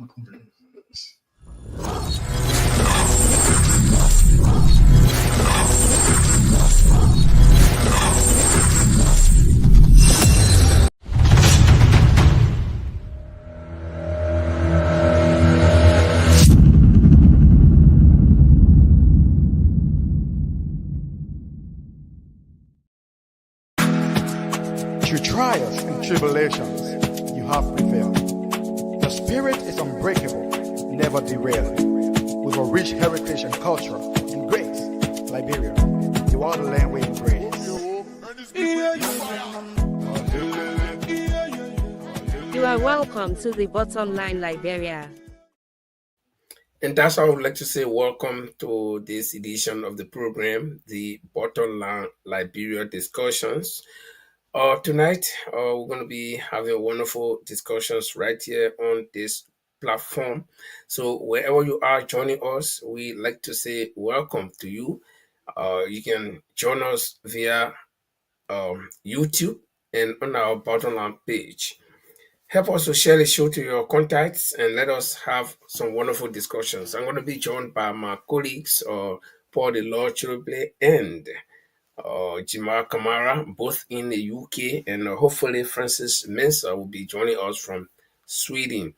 Through trials and tribulations, you have prevailed. Your spirit is unbreakable, never derailed. With a rich heritage and culture and grace, Liberia, you are the land we embrace. You are welcome to the Bottom Line Liberia. And that's how I would like to say welcome to this edition of the program, the Bottom Line Liberia Discussions. Tonight, we're going to be having wonderful discussions right here on this platform. So wherever you are joining us, we like to say welcome to you. You can join us via YouTube and on our Bottom Line page. Help us to share the show to your contacts and let us have some wonderful discussions. I'm going to be joined by my colleagues, Paul the Lord Chiruble and Jima Kamara, both in the UK, and hopefully Francis Mensah will be joining us from Sweden.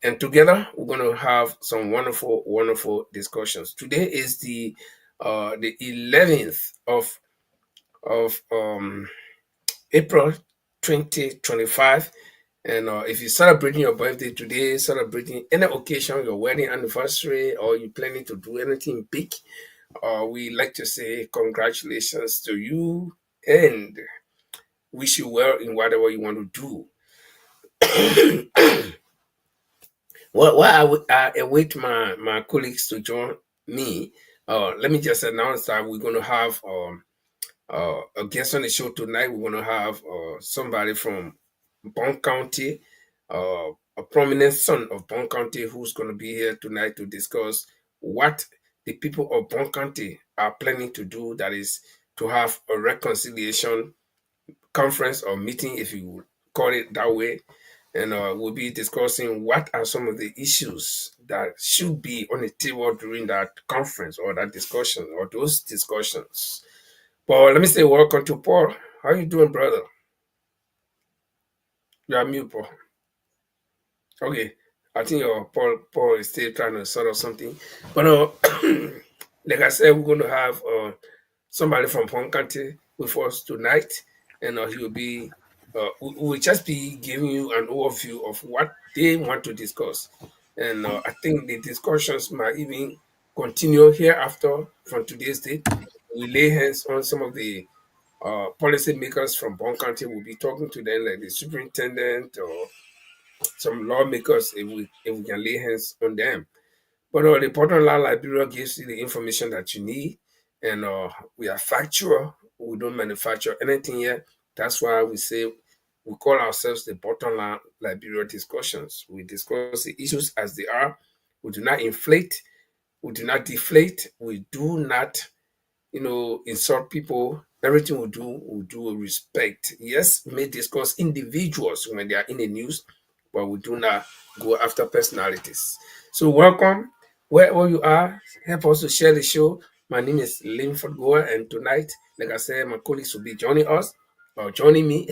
And together, we're going to have some wonderful, wonderful discussions. Today is the 11th of April 2025. And if you're celebrating your birthday today, celebrating any occasion, your wedding anniversary, or you're planning to do anything big, we like to say congratulations to you and wish you well in whatever you want to do. While I await my colleagues to join me, let me just announce that we're going to have a guest on the show tonight. We're going to have somebody from Bong County, a prominent son of Bong County, who's going to be here tonight to discuss what the people of Bong County are planning to do. That is to have a reconciliation conference or meeting, if you would call it that way. And we'll be discussing what are some of the issues that should be on the table during that conference or that discussion or those discussions. But let me say welcome to Paul. How you doing, brother? You are mute, Paul. Okay, I think Paul is still trying to sort of something. But like I said, we're going to have somebody from Bong County with us tonight, and he will be we will just be giving you an overview of what they want to discuss. And I think the discussions might even continue hereafter from today's date. We lay hands on some of the policymakers from Bong County. We'll be talking to them, like the superintendent or some lawmakers, if we can lay hands on them. But the Bottom Line Liberia gives you the information that you need, and we are factual. We don't manufacture anything here. That's why we say we call ourselves the Bottom Line Liberia Discussions. We discuss the issues as they are. We do not inflate. We do not deflate. We do not, insult people. Everything we do with respect. Yes, we may discuss individuals when they are in the news, but we do not go after personalities. So welcome, wherever you are. Help us to share the show. My name is Linford Goa, and tonight, like I said, my colleagues will be joining us, or joining me.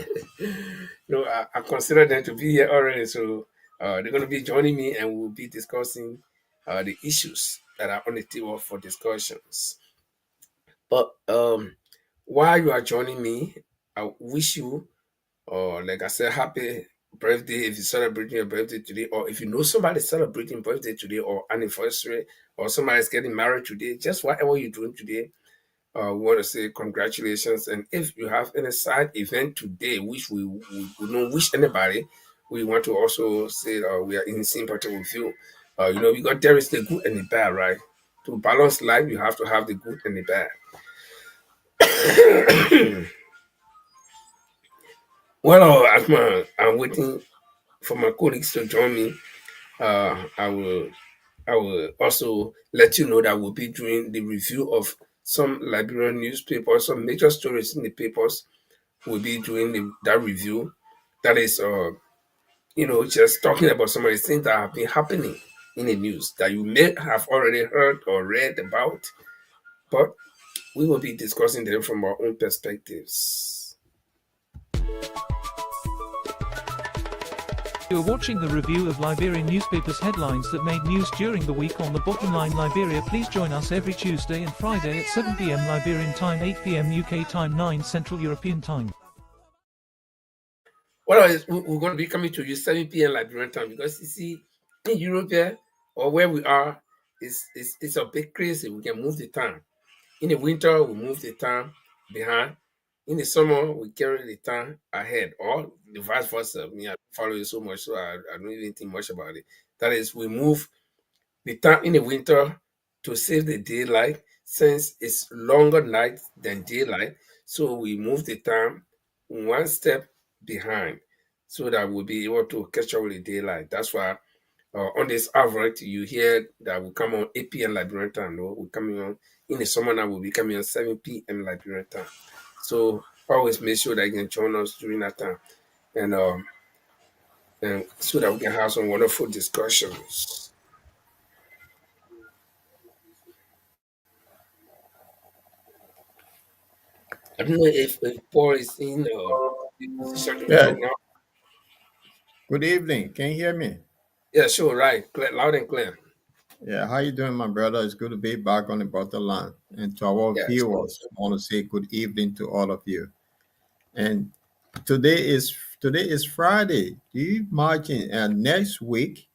I consider them to be here already, so they're going to be joining me, and we'll be discussing the issues that are on the table for discussions. But while you are joining me, I wish you, like I said, happy birthday if you're celebrating your birthday today, or if you know somebody celebrating birthday today or anniversary, or somebody's getting married today, just whatever you're doing today, we want to say congratulations. And if you have any side event today, which we don't wish anybody, we want to also say we are in sympathy with you. There is the good and the bad, right? To balance life, you have to have the good and the bad. Well, as I'm waiting for my colleagues to join me, I will also let you know that we'll be doing the review of some Liberian newspapers, some major stories in the papers. We'll be doing that review. That is just talking about some of the things that have been happening in the news that you may have already heard or read about, but we will be discussing them from our own perspectives. You're watching the review of Liberian newspapers headlines that made news during the week on the Bottom Line Liberia. Please join us every Tuesday and Friday at 7 p.m. Liberian time, 8 p.m. UK time, 9 Central European time. Well, we're going to be coming to you 7 p.m. Liberian time because you see, in Europe here or where we are, it's a bit crazy. We can move the time. In the winter, we move the time behind. In the summer, we carry the time ahead, or the vice versa. Me, I follow you so much, so I don't even think much about it. That is, we move the time in the winter to save the daylight, since it's longer night than daylight. So we move the time one step behind so that we'll be able to catch up with the daylight. That's why on this average, you hear that we come on 8 p.m. Liberian time. No, we're coming on in the summer now. We'll be coming on 7 p.m. Liberian time. So always make sure that you can join us during that time, and so that we can have some wonderful discussions. I don't know if Paul is in the position to Yeah, talk now. good evening. Can you hear me? Yeah, sure, right. Clear, loud and clear. Yeah, how you doing, my brother? It's good to be back on the borderline. And to our Yeah, sure. viewers, I want to say good evening to all of you. And today is Friday. Do you imagine? And next week,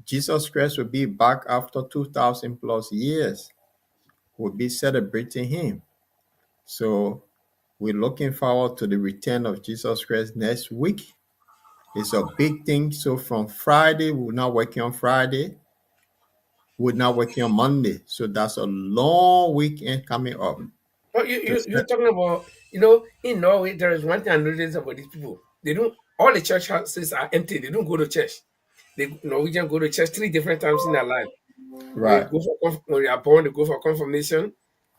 Jesus Christ will be back after 2,000 plus years. We'll be celebrating Him. So we're looking forward to the return of Jesus Christ next week. It's a big thing. So from Friday, we're not working on Friday. We're not working on Monday. So that's a long weekend coming up. But you, To you you're set, talking about, in Norway, there is one thing I noticed about these people. They don't all the church houses are empty. They don't go to church. They Norwegian go to church 3 different times in their life. When they right. go when they are born, they go for confirmation.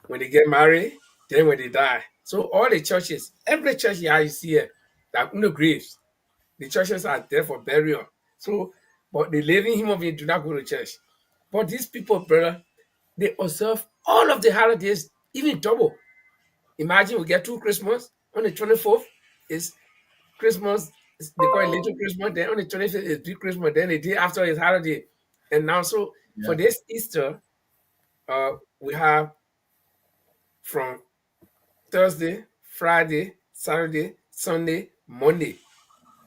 When they get married, then when they die. So all the churches, every church you see here, there are no graves. The churches are there for burial. So, but the living human beings do not go to church. But these people, brother, they observe all of the holidays, even double. Imagine we get two Christmas on the 24th is Christmas. They call it little Christmas. Then on the 25th is big Christmas. Then the day after is holiday. And now, so for Yeah. this Easter, we have from Thursday, Friday, Saturday, Sunday, Monday.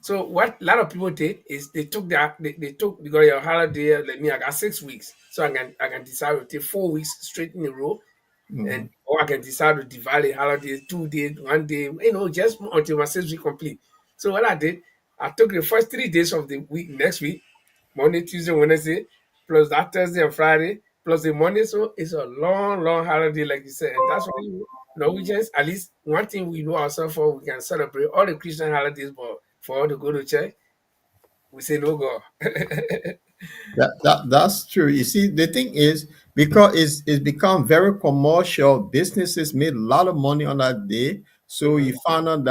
So what a lot of people did is they took because your holiday like me I got 6 weeks, so I can decide to take 4 weeks straight in a row, and Mhm. or I can decide to divide the holidays 2 days, one day, just until my 6 week complete. So what I did, I took the first 3 days of the week next week, Monday, Tuesday, Wednesday, plus that Thursday and Friday, plus the Monday. So it's a long, long holiday, like you said. And that's why Norwegians, at least one thing we know ourselves for, we can celebrate all the Christian holidays, but for all to go to church, we say no go. That's true. You see, the thing is, because it's become very commercial, businesses made a lot of money on that day. So Mhm. you found out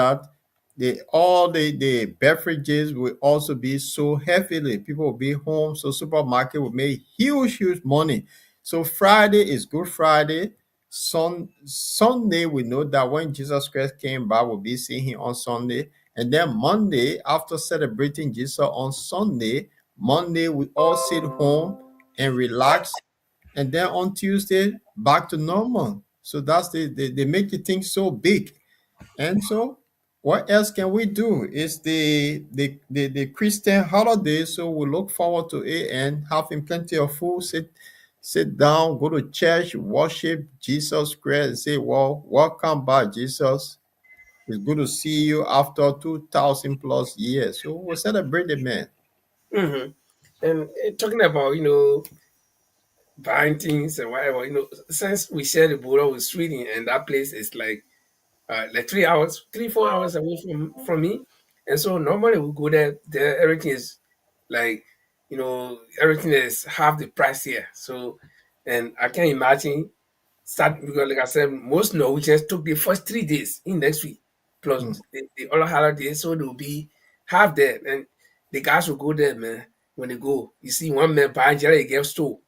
that all the beverages will also be so heavily. People will be home, so supermarket will make huge money. So Friday is Good Friday. Sunday, we know that when Jesus Christ came back, we'll be seeing him on Sunday. And then Monday, after celebrating Jesus on Sunday, Monday, we all sit home and relax. And then on Tuesday, back to normal. So that's they make the thing so big. And so what else can we do? It's the Christian holiday. So we look forward to it and having plenty of food, sit down, go to church, worship Jesus Christ, and say, well, welcome back, Jesus. It's good to see you after 2,000 plus years. So we'll celebrate the man. Mhm. And talking about, buying things and whatever, since we share the border with Sweden, and that place is like 3 hours, 4 hours away from me. And so normally we go there, everything is like, everything is half the price here. So, and I can imagine start because like I said, most Norwegians took the first 3 days in next week plus Mm. the other holidays, so they'll be half there. And the guys will go there, man. When they go, you see one man behind Jerry gets stole.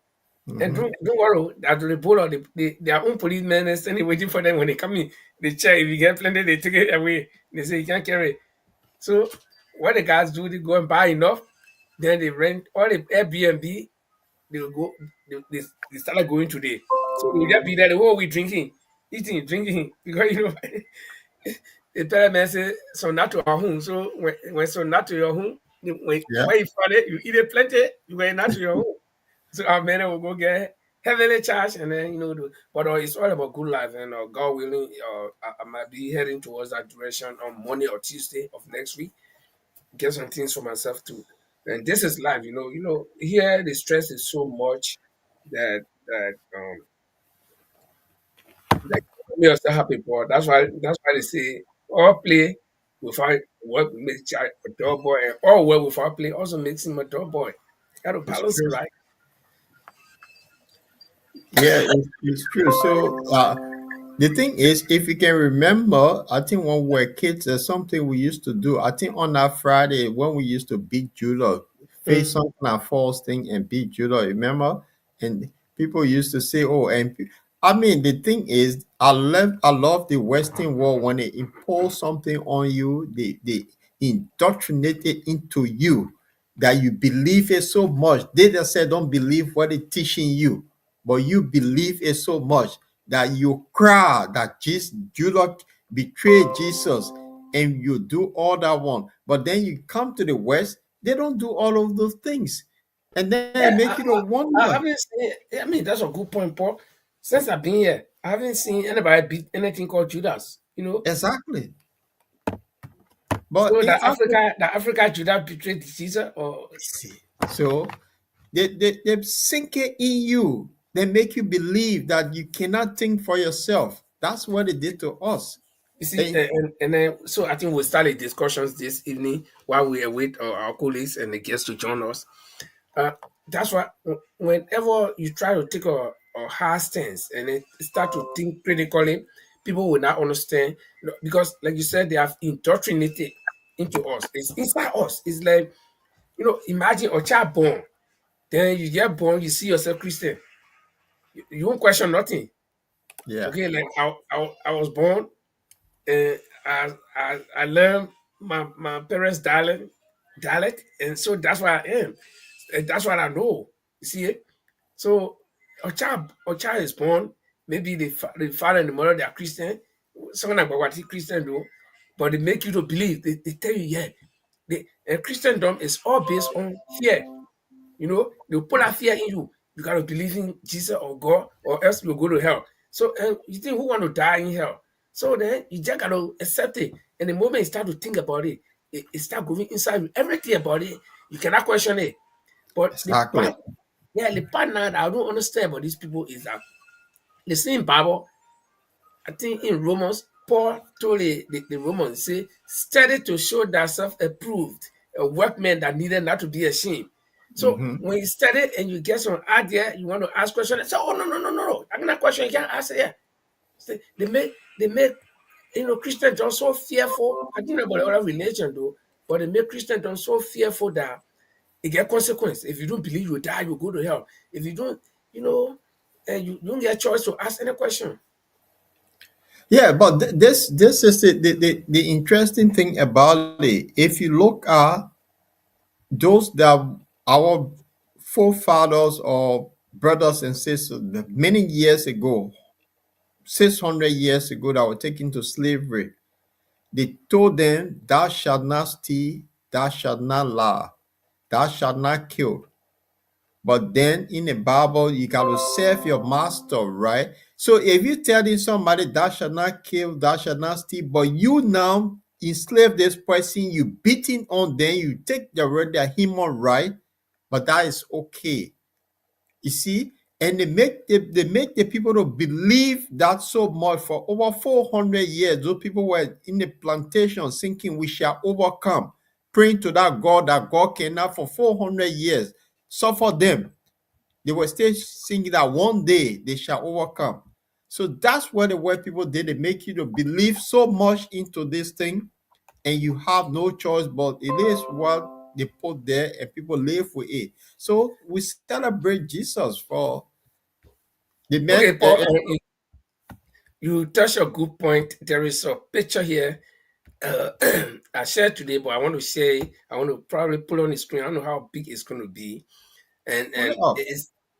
And Mhm. don't worry, that the bull or their own policemen are standing waiting for them when they come in. They check if you get plenty, they take it away. They say you can't carry it. So what the guys do, they go and buy enough, then they rent all the Airbnb, they will go, they started going today. So they'll just be there, oh, we drinking, eating, drinking, because the parents say, so not to our home. So when so not to your home, Yeah, when you find it, you eat it plenty, you go not to your home. So our men will go get heavily charged, and then but it's all about good life, and God willing, I might be heading towards that direction on Monday or Tuesday of next week. Get some things for myself too. And this is life, Here the stress is so much that me also happy, but that's why they say all play without work makes child a dull boy, and all work without play also makes him a dull boy. Got to it's balance it true. right. Yeah, it's true. So the thing is, if you can remember, I think when we were kids, there's something we used to do. I think on that Friday when we used to beat Judah, face Mm. something like false thing and beat Judah, remember? And people used to say, "Oh," I mean, the thing is, I love the Western world when they impose something on you, they indoctrinate it into you that you believe it so much. They just say don't believe what they're teaching you, but you believe it so much that you cry that Jesus, Judah betrayed Jesus, and you do all that one. But then you come to the West, they don't do all of those things, and then it Yeah, make you to I wonder. haven't seen. I mean, that's a good point, Paul. Since I've been here, I haven't seen anybody beat anything called Judas. Exactly. But So in Africa, The Africa Judas betrayed Jesus, or see, so they sink it in you. They make you believe that you cannot think for yourself. That's what they did to us. you see, And and then so I think we'll start the discussions this evening while we await our colleagues and the guests to join us. Uh, that's why whenever you try to take a hard stance and then start to think critically, people will not understand. Because, like you said, they have indoctrinated into us. It's inside us. It's like, imagine a child born, then you get born, you see yourself Christian. You won't question nothing. yeah, Okay, like I was born, and I learned my parents' dialect, and so that's what I am. And that's what I know. You see it? So a child is born. Maybe the father and the mother they are Christian. Someone like what Christian do, but they make you to believe. They tell you, yeah, and Christendom is all based on fear. They'll put that fear in you. You gotta believe in Jesus or God, or else you'll go to hell. So you think who want to die in hell? So then you just gotta accept it. And the moment you start to think about it, it start going inside you. Everything about it, you cannot question it. But exactly. the part now that I don't understand about these people is that the same Bible, I think in Romans, Paul told the Romans, say, study to show thyself approved, a workman that needed not to be ashamed. So Mhm. when you study and you get some idea, you want to ask questions, say, oh no, no, no, no, no. I'm not question, you can't ask it. Yeah. They make Christians are so fearful. I think about the other religion though, but they make Christians are so fearful that it get consequence. If you don't believe you die, you go to hell. If you don't, and you don't get a choice to ask any question. Yeah, but this is the interesting thing about it. If you look at those that our forefathers or brothers and sisters many years ago, 600 years ago, that were taken to slavery, they told them, "Thou shalt not steal, thou shalt not lie, thou shalt not kill." But then in the Bible, you got to serve your master, right? So if you telling somebody thou shalt not kill, thou shalt not steal, but you now enslave this person, you beating on them, you take their human right, but that is okay. You see, and they make the people to believe that so much for over 400 years. Those people were in the plantation thinking we shall overcome, praying to that God cannot for 400 years suffer them. They were still singing that one day they shall overcome. So that's what the white people did. They make you to believe so much into this thing, and you have no choice but it is what they put there and people live with it. So we celebrate Jesus for the man. Okay, Paul, you touch a good point. There is a picture here I shared today, but I want to share. I want to probably put on the screen. I don't know how big it's going to be, and Pull it and up.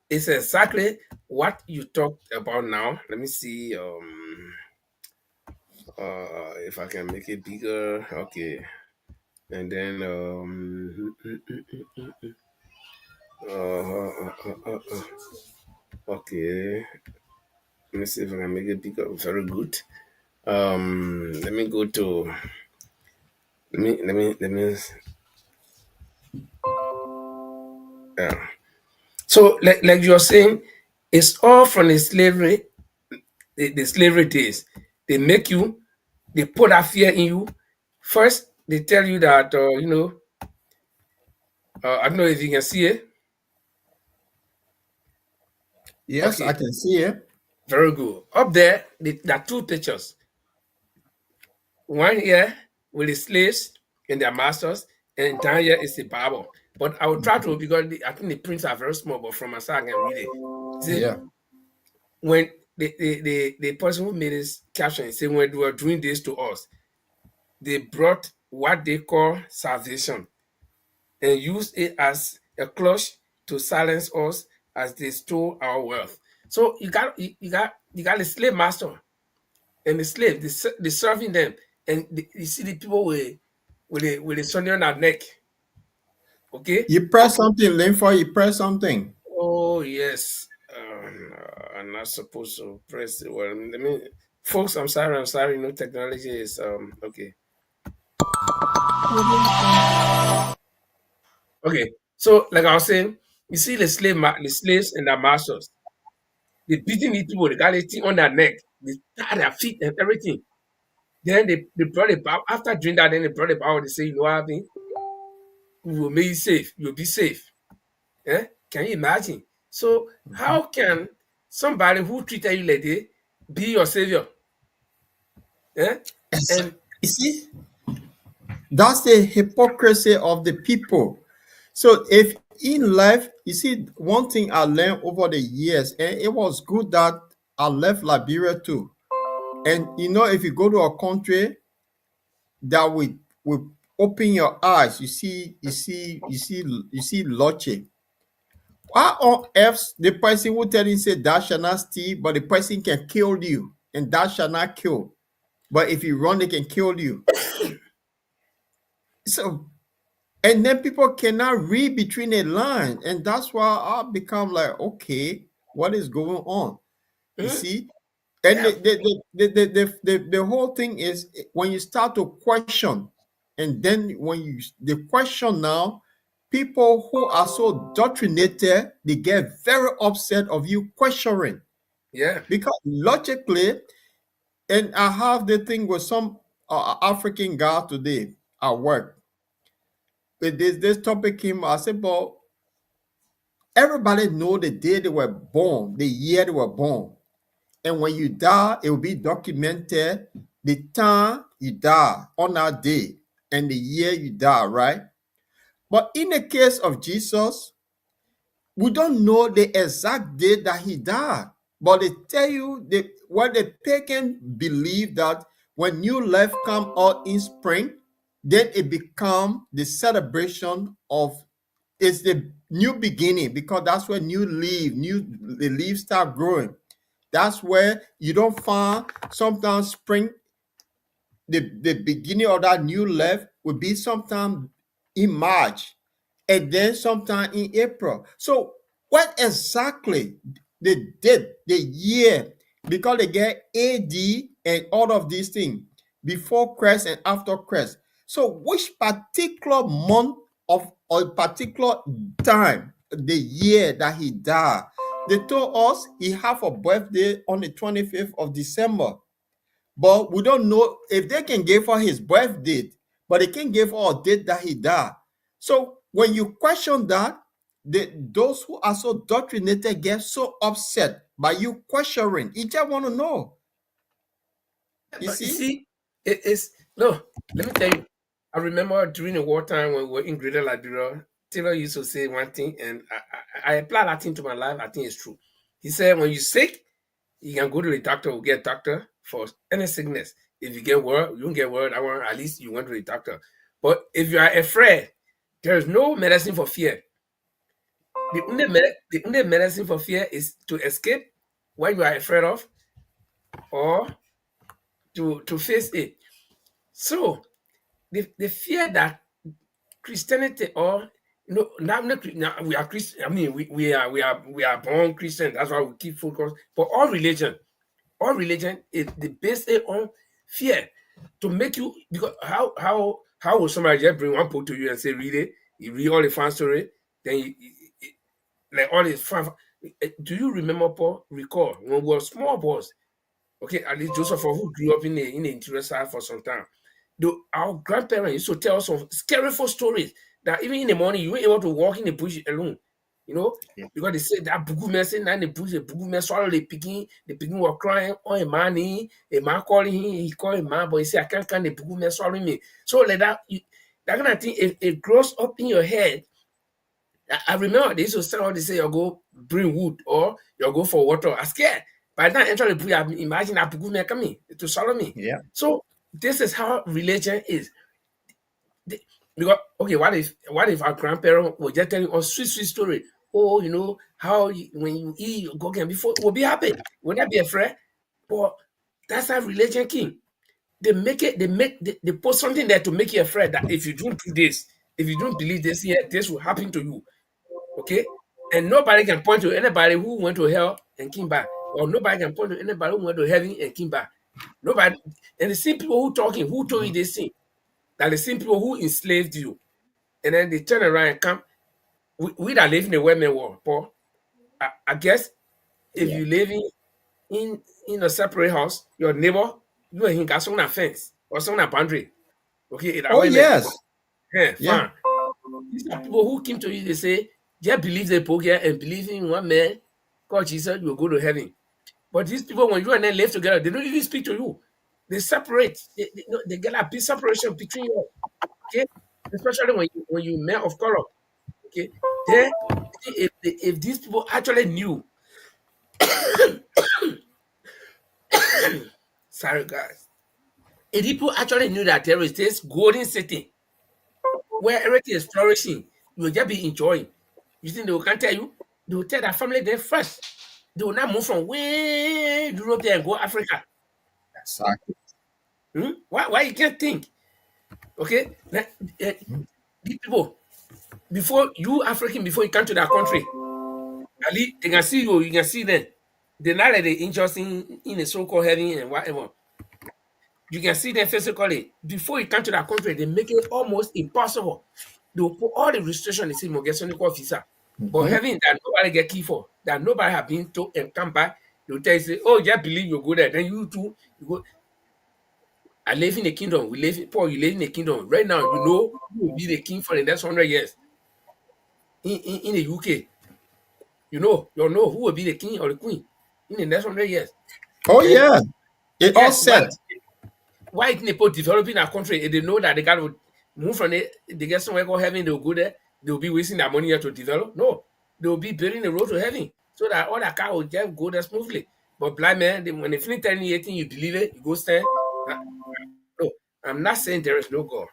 it's exactly what you talked about now. Let me see. If I can make it bigger. Okay, and then okay. Let me see if I can make it bigger. Very good. Let me go to. Let me. Yeah. So, like you're saying, it's all from the slavery, the slavery days. They make you, they put that fear in you. First, they tell you that I don't know if you can see it. Yes, I Okay, can see it. very good. Up there, there are two pictures. One here with the slaves and their masters, and down here is the Bible. But I will try to because I think the prints are very small, but from my side I can read it. See, Yeah. when the person who made this caption said when they were doing this to us, they brought what they call salvation and used it as a clutch to silence us as they stole our wealth. So you got the slave master and the slave, they serving them, and you see the people with the sunny on their neck. Okay. You press something, Linford, you press something. Oh yes. I'm not supposed to press it. Well, let me, folks. I'm sorry. I'm sorry. Technology is okay. Okay. So, like I was saying, you see the slaves and their masters. They beating these people. They got a thing on their neck. They tie their feet and everything. Then they brought it back. After doing that, then they brought it back. They say, you know what I mean? We will make you safe. You'll be safe. Eh? Can you imagine? So, how can somebody who treated you like this be your savior? Eh? Yes. And You see, that's the hypocrisy of the people. So if in life, you see, one thing I learned over the years, and it was good that I left Liberia too. And if you go to a country that will open your eyes, you see Loche. Why on earth the person will tell you say thou shalt not steal, but the person can kill you, and thou shalt not kill. But if you run, they can kill you. So and then people cannot read between the lines, and that's why I become like, okay, what is going on? You hmm, see, and yeah, the whole thing is when you start to question, and then when you the question now, people who are so doctrinated, they get very upset of you questioning yeah, because logically, and I have the thing with some African guy today at work. With this topic came, I said, but everybody know the day they were born, the year they were born. And when you die, it will be documented the time you die on that day and the year you die, right? But in the case of Jesus, we don't know the exact date that he died. But they tell you what the pagan believe that when new life come out in spring, then it become the celebration of it's the new beginning because that's where the leaves start growing. That's where you don't find sometimes spring, the beginning of that new life will be sometime in March and then sometime in April. So what exactly they did the year because they get AD and all of these things before Christ and after Christ. So which particular month of or particular time, the year that he died, they told us he have a birthday on the 25th of December. But we don't know if they can give her his birth date, but they can give her a date that he died. So when you question that, those who are so doctrinated get so upset by you questioning. You just want to know. You but you see? see, it's no. Let me tell you. I remember during the wartime when we were in Greater Liberia, Taylor used to say one thing, and I apply that thing to my life. I think it's true. He said, when you're sick, you can go to the doctor or get a doctor for any sickness. If you get word, you don't get word, I want at least you went to the doctor. But if you are afraid, there is no medicine for fear. The only medicine for fear is to escape what you are afraid of or to face it. So the fear that Christianity or now we are Christian. I mean, we are born Christian. That's why we keep focus. But all religion is the based on fear to make you, because how will somebody just bring one book to you and say read it? You read all the fan story, then like all the fan. Do you remember Paul? Recall when we were small boys. Okay, at least Joseph who grew up in the interior side for some time. Our grandparents used to tell us some scary stories that even in the morning you were able to walk in the bush alone, you know, Yeah. because they said that bugu medicine and the bugu medicine swallow the picking were crying on a man calling him, he called a man, but he said, I can't the bugu medicine swallow me. So like that, that kind of thing, it grows up in your head. I remember they used to tell they say you go bring wood or you go for water. I scared. By the time I enter the bush, I imagine that bugu medicine coming to swallow me. Yeah. So this is how religion is. Because okay, what if our grandparents were just telling us sweet story? Oh, how when you eat your goat before we'll be happy. Will not be afraid? But that's how religion came. They put something there to make you afraid that if you don't do this, if you don't believe this here, this will happen to you. Okay? And nobody can point to anybody who went to hell and came back. Or nobody can point to anybody who went to heaven and came back. Nobody. And the same people who told you this thing, that the same people who enslaved you, and then they turn around and come. We that live in the women world, Paul. I guess if Yeah. you live in a separate house, your neighbor, you and him got some fence or some boundary. Okay, in our Oh women, yes. yeah, Yeah. fine. These are people who came to you. They say, just believe the book here and believe in one man called Jesus, you will go to heaven. But these people, when you and them live together, they don't even speak to you. They separate. They get a big separation between you. Okay, especially when you men of color. Okay, then if these people actually knew, sorry guys, if people actually knew that there is this golden city where everything is flourishing, you will just be enjoying. You think they will can't tell you? They will tell their family there first. They will not move from way Europe there and go Africa. Exactly. Why you can't think? Okay, these people before you African before you come to that country, at least they can see you. You can see them. They're not like the interest in the so-called heaven and whatever. You can see them physically. Before you come to that country, they make it almost impossible. They will put all the restrictions they say, you get something called visa. But Mhm. having that nobody get key for, that nobody have been to and come back, they'll tell you, say, oh, just believe you go there. Then you too, you go. I live in the kingdom. We live in Paul, you live in the kingdom. Right now, you know who will be the king for the next 100 years in the UK. You know who will be the king or the queen in the next 100 years. Oh And yeah. It all yes, set. why people developing a country if they know that they got to move from it, they get somewhere called heaven, they'll go there, they'll be wasting their money here to develop? No, they'll be building the road to heaven so that all that car will just go there smoothly. But blind man, when they finish telling you anything, you believe it, you go stand. Uh, No, I'm not saying there is no God.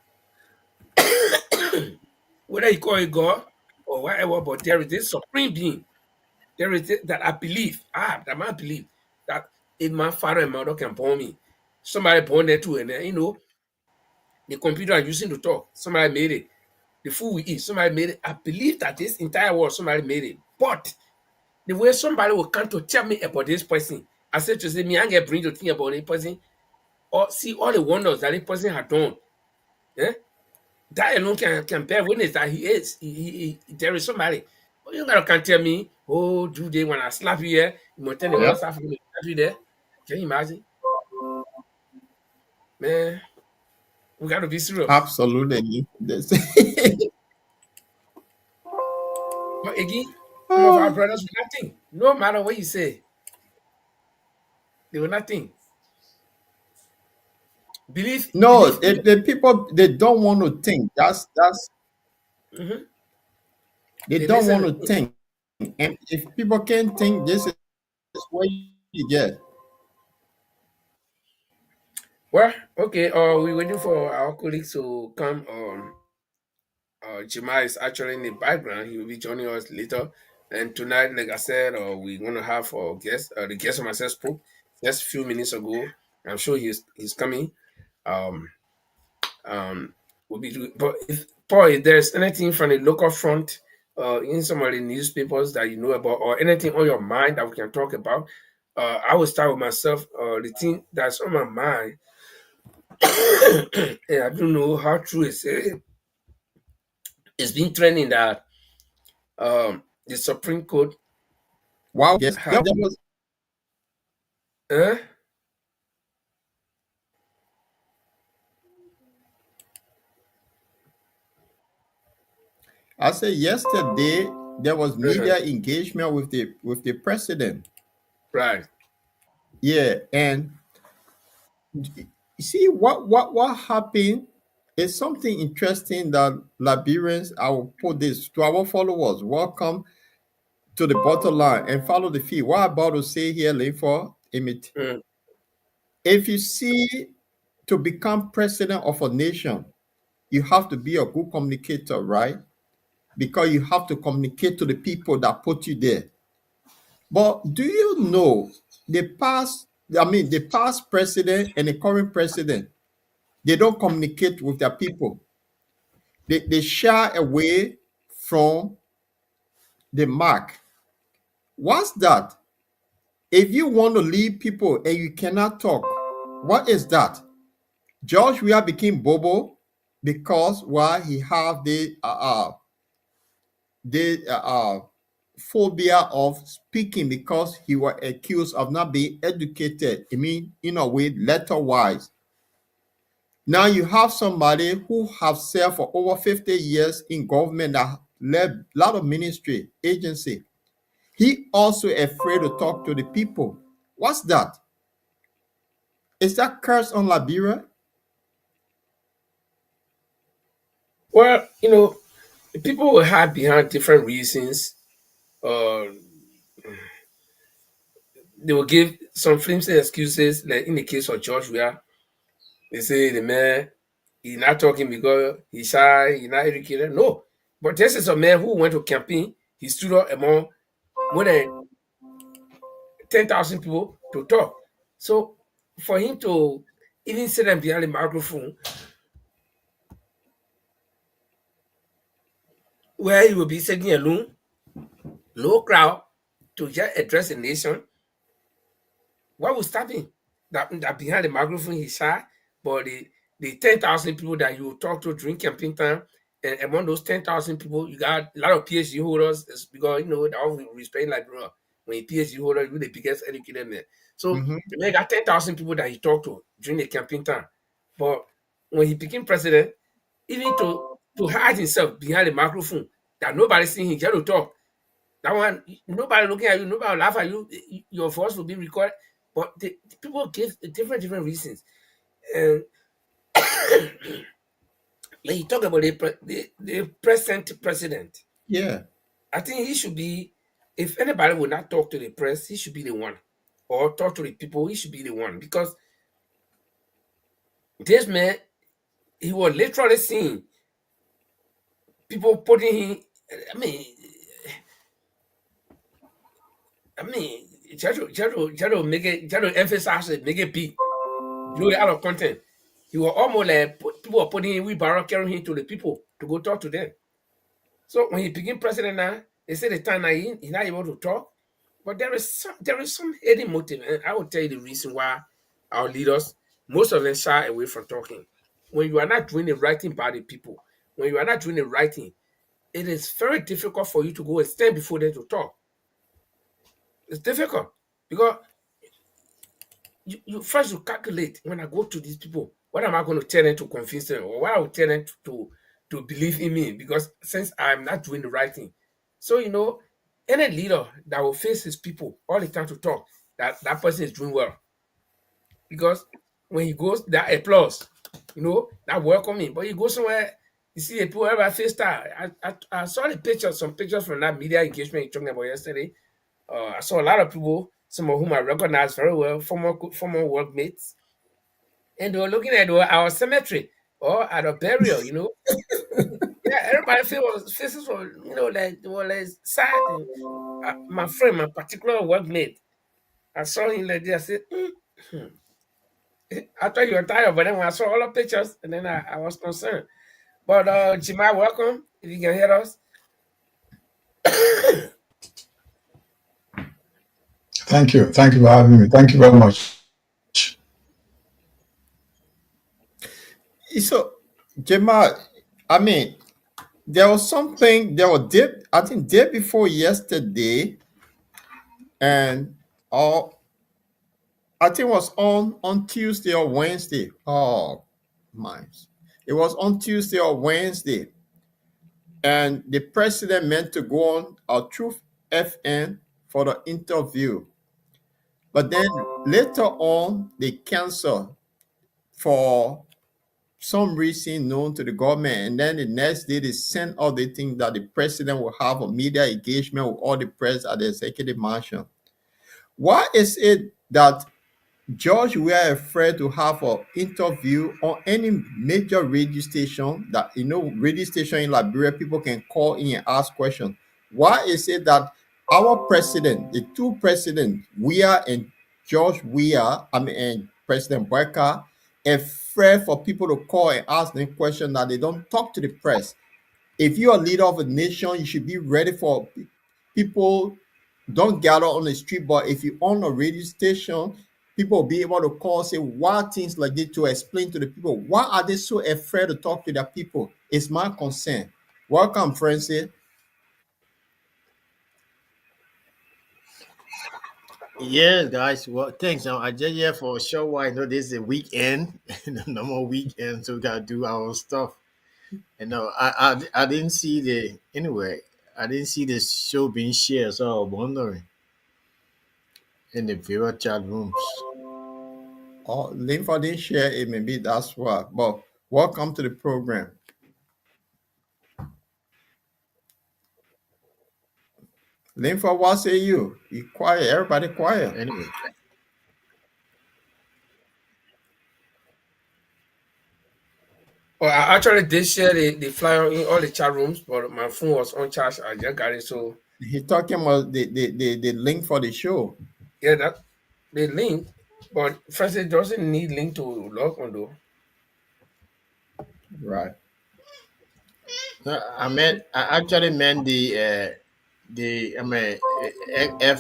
Whether you call it God or whatever, but there is this supreme being. There is this, that I believe. That I believe that if my father and mother can born me, somebody born there too, and then, the computer I'm using to talk, somebody made it. The food we eat, somebody made it. I believe that this entire world, somebody made it. But the way somebody will come to tell me about this person, I said to say, me, I get bring to think about this person or see all the wonders that this person had done. Eh? That alone can bear witness that he is. There is somebody. But you gotta can tell me, oh, do they when I slap you here, you must tell the Yep. West African to slap you there. Can you imagine? Man, we gotta be serious. Absolutely. This- But again, some of our brothers will not think. No matter what you say, they will not think. No, believe. the people they don't want to think. That's Mhm. they They don't listen want to to me. think. And if people can't think, this is what you get. Well, okay. We're waiting for our colleagues to come on. Jima is actually in the background. He will be joining us later. And tonight, like I said, we're gonna have our guest. The guest of myself spoke just a few minutes ago. I'm sure he's coming. Um, we'll be doing. But if Paul, if there's anything from the local front, in some of the newspapers that you know about, or anything on your mind that we can talk about, I will start with myself. The thing that's on my mind, and I don't know how true it's been trending that the Supreme Court Wow, yes, had. there was. Uh, I said yesterday there was uh media engagement with the president. right. Yeah, and you see what happened is something interesting that Liberians. I will put this to our followers. Welcome to the bottom line and follow the feed. What I'm about to say here, Linford, Emit. Mm. If you see to become president of a nation, you have to be a good communicator, right? Because you have to communicate to the people that put you there. But do you know the past president and the current president, they don't communicate with their people. They shy away from the mark. What's that? If you want to lead people and you cannot talk, what is that? George Weah became Bobo because why he have the phobia of speaking because he was accused of not being educated. I mean, in a way, letter wise. Now you have somebody who have served for over 50 years in government that led a lot of ministry agency. He also afraid to talk to the people. What's that? Is that curse on Liberia? Well, people will hide behind different reasons. Uh, they will give some flimsy excuses, like in the case of George Weah. They say the man he's not talking because he's shy, he's not educated. No, but this is a man who went to campaign. He stood up among more than 10,000 people to talk. So for him to even sit them behind the microphone, where he will be sitting alone, no crowd, to just address the nation, what will stop him? That behind the microphone he's shy, but the 10,000 people that you talk to during campaign time, and among those 10,000 people, you got a lot of PhD holders. It's because that all we respect like bro. When you PhD holder, you're the biggest educated man. So Mhm. the man got 10,000 people that he talked to during the campaign time. But when he became president, even to hide himself behind the microphone, that nobody seeing him, just to talk. That one, nobody looking at you, nobody laugh at you. Your voice will be recorded. But the people give different reasons. And when you talk about the present president, Yeah. I think he should be, if anybody will not talk to the press, he should be the one. Or talk to the people, he should be the one. Because this man, he was literally seeing people putting him, I mean, I mean, try to make it, try to emphasize it, make it big, blow it out of content. He was almost like people were putting him wheelbarrow, carrying him to the people to go talk to them. So when he became president now, they say the time now he's not able to talk. But there is some hidden motive, and I will tell you the reason why our leaders, most of them shy away from talking. When you are not doing the right thing by the people, when you are not doing the right thing, it is very difficult for you to go and stand before them to talk. It's difficult because you first you calculate when I go to these people, what am I going to tell them to convince them, or what I will tell them to believe in me? Because since I'm not doing the right thing, so any leader that will face his people all the time to talk, that person is doing well. Because when he goes, that applause, that welcoming. But you go somewhere, you see the people have face star. I saw the pictures, some pictures from that media engagement you're talking about yesterday. I saw a lot of people, some of whom I recognize very well, former workmates, and they were looking at our cemetery or at a burial. Yeah, everybody faces were, like they were like sad. And, my friend, my particular workmate, I saw him like this. I said, "Hmm." I thought you were tired, but then when I saw all the pictures, and then I was concerned. But Jemai, welcome. If you can hear us. Thank you. Thank you for having me. Thank you very much. So, Jamal, I mean, there was something, I think day before yesterday, and I think it was on Tuesday or Wednesday. Oh, my. It was on Tuesday or Wednesday. And the president meant to go on Truth FN for the interview. But then later on, they canceled for some reason known to the government. And then the next day, they sent out the thing that the president will have a media engagement with all the press at the executive mansion. Why is it that, George, we are afraid to have an interview on any major radio station that, radio station in Liberia, people can call in and ask questions? Why is it that our president, the two presidents, Weah and George Weah, and President Barker, afraid for people to call and ask them questions that they don't talk to the press? If you're a leader of a nation, you should be ready for people. Don't gather on the street, but if you own a radio station, people will be able to call, say, why things like this, to explain to the people. Why are they so afraid to talk to their people? It's my concern. Welcome, Francis. Yes, guys. Well, thanks. I just here for a short while. I know this is a weekend, no more weekend, so we gotta do our stuff. I didn't see the anyway. I didn't see the show being shared, so I was wondering in the viewer chat rooms. Oh, Linford didn't share it, maybe that's why. But welcome to the program. Linford, what say you? You quiet, everybody quiet. Anyway, Well, I actually did share the flyer in all the chat rooms, but my phone was on charge. I just got it. So, He talking about the link for the show. yeah, that the link, but first it doesn't need link to log on though. Right. no, I actually meant the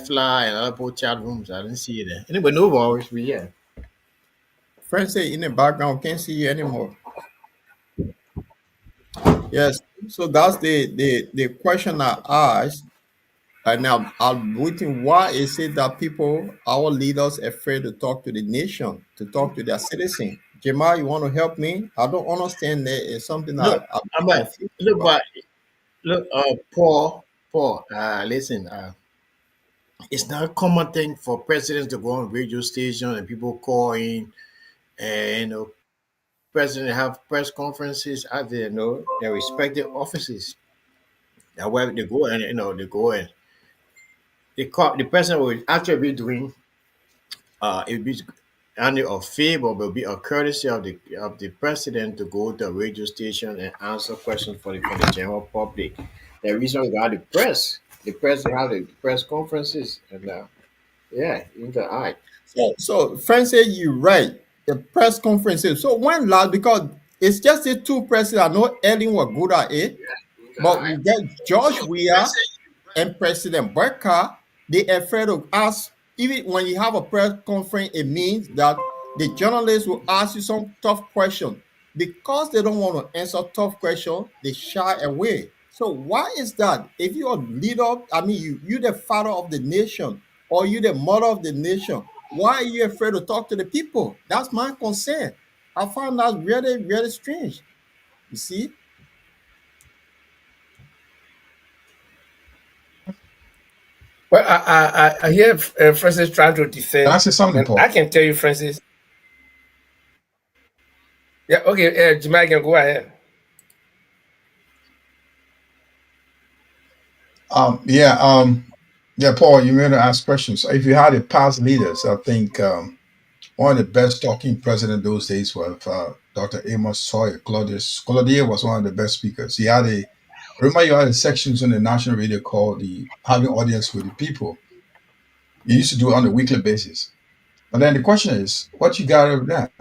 Fly and other chat rooms. I didn't see it there. Anyway, no worries. We yeah. Francis in the background, can't see you anymore. Yes. So that's the question I asked. And now I'm waiting. Why is it that people, our leaders, afraid to talk to the nation, to talk to their citizens? Jamal, you want to help me? I don't understand that. It's something Look, I'm I'm like, confused look, about. but look, Paul. Listen. It's not a common thing for presidents to go on radio station and people call in, and president have press conferences at their respective offices. That where they go and they go and the president will actually be doing it will be only a favor, but will be a courtesy of the president to go to a radio station and answer questions for the general public. The reason we got the press have the press conferences and yeah, interact. So Francis, you're right. The press conferences. So when last, because it's just the two presidents. I know Ellen was good at it, but we get George Weah and President Barker. They afraid to ask. Even when you have a press conference, it means that the journalists will ask you some tough questions. Because they don't want to answer tough questions, they shy away. So why is that? If you're a leader, I mean, you the father of the nation, or you the mother of the nation, why are you afraid to talk to the people? That's my concern. I find that really, really strange. You see? Well, I hear Francis trying to Can I defend, say something, but I Paul? can tell you, Francis. Yeah, okay, Jamaican, go ahead. Yeah, yeah, Paul, you may to ask questions. If you had a past leaders, I think one of the best talking president those days was Dr. Amos Sawyer. Claudia was one of the best speakers. He had a remember you had a sections on the national radio called the having audience with the people. You used to do it on a weekly basis. But then the question is, what you got out of that?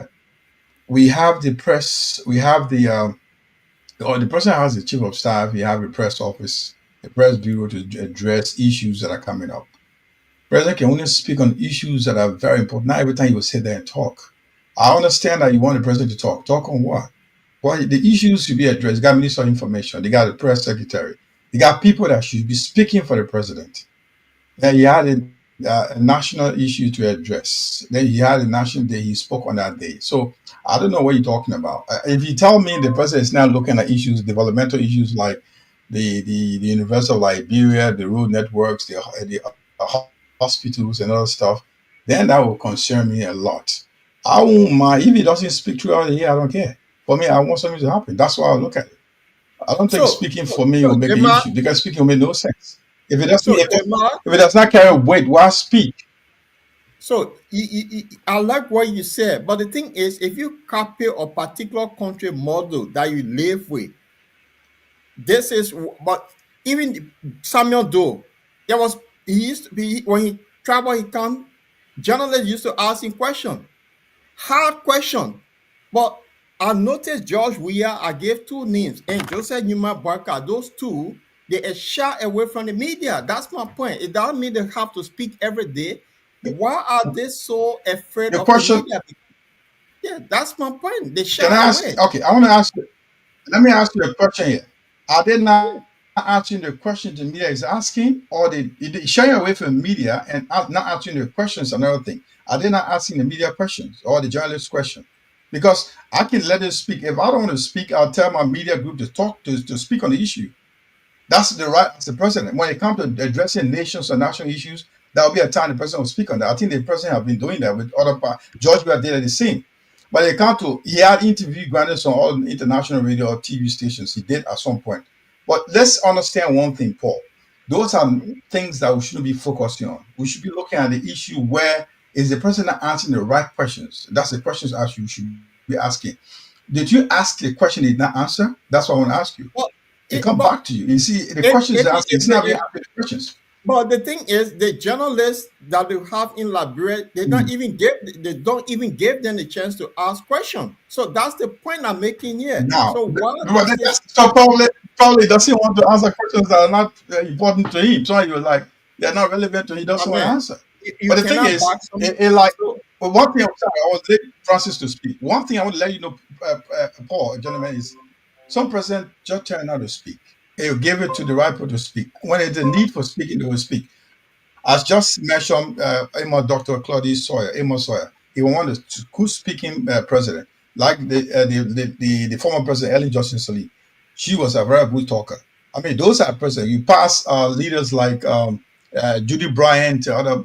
We have the press, we have or the president has the chief of staff, you have a press office, a press bureau to address issues that are coming up. President can only speak on issues that are very important. Not every time you will sit there and talk. I understand that you want the president to talk. Talk on what? Well, the issues should be addressed. They got Minister of Information. They got the press secretary. They got people that should be speaking for the president. Then he had a national issue to address. Then he had a national day. He spoke on that day. So I don't know what you're talking about. If you tell me the president is now looking at issues, developmental issues like the University of Liberia, the road networks, the hospitals and other stuff, then that will concern me a lot. I won't mind if he doesn't speak throughout the year. I don't care. For me, I want something to happen. That's why I look at it. I don't think So, speaking so, for me so will make an Gemma, issue because speaking will make no sense. If it doesn't, so if Gemma, it does not carry weight, why speak? so I like what you said, but the thing is, if you copy a particular country model that you live with, this is but even Samuel Doe, there was he used to be when he traveled, he come, journalists used to ask him question, hard question. But I noticed George Weah, I gave two names, and Joseph Newman Barker, those two, they are shy away from the media. That's my point. It doesn't mean they have to speak every day. Why are they so afraid The of the question, media? Yeah, that's my point. They can shy I ask? away. Okay, I want to ask you. Let me ask you a question here. Are they Yeah. not answering the question the media is asking, or they shying away from media and not answering the questions? Another thing, are they not asking the media questions or the journalist question? Because I can let them speak. If I don't want to speak, I'll tell my media group to talk to speak on the issue. That's the right as the president. When it comes to addressing nations or national issues, there will be a time the president will speak on that. I think the president have been doing that with other parts. George Weah did the same. But it comes to he had interview granted on all international radio or TV stations. He did at some point. But let's understand one thing, Paul. Those are things that we shouldn't be focusing on. We should be looking at the issue where is the president answering the right questions? That's the questions you should be asking. Did you ask the question he did not answer? That's what I want to ask you. But It come but back to you. You see, the if, questions if, they're asking, if it's not being the happy the questions. but the thing is, the journalists that they have in Liberia, Mm. they don't even give them the chance to ask questions. So that's the point I'm making here. Now, So why but is this? so probably doesn't want to answer questions that are not important to him. So you're like, they're not relevant to him. He I doesn't want to mean, answer. you But the thing cannot is, back some. it like, So but one thing, sorry, I was let Francis to speak. One thing I want to let you know, Paul, gentlemen, is some president just trying not to speak. He'll give it to the right people to speak. When it's a need for speaking, they will speak. As just mentioned, Dr. Claudius Sawyer, Amos Sawyer, he wanted to good speaking president, like the former president Ellen Johnson Sirleaf. She was a very good talker. I mean, those are presidents. You pass leaders like Judy Bryant, other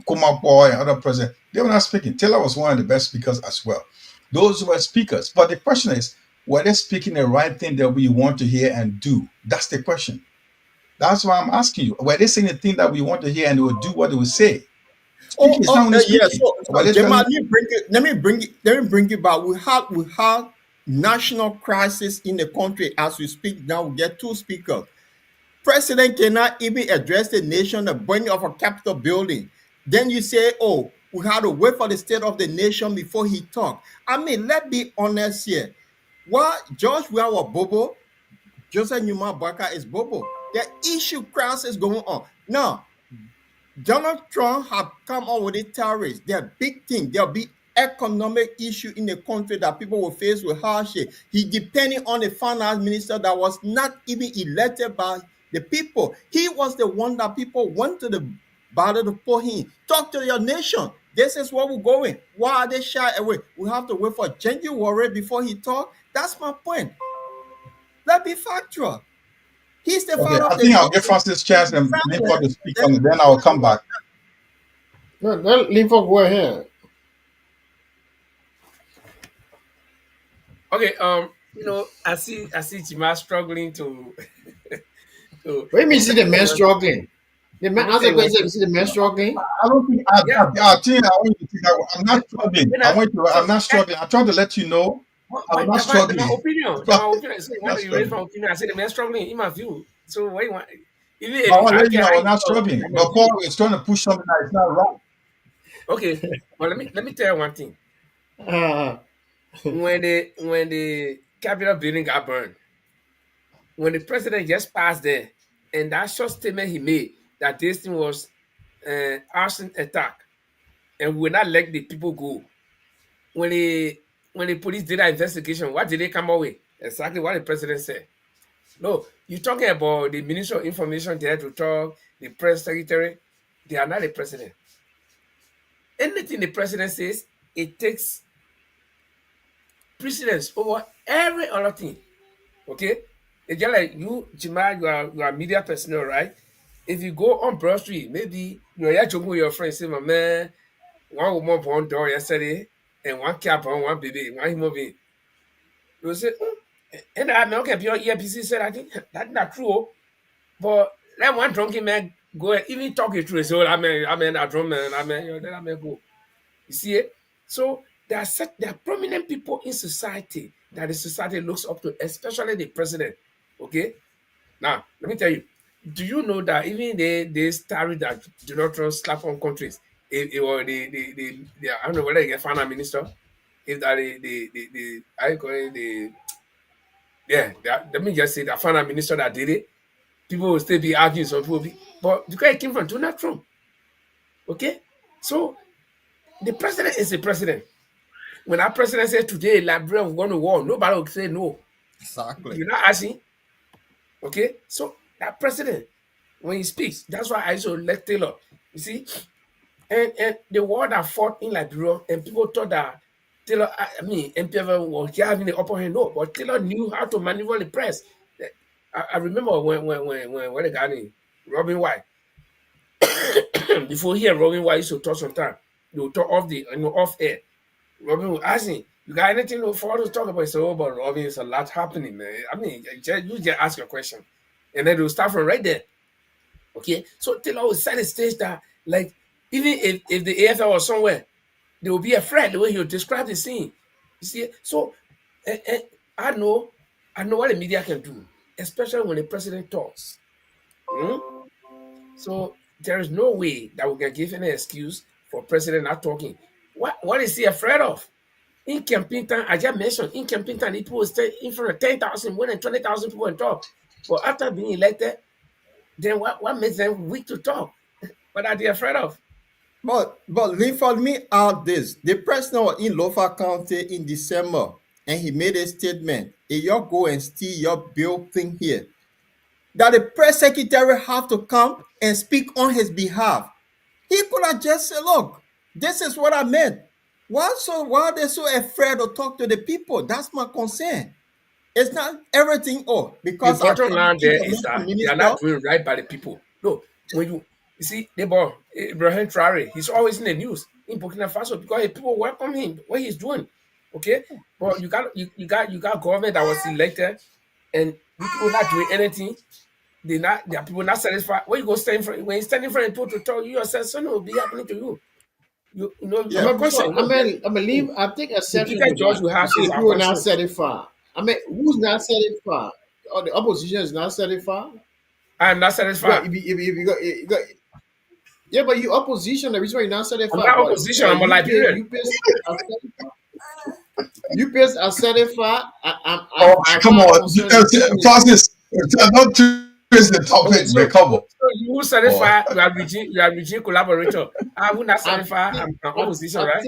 Kumapoy, and other presidents. They were not speaking. Taylor was one of the best speakers as well. Those were speakers. But the question is, were they speaking the right thing that we want to hear and do? That's the question. That's why I'm asking you. Were they saying the thing that we want to hear and they will do what they will say? Speaking is not only yeah. speaking. Were So they Gemma, telling let me bring it back. We have national crisis in the country as we speak now. We get two speakers. President cannot even address the nation, the burning of a Capitol building. Then you say, oh, we had to wait for the state of the nation before he talk. I mean, let's be honest here. What George Weah was Bobo, Joseph Newman Barker is Bobo. The issue crisis going on. Now, Donald Trump have come up with a tariffs. They're big thing. There'll be economic issue in the country that people will face with hardship. He depending on a finance minister that was not even elected by the people. He was the one that people went to the ballot to put him. Talk to your nation. This is where we're going. Why are they shy away? We have to wait for January before he talk. That's my point. Let's be factual. He's the okay, father I of the think I'll give nation. Francis chance and Somewhere, Linford to speak then on it, then I'll come back. what no, leave for go ahead. Okay, I see Jima struggling to to What do you mean, let see me the tell man you one thing. struggling? The Let man me tell answer the you one question. You thing. see the man struggling? I don't think Yeah, I think I want you to think I'm not struggling. when I I'm so not that struggling. I'm trying to let you know I'm not the my struggling. opinion, the I'm my opinion. So when not you raise my struggling. opinion, I say the man struggling in my view. So what you want? Even But I if want to I let you care know how I'm you not talk, struggling. I'm a But Paul view. is trying to push something that is not right. Okay, but let me tell you one thing. Uh, When the Capitol building got burned, when the president just passed there, and that short statement he made that this thing was arson attack, and we will not let the people go. When the police did that investigation, what did they come up with? Exactly what the president said. No, you're talking about the Minister of Information there to talk, the press secretary. They are not the president. Anything the president says, it takes precedence over every other thing. Okay? It's just like you, Jima, you are a media personnel, right? If you go on Broad Street, maybe you're here joking with your friends, say, my man, one woman born door yesterday, and one cap on one baby, one human being. You say, and I mean, okay, your EPC said, I think that's not true. Oh. But let one drunken man go and even talk it through. So I mean, that drunk man, then I mean, go. You see it? So there are prominent people in society that the society looks up to, especially the president. Okay? Now, let me tell you, do you know that even they started that do not trust slap on countries? Or I don't know whether they get finance minister, if that the I call it the yeah, let me just say the finance minister that did it, people will still be arguing, some people will be, but the guy came from Donald Trump. Okay? So the president is the president. When our president said today, Liberia will go to war, nobody will say no. Exactly. You're not asking. Okay? So that president, when he speaks, that's why I used to elect Taylor. You see? And the war that fought in Liberia, and people thought that Taylor, I mean, MPF was having the upper hand. No, but Taylor knew how to maneuver the press. I remember when the guy named Robin White, before here, Robin White used to talk sometime. They would talk off off air. Robin would ask him, you got anything for us to talk about? So, but Robin, it's a lot happening, man. I mean, you just ask your question. And then they'll start from right there. Okay. So Taylor will set the stage that, like, even if the AFL was somewhere, there will be a threat the way he'll describe the scene. You see? So I know what the media can do, especially when the president talks. Hmm? So there is no way that we can give any excuse for president not talking. What is he afraid of? In campaign time, I just mentioned in campaign time, people will stay in front of 10,000, more than 20,000 people and talk. But after being elected, then what makes them weak to talk? What are they afraid of? But leave for me out this. The president was in Lofa County in December and he made a statement. If you go and steal your bill thing here, that the press secretary have to come and speak on his behalf. He could have just said, look, this is what I meant. Why are they so afraid to talk to the people? That's my concern. It's not everything, oh, The because I bottom become line there is information that they are minister. not doing right by the people. No, when you see the boy Ibrahim Traore, he's always in the news in Burkina Faso because people welcome him, what he's doing. Okay, but you got government that was elected and people not doing anything. There are people not satisfied. When you go stand in front, when you stand in front of people to talk, you yourself, something will be happening to you. I Yeah. Your mean, conscience before will not get. I believe I take The exception to biggest judge that. we You have see, is the our people not conscience. satisfied. I mean, who's not satisfied? Or the opposition is not satisfied. I am not But satisfied. you got yeah, but you opposition. The reason why you're not I'm satisfied, not but opposition. I'm a Liberian. You pays are satisfied. Oh, As come far as on. concerned, the person is Francis, don't twist the Okay, topic, so man. Come so you on. certify you are regime collaborator. I would not I certify think I'm opposition, right?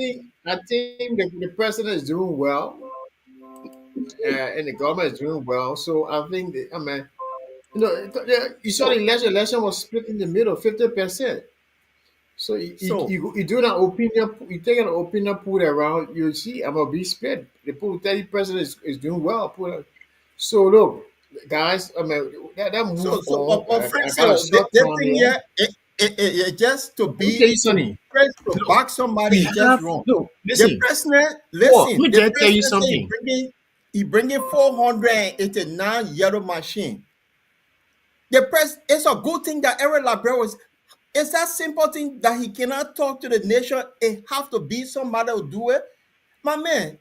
I think the president is doing well, and the government is doing well. So I think I mean, you saw the So election was split in the middle, 50%. So so you do an opinion, you take an opinion pool around, you see I'm gonna be split. The pool 30% is doing well. So look, guys, I mean that move on. but I Francis, got a short the time thing here. here, just to Let me tell be you to something. press to back somebody We is just have wrong. no The listen. president, Paul, let listen, me the just tell you president say something. He bringing 489 yellow machine. The press, it's a good thing that Eric Labelle was. It's that simple thing that he cannot talk to the nation. It have to be somebody who do it. My man,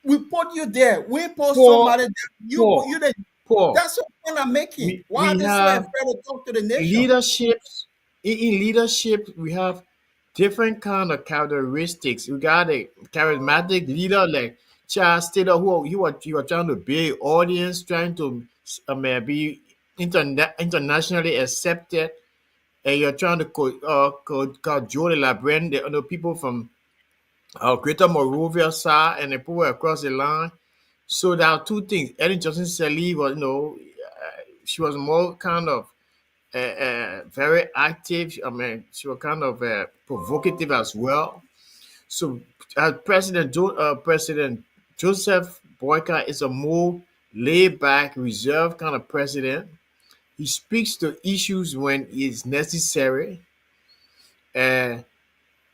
we put you there. We put Paul, somebody there. Paul, You the, Paul. that's the point I'm making. Why are We they so have afraid to talk to the nation? leaderships. In leadership, we have different kind of characteristics. We got a charismatic leader like Charles Taylor, who you are trying to build audience, trying to be internationally accepted, and you're trying to cajole the Labren, the other people from Greater Monrovia side and the people across the line. So there are two things. Ellen Johnson Sirleaf was, she was more kind of very active. I mean, she was kind of provocative as well. So President Joseph Boyka is a more laid back, reserved kind of president. He speaks to issues when it's necessary.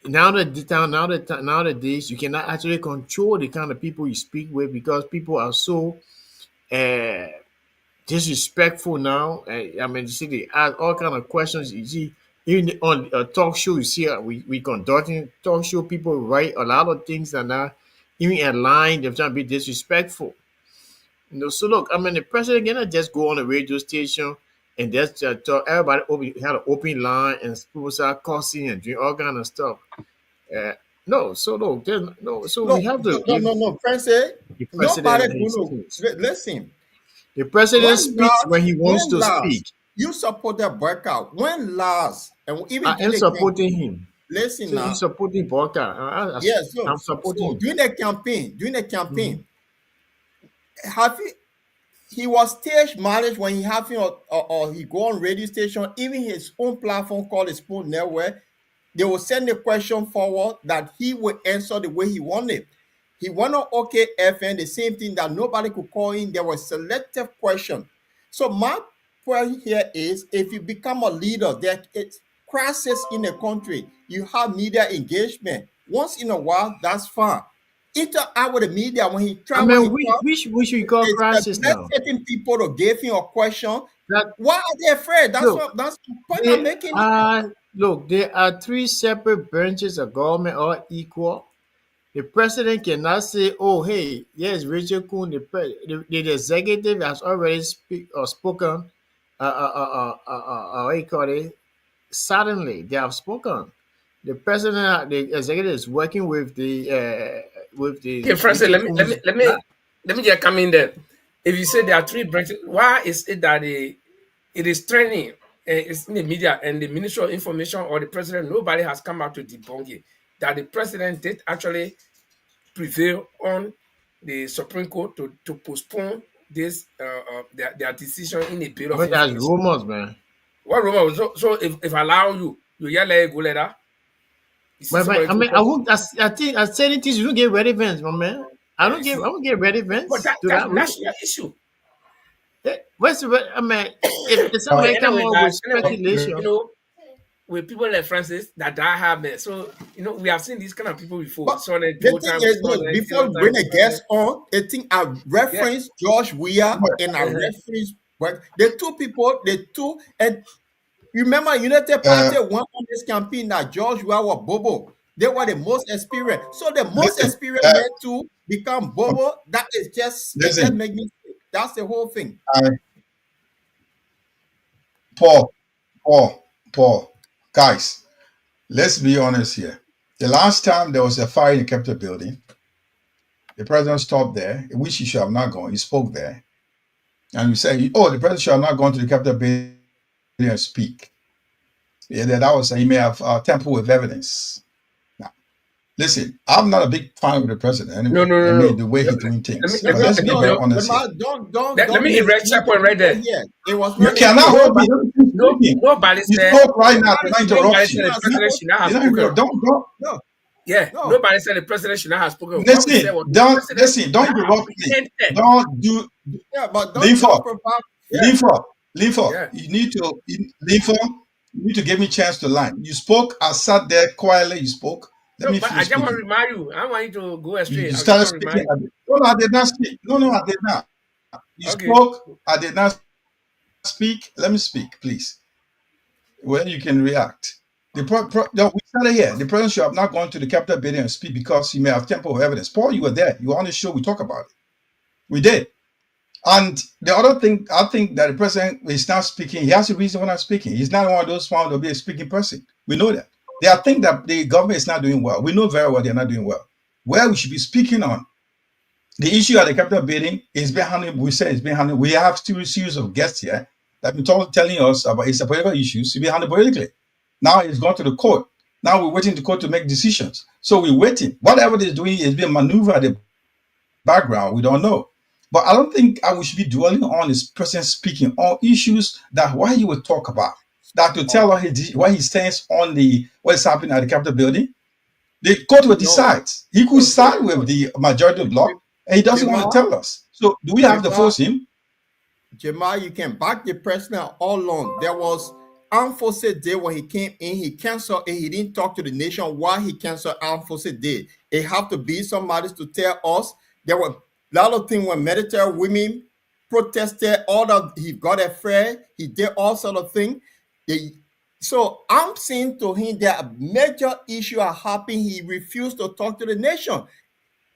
Nowadays, you cannot actually control the kind of people you speak with because people are so uh, disrespectful now. I mean, you see, they ask all kind of questions. You see, even on a talk show, you see, we conducting talk show. People write a lot of things that are even in line. They're trying to be disrespectful. So look, I mean, the president cannot just go on a radio station and just tell everybody had an open line and people start cussing and doing all kind of stuff. No, so look, so we have to give No, Francis. the Nobody president his gonna things. listen. The president speaks when he wants When to last speak. you support that breakout? When last and even I am supporting him. listen So now. he's supporting Borka. Yes, I'm supporting him. during the campaign, have he was stage managed when he having or he go on radio station, even his own platform called his own network. They will send the question forward that he will answer the way he wanted. He went on OKFN, the same thing that nobody could call in. There was selective question. So my point here is, if you become a leader, there is crisis in the country. You have media engagement. Once in a while, that's fine. Interact with the media when he I travel. mean, which we call crisis Let now. certain people to give him a question. That Why are they afraid? That's look, the point I'm making. there are three separate branches of government, all equal. The president cannot say, "Oh, hey, yes, Richard Kuhn, the executive has already spoken. What you call it? Suddenly, they have spoken. The president, the executive, is working with the Okay, Francis, Richard Kuhn's let me just come in there. If you say there are three branches, why is it that it is trending? It's in the media and the Ministry of Information or the president, nobody has come out to debunk it. That the president did actually prevail on the Supreme Court to postpone this their decision in a bill of But that's information. rumors, man. What rumor? So if I allow you yell at go like that. You see But somebody I mean, to- I think I said it is you don't get relevance, my man. I don't see, get relevance but to that. that's your issue. What's the? I mean, if somebody come Anyway, up with guys, speculation, with people like Francis that have it. So we have seen these kind of people before. But So the thing is, look, before we bring a guest on, I think I reference George Weah and I reference the two people, and remember United Party won on this campaign that George Weah was Bobo. They were the most experienced. So the most Listen, experienced men to become Bobo, that is just it just listen. make me sick. That's the whole thing. Paul, guys, let's be honest here. The last time there was a fire in the Capitol building, the president stopped there, which he should have not gone. He spoke there. And we say, oh, the president should have not gone to the Capitol building and speak. Yeah, that was, he may have tampered with evidence. Now, listen, I'm not a big fan of the president anyway. No. I mean, the way he's doing things. Let me- Let's be very honest here. Let me erect that point right there. Yeah, it was You not cannot hold me. Let me finish speaking. Nobody You said spoke right now. Can I nobody interrupt said you? the president should not have You spoken. don't. no. Yeah, No. nobody said the president should not have spoken. What we said Listen, was the don't president listen. should Don't not have interrupt me. pretended. Don't do. Yeah, but don't Lean for. talk about Lean for. Yeah. You need to lean for. You need to give me a chance to line. You spoke. I sat there quietly. You spoke. Let No, me but I finish just want to speaking. remind you. I want you to go astray. You I started just want to speaking. remind you. No, I did not speak. No, I did not. You Okay. spoke. I did not speak. Let me speak, please. Well, you can react. No, we started here. The president should have not gone to the Capitol building and speak because he may have temporal evidence. Paul, you were there. You were on the show. We talk about it. We did. And the other thing, I think that the president is not speaking. He has a reason for not speaking. He's not one of those found to be a speaking person. We know that. There are things that the government is not doing well. We know very well they're not doing well. Where we should be speaking on the issue at the Capitol building is being handled. We say it's being handled. We have still a series of guests here that have been telling us about it's a political issues to be handled politically. Now it's gone to the court. Now we're waiting to court to make decisions. So we're waiting. Whatever they're doing is being maneuvered in the background. We don't know. But I don't think we should be dwelling on this person speaking on issues that why he would talk about. That to tell us why he stands on what is happening at the Capitol building. The court will decide. He could side with the majority bloc, and he doesn't want to tell us. So do we have to force him? Jamal, you can back the president all along. There was Armed Forces Day when he came in, he canceled it. He didn't talk to the nation why he canceled Armed Forces Day. It have to be somebody to tell us. There were a lot of things when military women protested, he got afraid, he did all sort of things. So I'm saying to him that a major issue are happening. He refused to talk to the nation.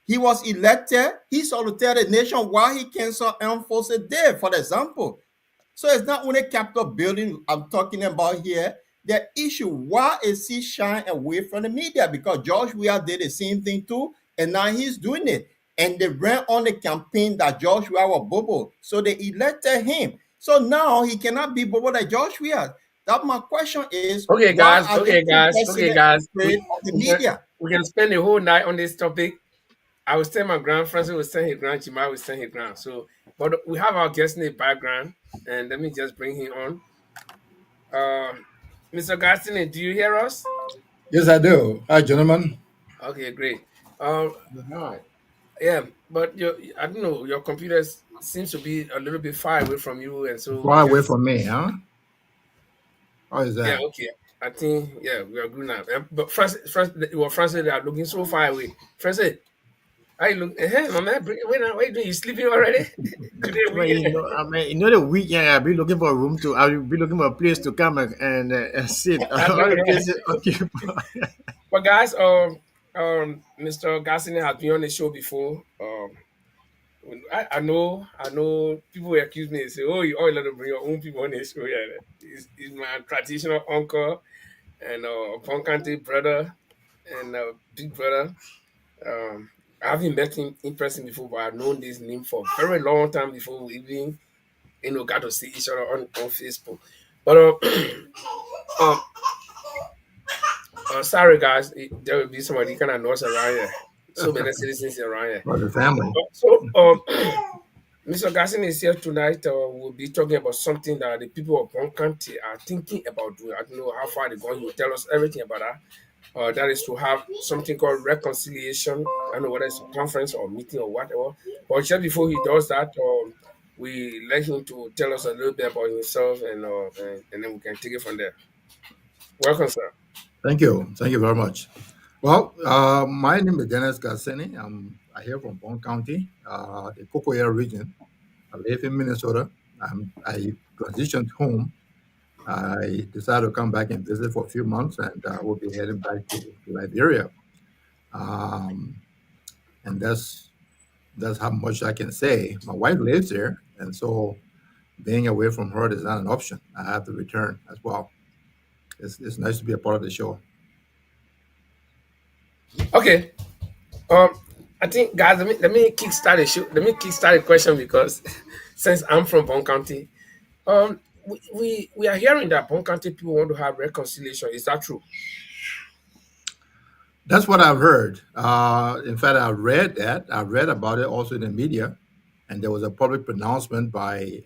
He was elected. He saw to tell the nation why he canceled Armed Forces Day, for example. So it's not only Capitol building I'm talking about here. The issue, why is he shying away from the media? Because George Weah did the same thing too, and now he's doing it. And they ran on the campaign that George Weah was Bobo. So they elected him. So now he cannot be Bobo like George Weah. That my question is, Okay, guys. The media. We can spend the whole night on this topic. I will send my grand, Francis will send his grand, Jima will send his grand. So, but we have our guest in the background, and let me just bring him on. Mr. Garsinii, do you hear us? Yes, I do. Hi, gentlemen. Okay, great. Right. Yeah, but I don't know, your computer seems to be a little bit far away from you, and so Far away from me, huh? How is that? Yeah, okay. I think we are good now. But Francis, they are looking so far away. Francis, I look. My man, wait, are you doing? You sleeping already? Today Well, the weekend I'll be looking for a room to. I'll be looking for a place to come and sit. All the places occupied. But guys, Mr. Garsinii has been on the show before. I know people will accuse me and say, "Oh, you always let to bring your own people on the show." Yeah, he's my traditional uncle and Bong County brother and big brother. I haven't met him in person before, but I've known this name for a very long time before we even got to see each other on Facebook. But sorry guys, there will be somebody kind of noise around here. So many citizens around here. For the family. So Mr. Garsinii is here tonight. We'll be talking about something that the people of Bong County are thinking about doing. I don't know how far they're going. He will tell us everything about that. That is to have something called reconciliation. I don't know whether it's a conference or meeting or whatever. But just before he does that, we let him to tell us a little bit about himself, and then we can take it from there. Welcome, sir. Thank you. Thank you very much. Well, my name is Dennis Garsinii. I hail from Bong County, the Cocoa region. I live in Minnesota. I transitioned home. I decided to come back and visit for a few months, and I will be heading back to Liberia. And that's how much I can say. My wife lives there, and so being away from her is not an option. I have to return as well. It's nice to be a part of the show. Okay. I think, guys, let me kickstart the show. Let me kickstart the question because since I'm from Bong County, we are hearing that Bong County people want to have reconciliation. Is that true? That's what I've heard. In fact, I read that. I read about it also in the media, and there was a public pronouncement by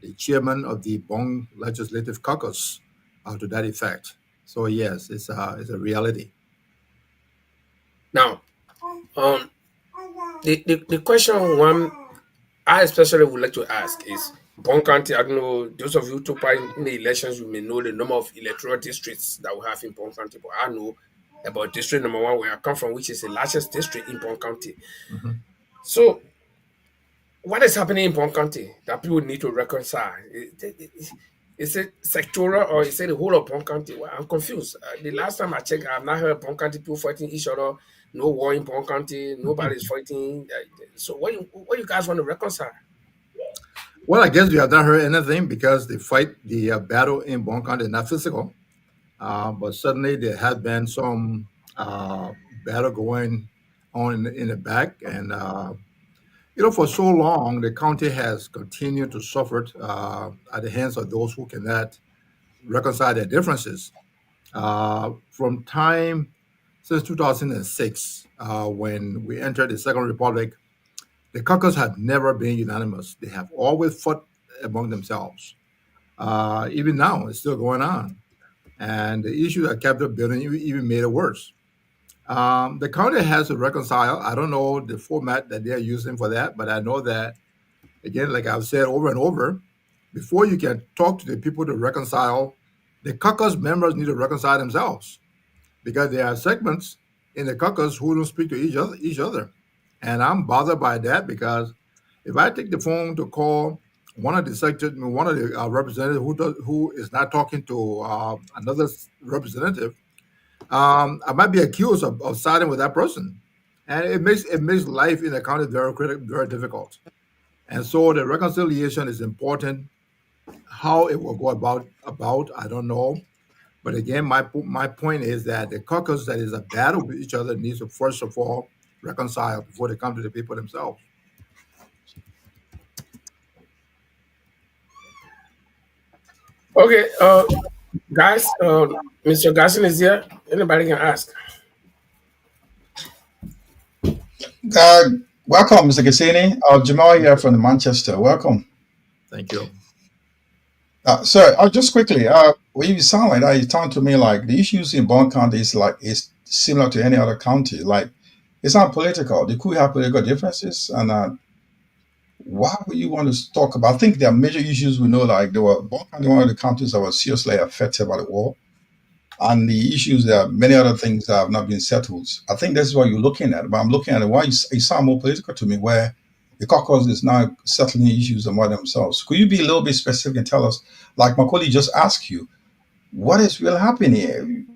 the chairman of the Bong Legislative Caucus to that effect. So yes, it's a reality. Now, the question one I especially would like to ask is Bong County. I don't know, those of you who took part in the elections, you may know the number of electoral districts that we have in Bong County, but I know about district number one, where I come from, which is the largest district in Bong County. Mhm. So, what is happening in Bong County that people need to reconcile? Is it sectoral or is it the whole of Bong County? Well, I'm confused. The last time I checked, I've not heard Bong County people fighting each other. No war in Bong County. Nobody's fighting. So, what you guys want to reconcile? Well, I guess we have not heard anything because the battle in Bon County is not physical, but certainly there has been some battle going on in the back, and for so long the county has continued to suffer at the hands of those who cannot reconcile their differences. From time since 2006, when we entered the Second Republic, the caucus have never been unanimous. They have always fought among themselves. Even now, it's still going on. And the issue at Capitol building even made it worse. The county has to reconcile. I don't know the format that they're using for that, but I know that, again, like I've said over and over, before you can talk to the people to reconcile, the caucus members need to reconcile themselves because there are segments in the caucus who don't speak to each other. And I'm bothered by that because if I take the phone to call one of the one of the representatives who is not talking to another representative, I might be accused of siding with that person, and it makes life in the county very difficult. And so the reconciliation is important. How it will go about I don't know. But again, my point is that the caucus that is a battle with each other needs to first of all reconcile before they come to the people themselves. Okay, guys, Mr. Garson is here. Anybody can ask. Uh, Welcome, Mr. Cassini. Jamal here from Manchester. Welcome. Thank you. Sir, just quickly, when you sound like that, you sound to me like the issues in Bond County is similar to any other county. Like, it's not political. They could have political differences, and why would you want to talk about? I think there are major issues we know, like there were Bond County, one of the counties that was seriously affected by the war, and the issues there are many other things that have not been settled. I think that's what you're looking at. But I'm looking at it. Why you sound more political to me, where the caucus is now settling issues among themselves. Could you be a little bit specific and tell us, like my colleague just asked you, what is really happening here?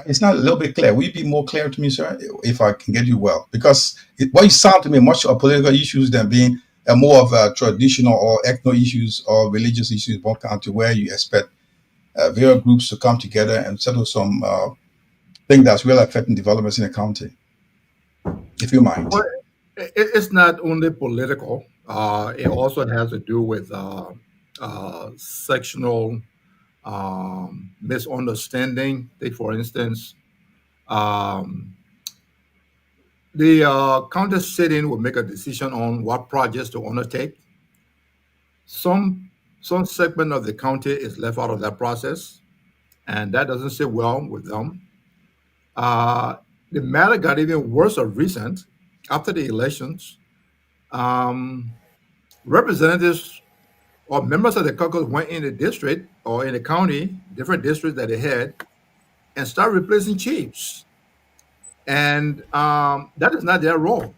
It's not a little bit clear. Will you be more clear to me, sir, if I can get you well? Because what you sound to me much of political issues than being more of a traditional or ethno issues or religious issues in one country where you expect various groups to come together and settle some thing that's really affecting developments in the county, if you mind. Well, it's not only political. It also has to do with sectional misunderstanding. Take, for instance, um, the county sitting will make a decision on what projects to undertake. Some some segment of the county is left out of that process, and that doesn't sit well with them. Uh, the matter got even worse of recent after the elections. Um, Representatives or members of the caucus went in the district or in the county, different districts that they had, and start replacing chiefs. And that is not their role.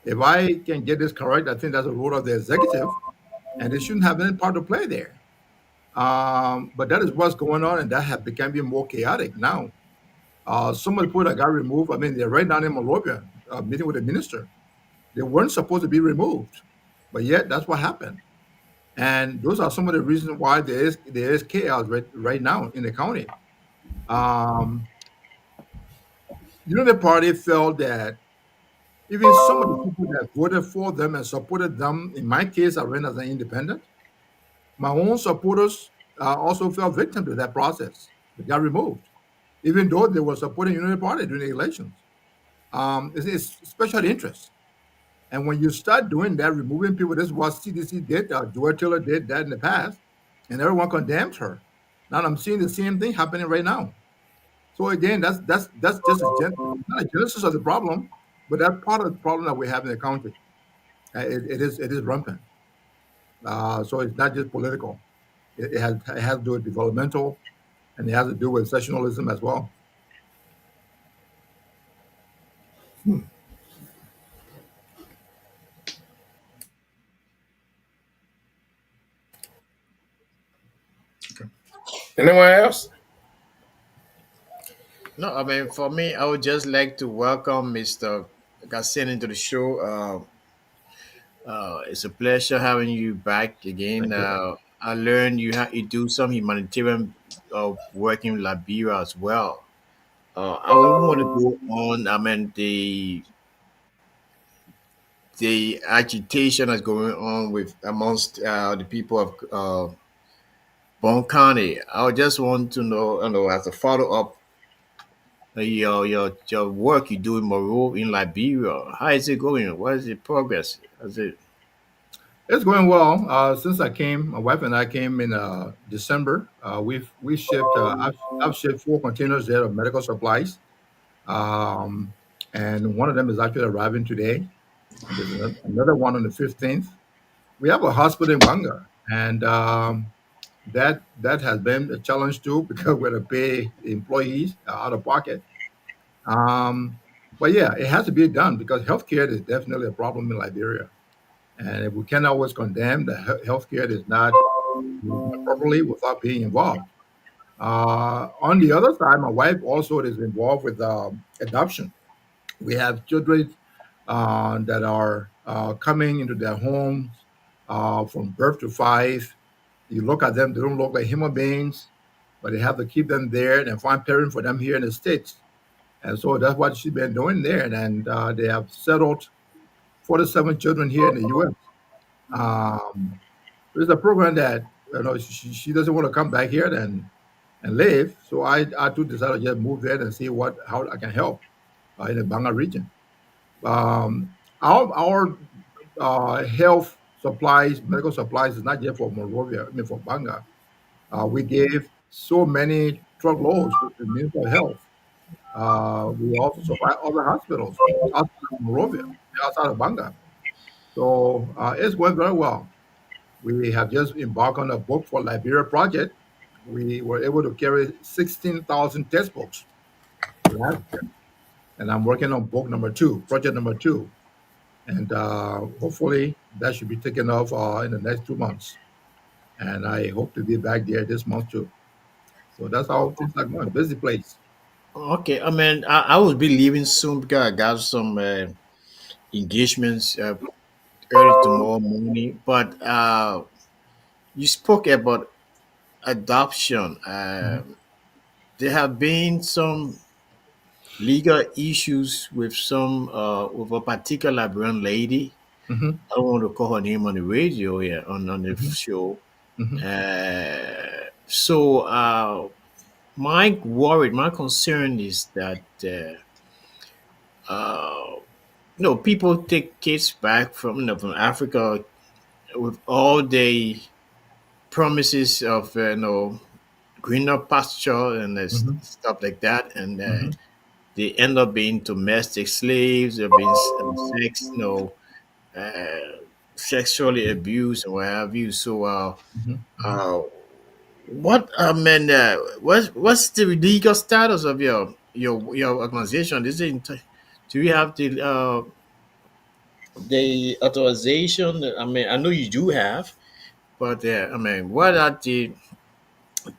If I can get this correct, I think that's a role of the executive, and they shouldn't have any part to play there. But that is what's going on, and that has become even more chaotic now. Some of the people that got removed, I mean, they're right now in Monrovia, meeting with the minister. They weren't supposed to be removed, but yet that's what happened. And those are some of the reasons why there is chaos right now in the county. Um, the party felt that even some of the people that voted for them and supported them, in my case, I ran as an independent. My own supporters also fell victim to that process. They got removed, even though they were supporting Unity Party during the elections. It's special interest. And when you start doing that, removing people, this is what CDC did, Joy Taylor did that in the past, and everyone condemned her. Now I'm seeing the same thing happening right now. So again, that's just not a genesis of the problem, but that's part of the problem that we have in the country. It is rampant. So it's not just political. It has to do with developmental, and it has to do with sectionalism as well. Anyone else? No, I mean, for me, I would just like to welcome Mr. Garsin to the show. It's a pleasure having you back again. Thank you. I learned you do some humanitarian work in Liberia as well. I would want to go on. I mean, the agitation that's going on with amongst the people of Bong County. I just want to know, as a follow up, your work you do in Monroe in Liberia. How is it going? What is the progress? Is it It's going well. Since I came, my wife and I came in December. We shipped. I've shipped 4 containers there of medical supplies, um, and one of them is actually arriving today. And there's another one on the 15th. We have a hospital in Banga, and that has been a challenge too because we're to pay the employees out of pocket. Um, but yeah, it has to be done because healthcare is definitely a problem in Liberia, and we cannot always condemn that healthcare is not done properly without being involved. On the other side, my wife also is involved with adoption. We have children that are coming into their homes from birth to 5. You look at them, they don't look like human beings, but they have to keep them there and find parents for them here in the States. And so that's what she's been doing there. And they have settled 47 children here in the U.S. Um, it's a program that she doesn't want to come back here and live. So I too decided to just move there and see how I can help in the Banga region. Our health supplies, medical supplies, is not just for Monrovia. I mean for Banga. We gave so many truckloads to the Ministry of Health. We also supply other hospitals outside of Monrovia, outside of Banga. So it's going very well. We have just embarked on a book for Liberia project. We were able to carry 16,000 textbooks last year, and I'm working on book number 2, project number 2, and hopefully that should be taken off in the next 2 months. And I hope to be back there this month too. So that's how things are going. Busy place. okay? I mean, I will be leaving soon because I got some engagements early tomorrow morning. But you spoke about adoption. Mhm. There have been some legal issues with some with a particular Liberian lady. Mhm. I don't want to call her name on the radio here on the Mhm. show. Mhm. So my concern is that people take kids back from from Africa with all the promises of greener pasture and Mhm. stuff like that, and Mhm. they end up being domestic slaves. They're being sex, sexually abused and what have you. So, Mhm. Mhm. uh, what I mean, what's the legal status of your organization? Do you have the authorization? I mean, I know you do have, but I mean, what are the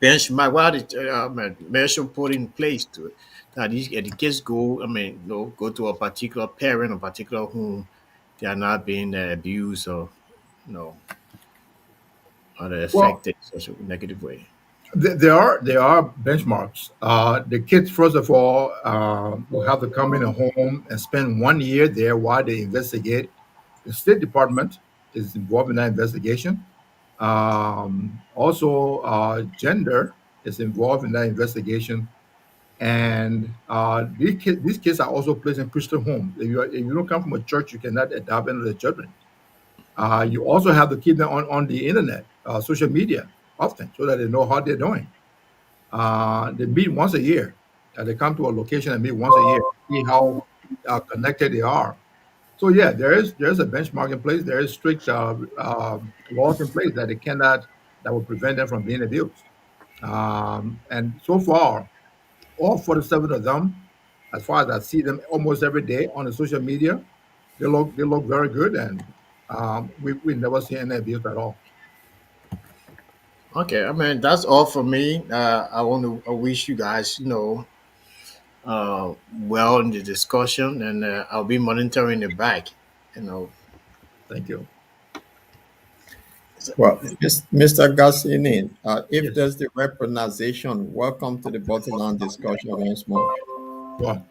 benchmark? What are the measure put in place to that the kids go? I mean, go to a particular parent, a particular home. They are not being abused or you know, or Well, affected in such a negative way. there are benchmarks. The kids, first of all, will have to come in a home and spend 1 year there while they investigate. The State Department is involved in that investigation. Also, gender is involved in that investigation. And these kids are also placed in Christian homes. If you don't come from a church, you cannot adopt any of the children. You also have to keep them on the internet, social media, often, so that they know how they're doing. They meet once a year. They come to a location and meet once a year, see how connected they are. So yeah, there is a benchmark in place. There is strict laws in place that will prevent them from being abused. And so far, all 47 of them As far as I see them almost every day on the social media, they look very good, and we never see any abuse at all. Okay, I mean that's all for me. I want to wish you guys, well in the discussion, and I'll be monitoring it back. You know, Thank you. Well, Mr. Garsinii, if Yes. there's the right pronunciation, welcome to the bottom line discussion once more. Well,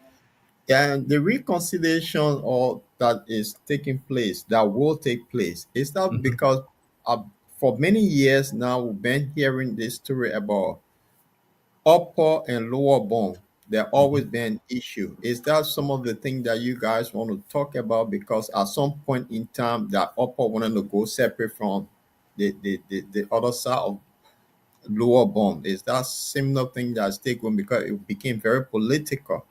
And the reconciliation or that is taking place, that will take place, is that mhm. because for many years now we've been hearing this story about upper and lower bond. There always been an issue. Is that some of the things that you guys want to talk about? Because at some point in time, that upper wanted to go separate from the other side of lower bond. Is that similar thing that's taken because it became very political?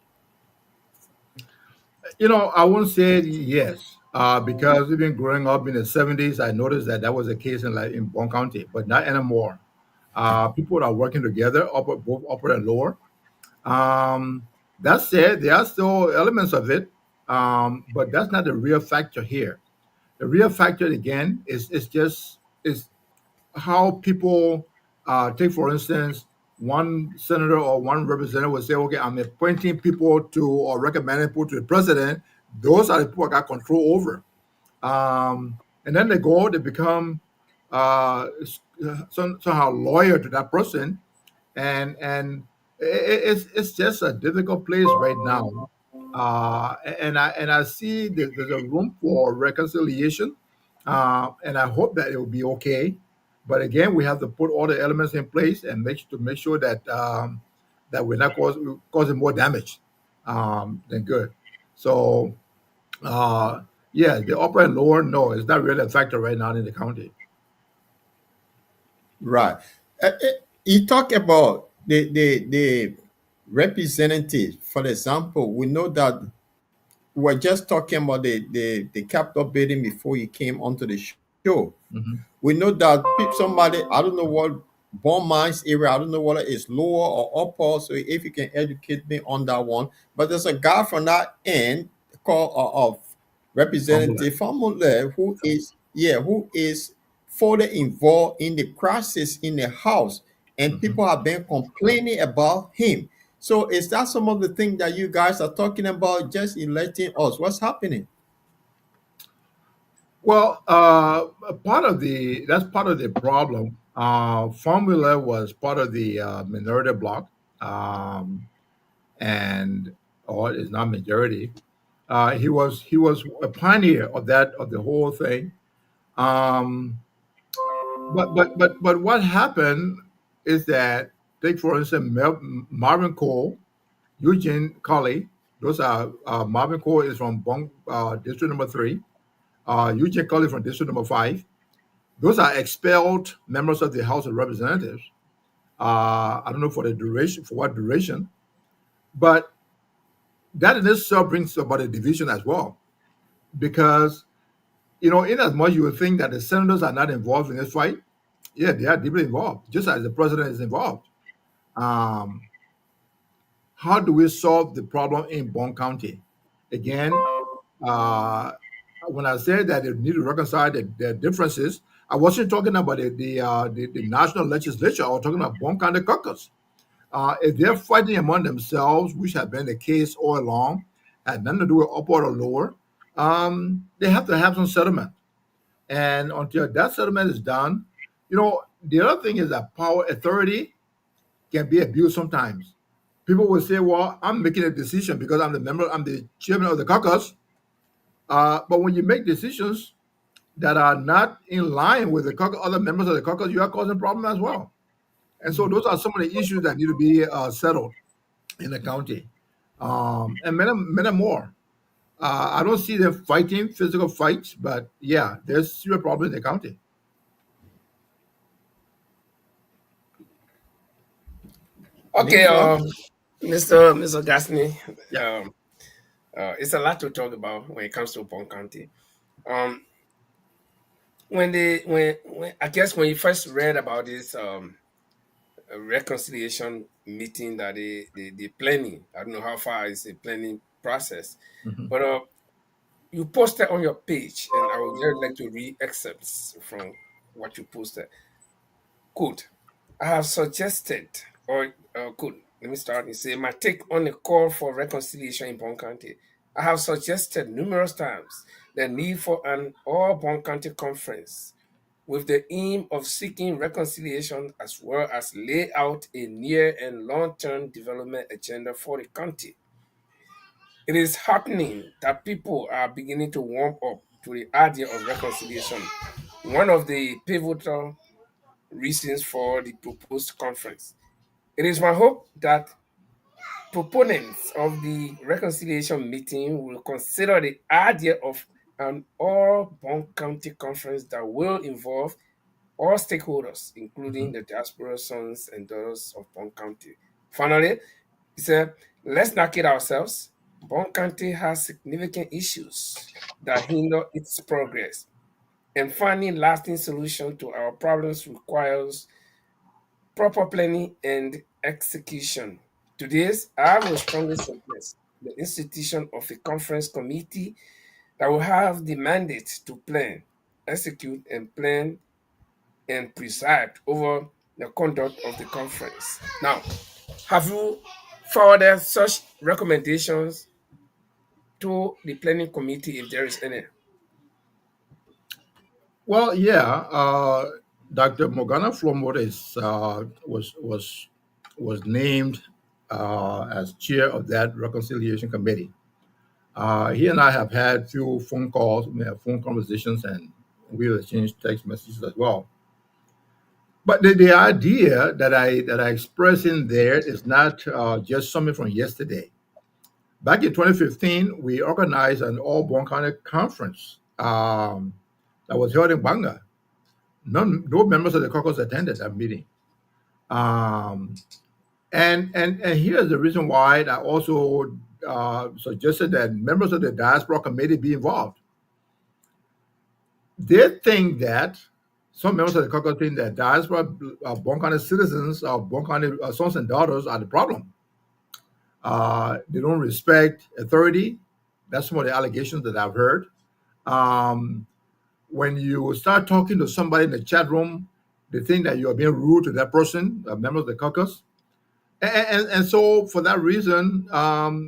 I won't say yes, because even growing up in the 70s, I noticed that was the case in Bong County, but not anymore. People are working together, both upper and lower. Um, that said, there are still elements of it, but that's not the real factor here. The real factor again is how people take, for instance, one senator or one representative will say, okay, I'm appointing people to or recommending people to the president. Those are the people I got control over. And then they become somehow loyal to that person, and it's just a difficult place right now. And I see there's a room for reconciliation, and I hope that it will be okay. But again, we have to put all the elements in place and make sure that we're not causing more damage than good. So uh, yeah, the upper and lower, no, it's not really a factor right now in the county. Right. You talk about the representative. For example, we know that we were just talking about the capital building before you came onto the show. Mhm. We know that somebody, I don't know what Bon Mines area, I don't know whether it's lower or upper. So if you can educate me on that one. But there's a guy from that end called of Family. Representative Famule who is further involved in the crisis in the house, and Mhm. people have been complaining about him. So is that some of the things that you guys are talking about, just electing us? What's happening? Well, that's part of the problem. Formula was part of the minority bloc, um, and or is not majority. He was a pioneer of the whole thing. Um, but what happened is that, take for instance, Marvin Cole, Eugene Colley. Those are Marvin Cole is from District Number 3. Eugene Colley from District Number 5. Those are expelled members of the House of Representatives. I don't know for what duration, but that in itself brings about a division as well. Because, in as much you would think that the senators are not involved in this fight, yeah, they are deeply involved, just as the president is involved. Um, how do we solve the problem in Bong County? Again, uh, when I said that they need to reconcile their differences, I wasn't talking about the national legislature. I was talking about Bong County caucus. If they're fighting among themselves, which has been the case all along, had nothing to do with upward or lower, they have to have some settlement. And until that settlement is done, the other thing is that power authority can be abused sometimes. People will say, well, I'm making a decision because I'm the chairman of the caucus. But when you make decisions that are not in line with the other members of the caucus, you are causing problems as well. And so those are some of the issues that need to be settled in the county, and many more. I don't see them fighting physical fights, but yeah, there's serious problems in the county. Okay, Nicola? Mr. Gasney, Yeah. it's a lot to talk about when it comes to Bong County. Um, when I guess when you first read about this reconciliation meeting that the planning. I don't know how far is the planning process, Mhm. but you posted on your page, and I would just like to read excerpts from what you posted. Quote, I have suggested, or quote, let me start and say, my take on the call for reconciliation in Bong County. I have suggested numerous times the need for an all Bong County conference with the aim of seeking reconciliation as well as lay out a near and long term development agenda for the county. It is heartening that people are beginning to warm up to the idea of reconciliation, one of the pivotal reasons for the proposed conference. It is my hope that proponents of the reconciliation meeting will consider the idea of an all Bong County conference that will involve all stakeholders, including Mhm. the diaspora sons and daughters of Bong County. Finally, he said, let's not kid ourselves. Bong County has significant issues that hinder its progress, and finding lasting solutions to our problems requires proper planning and execution. To this, I will strongly suggest the institution of a conference committee that will have the mandate to plan, execute, and plan and preside over the conduct of the conference. Now, have you forwarded such recommendations to the planning committee if there is any? Well, yeah, Dr. Morgana Flomwood was named as chair of that reconciliation committee. He and I have had few phone calls, we have phone conversations, and we have exchanged text messages as well. But the idea that I express in there is not just something from yesterday. Back in 2015, we organized an all Bon County conference that was held in Banga. No members of the caucus attended that meeting. Um, and here's the reason why I also suggested that members of the diaspora committee be involved. They think that some members of the caucus think that diaspora Bon County citizens of Bon County sons and daughters are the problem. They don't respect authority. That's some of the allegations that I've heard. Um, when you start talking to somebody in the chat room, they think that you are being rude to that person, a member of the caucus. And so, for that reason,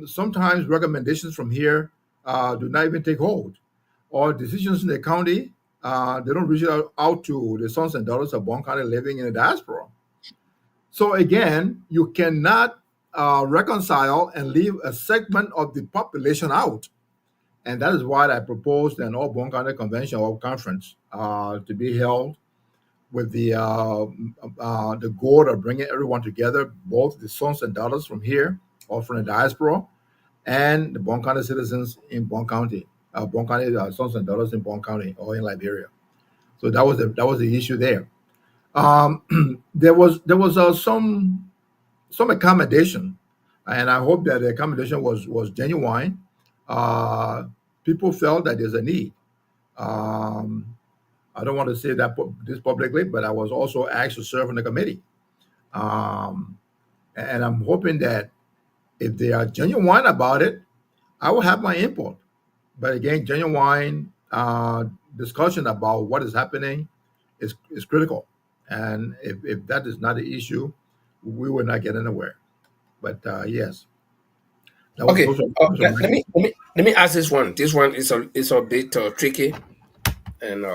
sometimes recommendations from here do not even take hold, or decisions in the county, they don't reach out to the sons and daughters of Bon County living in the diaspora. So again, you cannot reconcile and leave a segment of the population out. And that is why I proposed an all Bon County convention or conference to be held with the goal of bringing everyone together, both the sons and daughters from here or from the diaspora, and the Bon County citizens in Bon County, Bon County sons and daughters in Bon County or in Liberia. So that was the issue there. There was some accommodation, and I hope that the accommodation was genuine. Uh, People felt that there's a need. Um, I don't want to say that this publicly, but I was also asked to serve on the committee, um, and I'm hoping that if they are genuine about it, I will have my input. But again, genuine discussion about what is happening is critical, and if that is not the issue, we will not get anywhere. But yes, Okay, those are my let me ask this one. This one is a bit tricky, and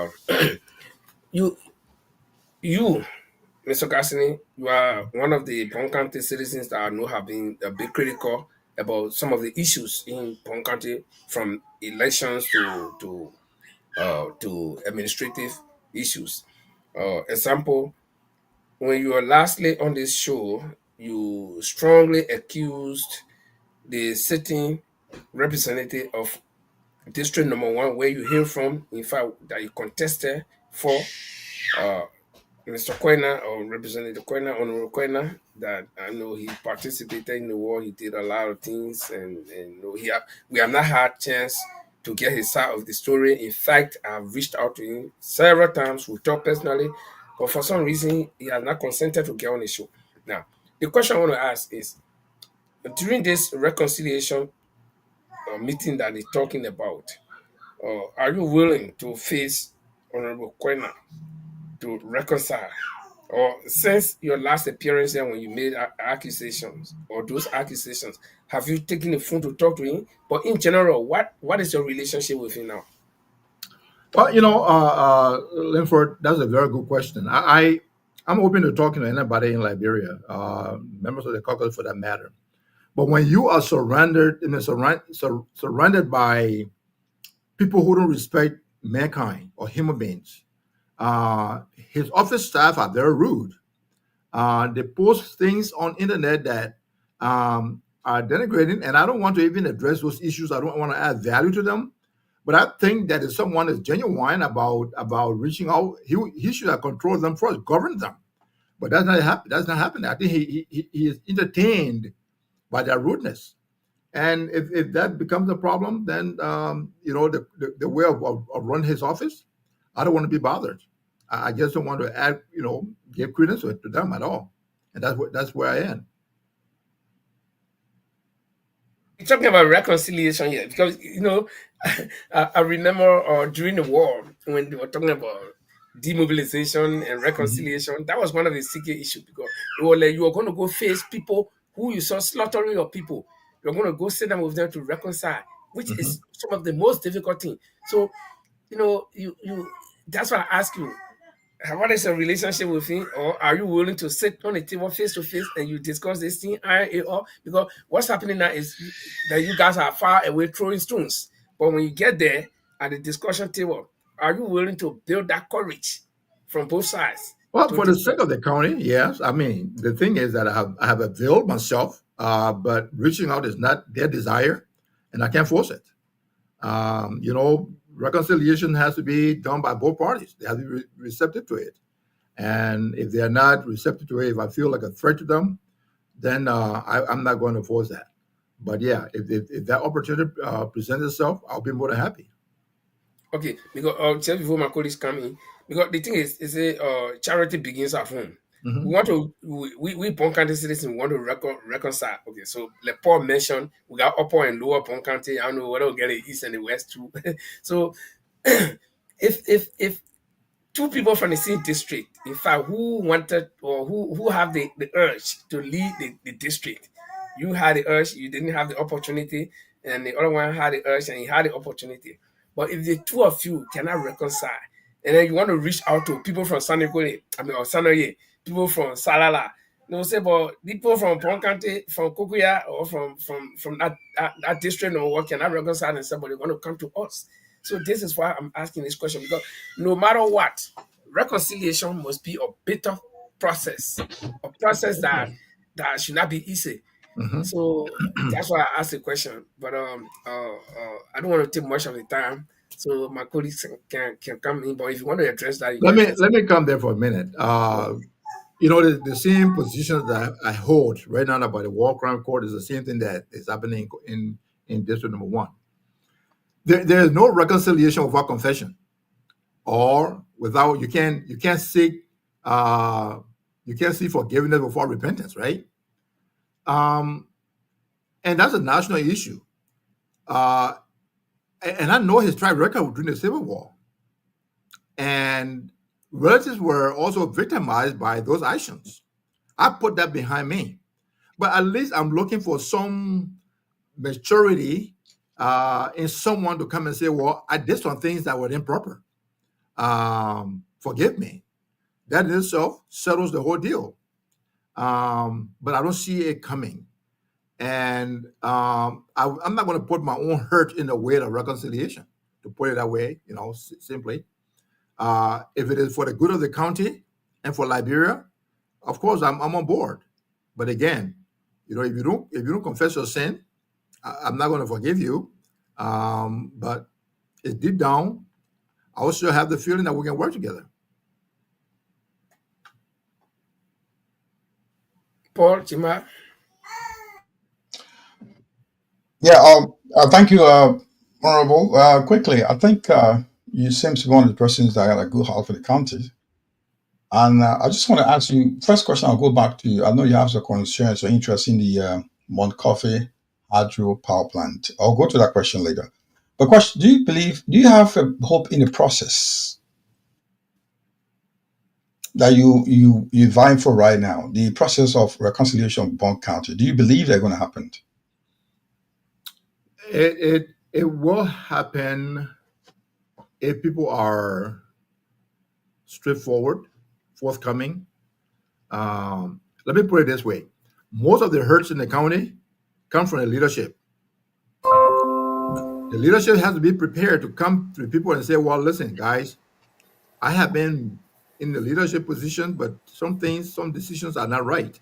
you you Mr. Garsinii, you are one of the Bong County citizens that I know have been a bit critical about some of the issues in Bong County, from elections to administrative issues. Example, when you were lastly on this show, you strongly accused the sitting representative of District Number One, where you hail from, in fact, that you contested for. Uh, Mr. Quena, or Representative Quena, Honorable Quena, that I know he participated in the war. He did a lot of things, and you know, we have not had chance to get his side of the story. In fact, I've reached out to him several times. We talked personally, but for some reason, he has not consented to get on the show. Now, The question I want to ask is, during this reconciliation meeting that they're talking about, are you willing to face Honorable Quena to reconcile? Or since your last appearance there when you made accusations or those accusations, have you taken the phone to talk to him? But in general, what is your relationship with him now? Well, Linford, that's a very good question. I'm open to talking to anybody in Liberia, members of the caucus for that matter. But when you are surrounded by people who don't respect mankind or human beings, his office staff are very rude. They post things on internet that are denigrating, and I don't want to even address those issues. I don't want to add value to them. But I think that if someone is genuine about reaching out, he should have controlled them first, govern them. But that's not happen. That's not happening. I think he is entertained by their rudeness. And if that becomes a problem, then the way of running his office, I don't want to be bothered. I just don't want to add, give credence to them at all. And that's where I am. You're talking about reconciliation here because I remember during the war when they were talking about demobilization and reconciliation. That was one of the sticky issues because they were like, you are going to go face people who you saw slaughtering your people. You're going to go sit down with them to reconcile, which is some of the most difficult thing. So, you that's why I ask you, what is your relationship with him, or are you willing to sit on a table face to face and you discuss this thing? Because what's happening now is that you guys are far away throwing stones, but when you get there at the discussion table, are you willing to build that courage from both sides Well, to for the sake discuss? of the county, yes. I mean, the thing is that I have availed myself, but reaching out is not their desire, and I can't force it. Reconciliation has to be done by both parties. They have to be receptive to it. And if they're not receptive to it, if I feel like a threat to them, then I'm not going to force that. But yeah, if that opportunity presents itself, I'll be more than happy. Okay, because just before my colleagues come in, because the thing is a charity begins at home. We Mhm. want to we Bong County citizens want to reconcile. Okay, so like Paul mentioned, we got upper and lower Bong County. I don't know whether we get the east and the west too. So if two people from the same district, in fact, who wanted or who have the urge to lead the district. You had the urge, you didn't have the opportunity, and the other one had the urge and he had the opportunity. But if the two of you cannot reconcile, and then you want to reach out to people from Sanekole, or Sanoye, people from Salala, they will say, but people from Pong County, from Kokuya, or from that district or what cannot reconcile and somebody want to come to us. So this is why I'm asking this question because no matter what, reconciliation must be a bitter process, a process that should not be easy. Mhm. So that's why I asked the question. But I don't want to take much of the time, so my colleagues can come in. But if you want to address that, you Let can me address let me come there for a minute. it. The same positions that I hold right now about the war crime court is the same thing that is happening in District Number One. There is no reconciliation without confession, or without you can't seek forgiveness before repentance, right? Um, and that's a national issue. Uh, and I know his track record during the Civil War, and relatives were also victimized by those actions. I put that behind me, but at least I'm looking for some maturity in someone to come and say, "Well, I did some things that were improper. Forgive me." That in itself settles the whole deal. But I don't see it coming. And I'm not going to put my own hurt in the way of reconciliation, to put it that way, simply. If it is for the good of the county and for Liberia, of course, I'm on board. But again, if you don't confess your sin, I'm not going to forgive you. But it's deep down, I also have the feeling that we can work together. Paul Chima. Yeah, thank you, Honorable. Quickly, I think you seem to be one of the persons that got a good heart for the county. And I just want to ask you, first question, I'll go back to you. I know you have some concerns or interest in the Mount Coffee hydro power plant. I'll go to that question later. But question, do you have hope in the process that you vying for right now, the process of reconciliation of Bong County? Do you believe they're going to happen? It will happen if people are straightforward, forthcoming. Let me put it this way: most of the hurts in the county come from the leadership. The leadership has to be prepared to come to the people and say, "Well, listen, guys, I have been in the leadership position, but some things, some decisions are not right.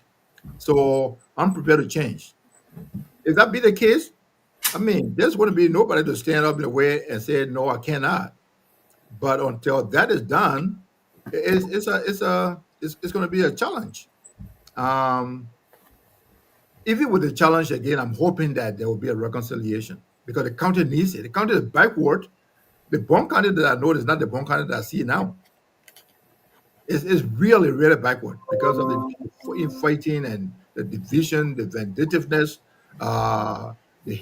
So I'm prepared to change." If that be the case, I mean, there's going to be nobody to stand up in the way and say, "No, I cannot." But until that is done, it's going to be a challenge. Um, Even with the challenge again, I'm hoping that there will be a reconciliation because the county needs it. The county is backward. The Bong County that I know is not the Bong County that I see now. It's really, really backward because of the infighting and the division, the vindictiveness, the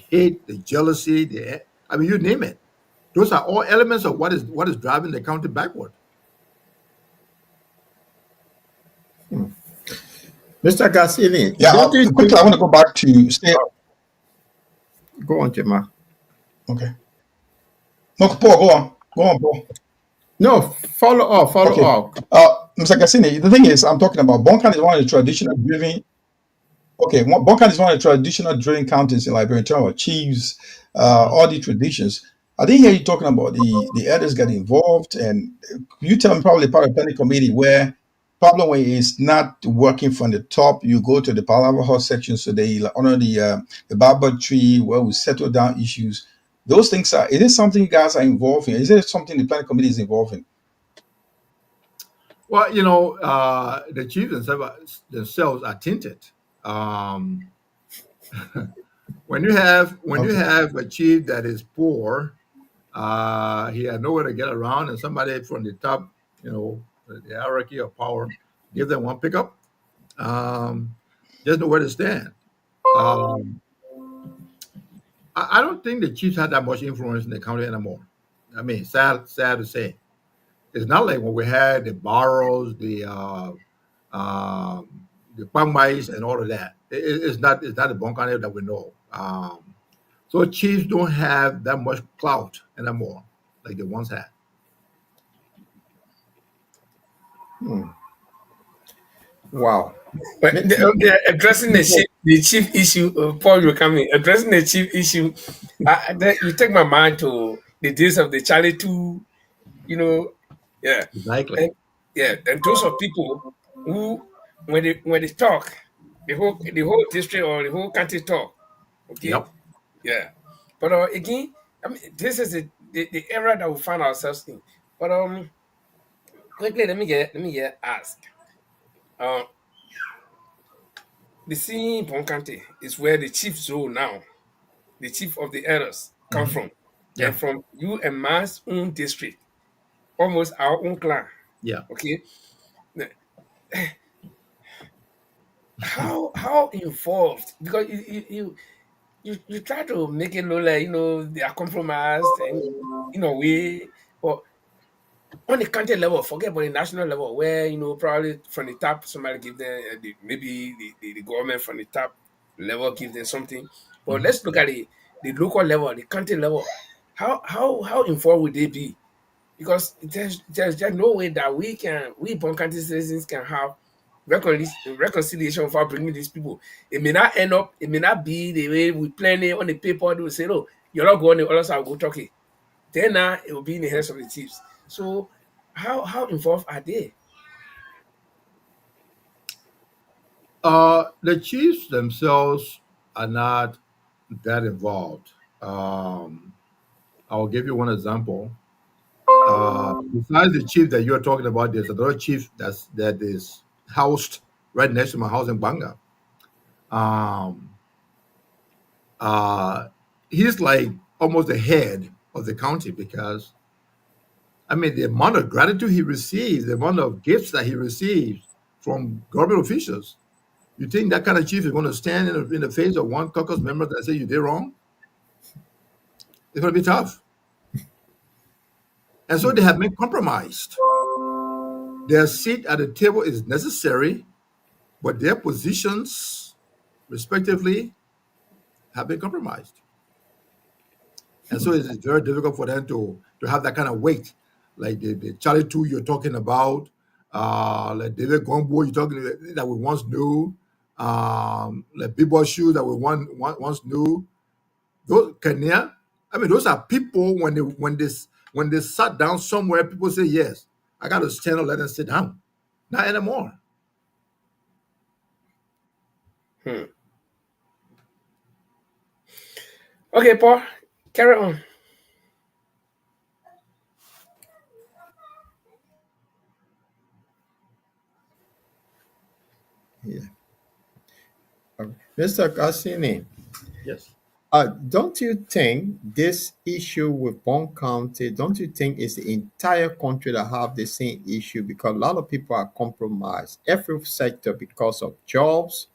hate, the jealousy. I mean, you name it. Those are all elements of what is driving the county backward. Mr. Garsinii, Yeah, don't you quickly, think? I want to go back to stay. Go on, Jema. Okay. No, Paul, go on. Go on, Paul. No, follow up, follow Okay. up. Mr. Cassini, the thing is, I'm talking about Bonkan is one of the traditional drilling. Okay, Bonkan is one of the traditional drilling counties in Liberia in terms of chiefs, all the traditions. I didn't hear you talking about the elders getting involved, and you tell me probably part of the planning committee where problem where it's not working from the top. You go to the Palava Hall section, so they honor the barber tree where we settle down issues. Those things are. Is it something you guys are involved in? Is it something the planning committee is involved in? Well, the chiefs themselves are tinted. Um, when you have a chief that is poor, he had nowhere to get around, and somebody from the top, the hierarchy of power, give them one pickup. Um, there's nowhere to stand. Um, I don't think the chiefs had that much influence in the county anymore. I mean, sad to say. It's not like when we had the Barrows, the Pangmais, and all of that. It's not the Bon County that we know. So chiefs don't have that much clout anymore like they once had. Wow. But addressing the chief issue, Paul, you coming addressing the chief issue. You take my mind to the days of the Charlie Two, you know, yeah, Exactly. and yeah, and those are people who, when they talk, the whole district or the whole country talk, okay, Yep. yeah. But again, I mean, this is the era that we find ourselves in. But quickly, let me get ask. Um, the scene Bong County is where the chief zone now, the chief of the elders come Hmm. from, and Yeah. from you and ma's own district, almost our own clan. Yeah. Okay, how involved? Because you try to make it look like they are compromised and in a way, but on the county level, forget about the national level, where probably from the top somebody give them maybe the government from the top level give them something. But Mhm. let's look at the local level, the county level. How informed would they be? Because there's just no way that we Bon County citizens can have reconciliation without bringing these people. It may not be the way we plan it on the paper. They will say, "No, you're not going. The others will go talking." Then now it will be in the hands of the chiefs. So how involved are they? The chiefs themselves are not that involved. I'll give you one example. Besides the chief that you're talking about, there's another chief that is housed right next to my house in Banga. Um, uh, he's like almost the head of the county because I mean, the amount of gratitude he receives, the amount of gifts that he receives from government officials. You think that kind of chief is going to stand in the face of one caucus member that say you did wrong? It's going to be tough. And so they have been compromised. Their seat at the table is necessary, but their positions, respectively, have been compromised. And so it's very difficult for them to have that kind of weight, like the Charlie Two you're talking about, like David Gombo you're talking that we once knew, like Bibo Shoe that we once knew. Those Kenya, I mean, those are people when they sat down somewhere, people say yes, I got to stand or let them sit down. Not anymore. Hmm. Okay, Paul, carry on. Yeah. Mr. Garsinii, Yes. don't you think this issue with Bong County, don't you think it's the entire country that have the same issue? Because a lot of people are compromised, every sector, because of jobs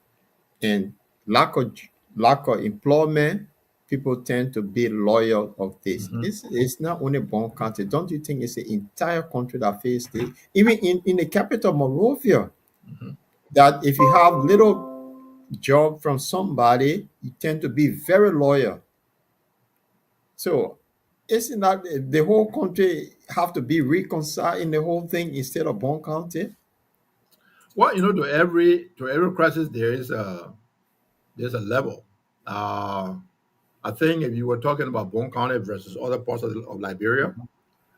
and lack of employment. People tend to be loyal of this. Mhm. It's not only Bong County. Don't you think it's the entire country that faces this? Even in the capital, Monrovia, Mhm. that if you have little job from somebody, you tend to be very loyal. So isn't that the whole country have to be reconciled in the whole thing instead of Bong County? Well, to every crisis there's a level. Uh, I think if you were talking about Bone County versus other parts of Liberia,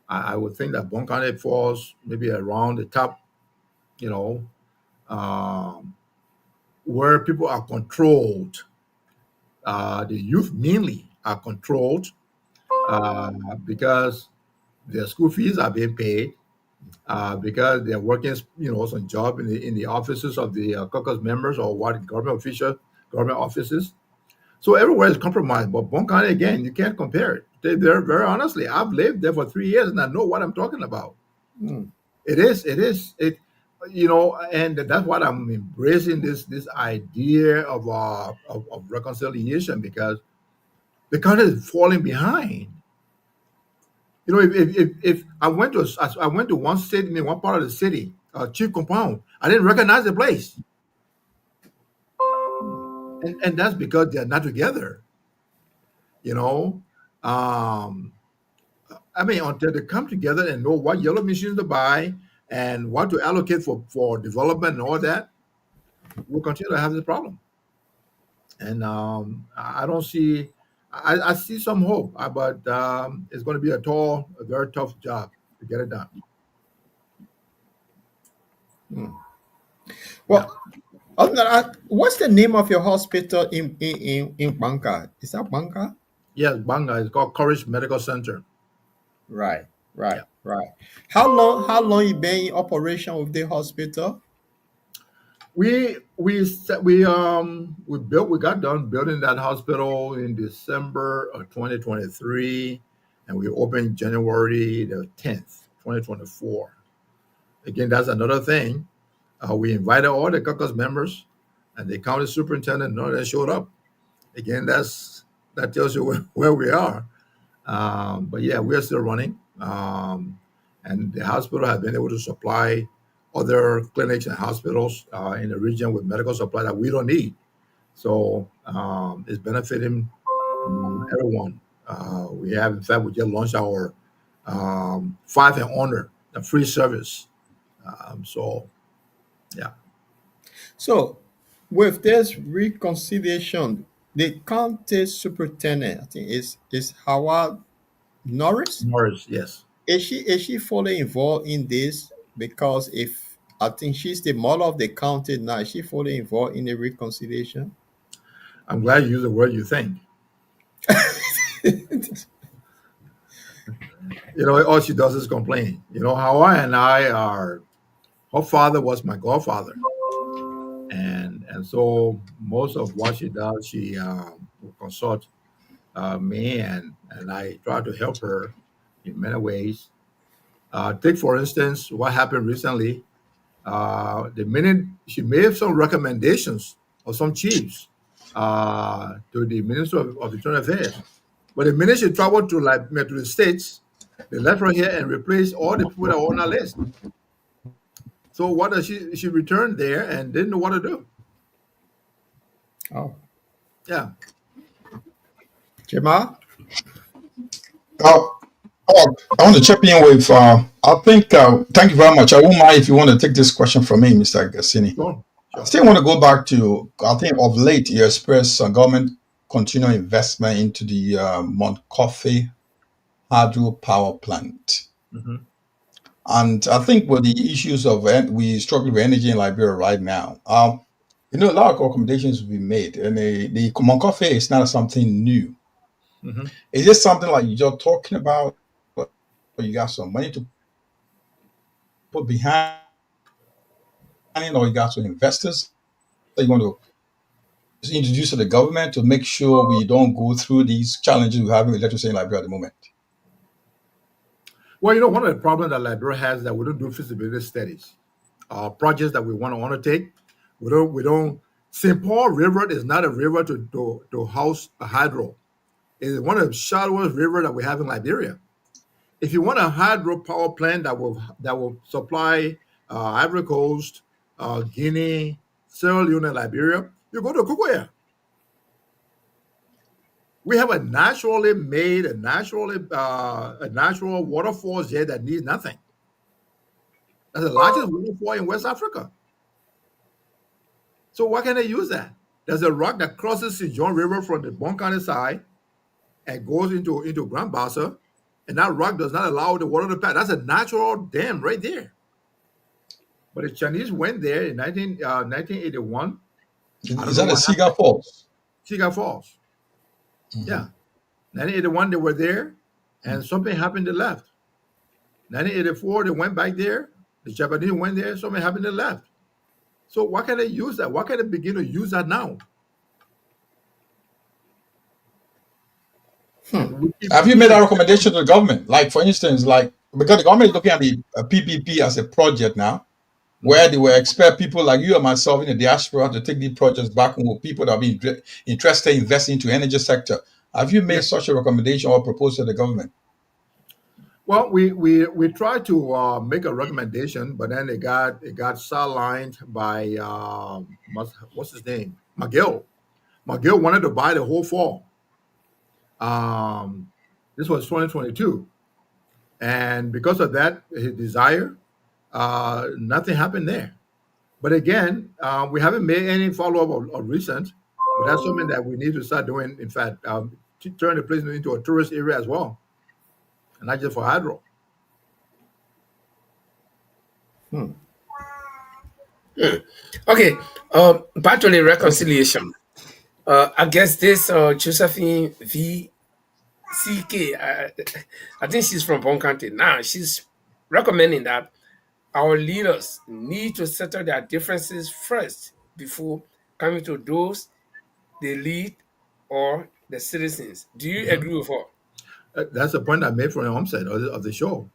I would think that Bone County falls maybe around the top, you know, um, where people are controlled. The youth mainly are controlled uh, because their school fees are being paid, because they're working, some job in the offices of the caucus members or what government offices. So everywhere is compromised. But Bon County, again, you can't compare it. They're very honestly, I've lived there for 3 years and I know what I'm talking about. Hmm. And that's what I'm embracing this idea of reconciliation, because the country is falling behind. If I went to one city in one part of the city, Chief Compound, I didn't recognize the place, and that's because they're not together. You know, um, I mean, until they come together and know what yellow machines to buy and what to allocate for development and all that, we'll continue to have this problem. And I don't see, I see some hope, but it's going to be a very tough job to get it done. Yeah. Well, what's the name of your hospital in Banka? Is that Banka? Yes, Banga is called Courage Medical Center. Right, Yeah. right. How long you been in operation with the hospital? We got done building that hospital in December of 2023, and we opened January the 10th, 2024. Again, that's another thing. We invited all the caucus members, and the county superintendent, none of them showed up. Again, that tells you where we are. But yeah, we are still running, and the hospital has been able to supply other clinics and hospitals in the region with medical supply that we don't need. So it's benefiting everyone. In fact, we just launched our Five and Honor, a free service. So yeah, So, with this reconciliation, the county superintendent, I think, is Howard Norris. Morris, yes. Is she fully involved in this? Because if I think she's the mother of the county now, is she fully involved in the reconciliation? I'm glad you use the word you think. All she does is complain. Hawaii and I are. Her father was my godfather, and so most of what she does, she will consult me, and I try to help her in many ways. Take, for instance, what happened recently. The minute she made some recommendations or some chiefs to the Minister of Internal Affairs, but the minute she traveled to to the states, they left her here and replaced all the people that were on her list. So what does she returned there and didn't know what to do? Oh, Yeah. Jamal? Oh, I want to chip in with, I think, thank you very much. I won't mind if you want to take this question from me, Mr. Garsinii. Sure. I still want to go back to, I think of late, you expressed government continual investment into the Mount Coffee hydro power plant. Hmm. And I think with the issues of, we struggle with energy in Liberia right now, a lot of recommendations will be made. And the Mount Coffee is not something new. Hmm. Is this something like you're talking about, or you got some money to put behind it, or you got some investors that you want to introduce to the government to make sure we don't go through these challenges we're having with electricity in Liberia at the moment? Well, one of the problems that Liberia has is that we don't do feasibility studies. Projects that we want to undertake, we don't. St. Paul River is not a river to house a hydro. It is one of the shallowest rivers that we have in Liberia. If you want a hydro power plant that will supply Ivory Coast, Guinea, Sierra Leone, and Liberia, you go to Kukoya. We have a naturally made, a natural waterfalls here that needs nothing. That's the largest waterfall in West Africa. So why can't they use that? There's a rock that crosses the John River from the Bong County side and goes into Grand Bassa, and that rock does not allow the water to pass. That's a natural dam right there. But the Chinese went there in 1981. I don't Is know that a what happened. Siga Falls? Siga Falls. Yeah. 1981, they were there, and something happened, they left. 1984, they went back there. The Japanese went there, something happened, they left. So why can't they use that? Why can't they begin to use that now? Have you made a recommendation to the government? Like, for instance, because the government is looking at the PPP as a project now, where they will expect people like you and myself in the diaspora to take these projects back home with people that are being interested in investing into energy sector. Have you made such a recommendation or proposal to the government? Well, we tried to make a recommendation, but then it got sidelined by what's his name, McGill. McGill wanted to buy the whole fall. This was 2022, and because of that, his desire, nothing happened there. But again, we haven't made any follow up of recent. But that's something that we need to start doing. In fact, to turn the place into a tourist area as well, and not just for hydro. Okay. Back to the reconciliation. I guess this Josephine VCK, I think she's from Bong County. Now she's recommending that our leaders need to settle their differences first before coming to those they lead or the citizens. Do you Mhm. agree with her? That's the point I made from the onset of the show.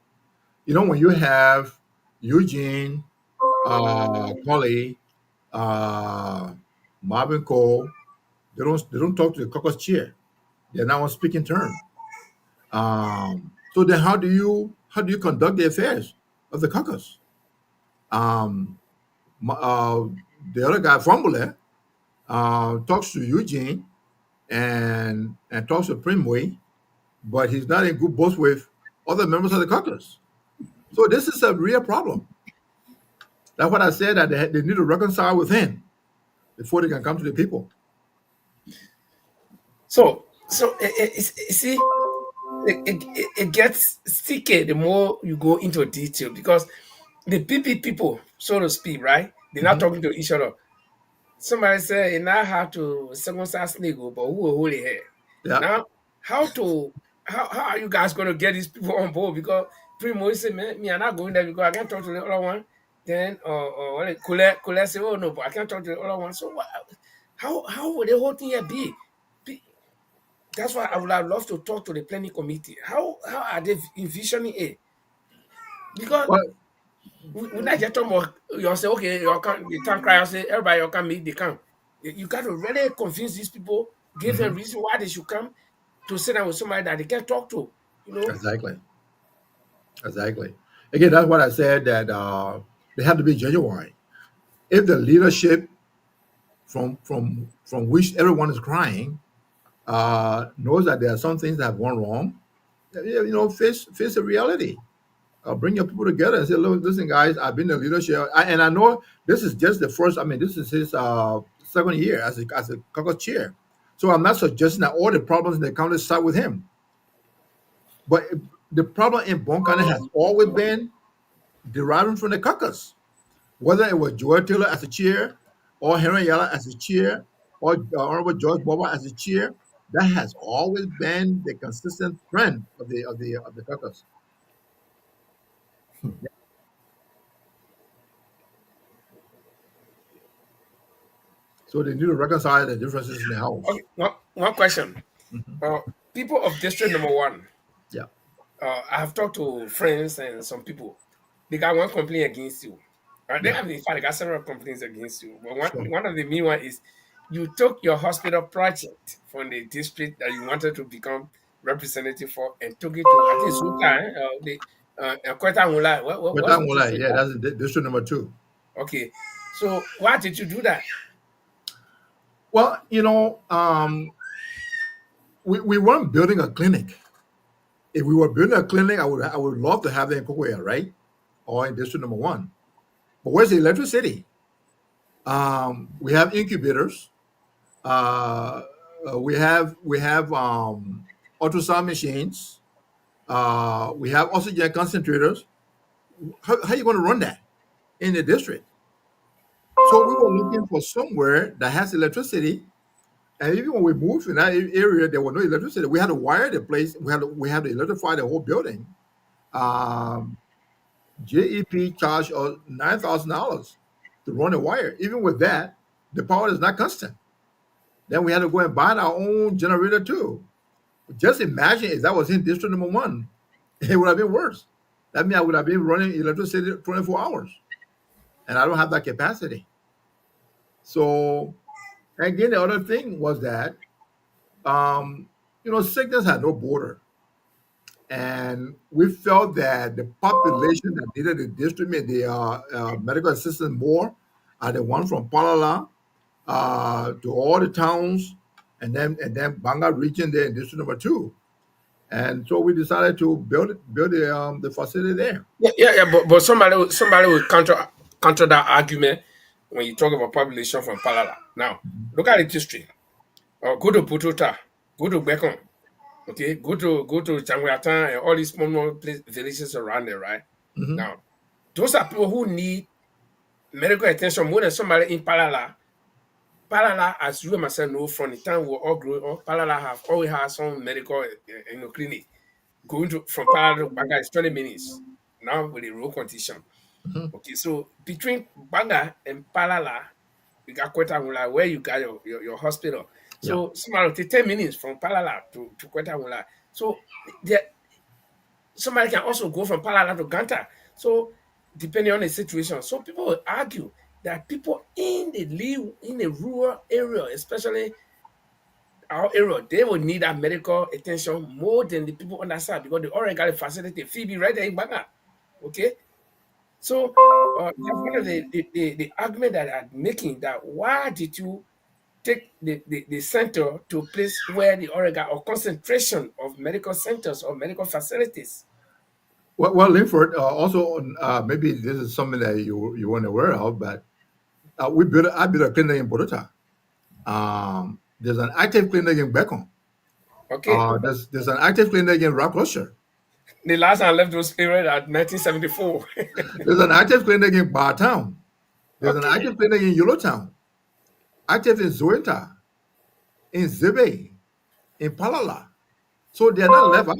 When you have Eugene, Polly, uh, Marvin Cole, they don't talk to the caucus chair. They're now on speaking term. So then, how do you conduct the affairs of the caucus? Um, the other guy, Fambule, talks to Eugene and talks to Primway, but he's not in good books with other members of the caucus. So this is a real problem. That's what I said, that they need to reconcile with him before they can come to the people. So you see, it gets sticky the more you go into detail because the PP people, so to speak, right? They're not Mhm. talking to each other. Somebody said, "You now how to circumcise snake, but who will hold it here?" Yeah, Now, how are you guys going to get these people on board? Because Primo said, "Man, me, I'm not going there because I can't talk to the other one." Then, Colette say, "Oh no, but I can't talk to the other one." So, how would the whole thing here be? That's why I would have loved to talk to the planning committee. How are they envisioning it? Because Well, we not just talk about you say, okay, you can the town crier say everybody you can meet they come. You got to really convince these people, give them mhm, reason why they should come to sit down with somebody that they can talk to. You know, exactly, exactly. Again, that's what I said that they have to be genuine. If the leadership from which everyone is crying knows that there are some things that have gone wrong, face the reality. Bring your people together and say, look, listen, guys, I've been in leadership, and I know this is just the first. I mean, this is his second year as a caucus chair. So I'm not suggesting that all the problems in the county start with him, but the problem in Bong County has always been deriving from the caucus, whether it was Joel Taylor as a chair, or Henry Yalla as a chair, or Honorable George Boba as a chair. That has always been the consistent trend of the caucus. So they need to reconcile the differences in the house. okay, one question. Mhm. Uh, People of District Number One. Yeah, I have talked to friends and some people. They got one complaint against you. They yeah, have, in fact, they got several complaints against you. But sure. one of the main one is you took your hospital project from the district that you wanted to become representative for and took it to, I think, Sultan, Kweta Mula. But What's that the one, like, district yeah, called? that's district number two. Okay. So why did you do that? Well, we weren't building a clinic. If we were building a clinic, I would love to have it in Kokoya, right? Or in district number one. But where's the electricity? We have incubators. Uh, we have ultrasound machines. We have oxygen concentrators. How are you going to run that in the district? So we were looking for somewhere that has electricity. And even when we moved in that area, there was no electricity. We had to wire the place. We had to electrify the whole building. Um, JEP charged us $9,000 to run the wire. Even with that, the power is not constant. Then we had to go and buy our own generator too. Just imagine if that was in district number one, it would have been worse. That means I would have been running electricity 24 hours, and I don't have that capacity. So again, the other thing was that sickness had no border, and we felt that the population that needed the district, the medical assistance more, are the one from Palala to all the towns, and then Banga region there in district number two. And so we decided to build the facility there. Yeah. But somebody will counter that argument when you talk about population from Palala. Now, look at the history. Go to Pututa, go to Bekon, okay, go to Changuatan and all these small villages around there, right? Hmm. Now, those are people who need medical attention more than somebody in Palala. Palala, as you and myself know, from the time we were all growing up, Palala have always had some medical clinic. Going to from Palala to Banga is 20 minutes. Now with the road condition. Hmm. Okay, so between Banga and Palala, you got Kwetamula, where you got your hospital. Yeah. So somebody take 10 minutes from Palala to Kwetamula. So there, somebody can also go from Palala to Ganta. So depending on the situation. So people will argue that people in the rural area, especially our area, they will need that medical attention more than the people on that side because they already got a facility, Phoebe right there in Banga. Okay. So that's one of the argument that I'm making, that why did you take the center to a place where the Oregon or concentration of medical centers or medical facilities? Well, Linford, also, maybe this is something that you weren't aware of, but I built a clinic in Bogota. There's an active clinic in Beckham. Okay. There's an active clinic in Rockclosure. The last time I left those period at 1974. There's an active clinic in Bartown. There's an Okay. active clinic in Yellowtown. Active in Zoeta, in Zibe, in Palala. So they're not left out.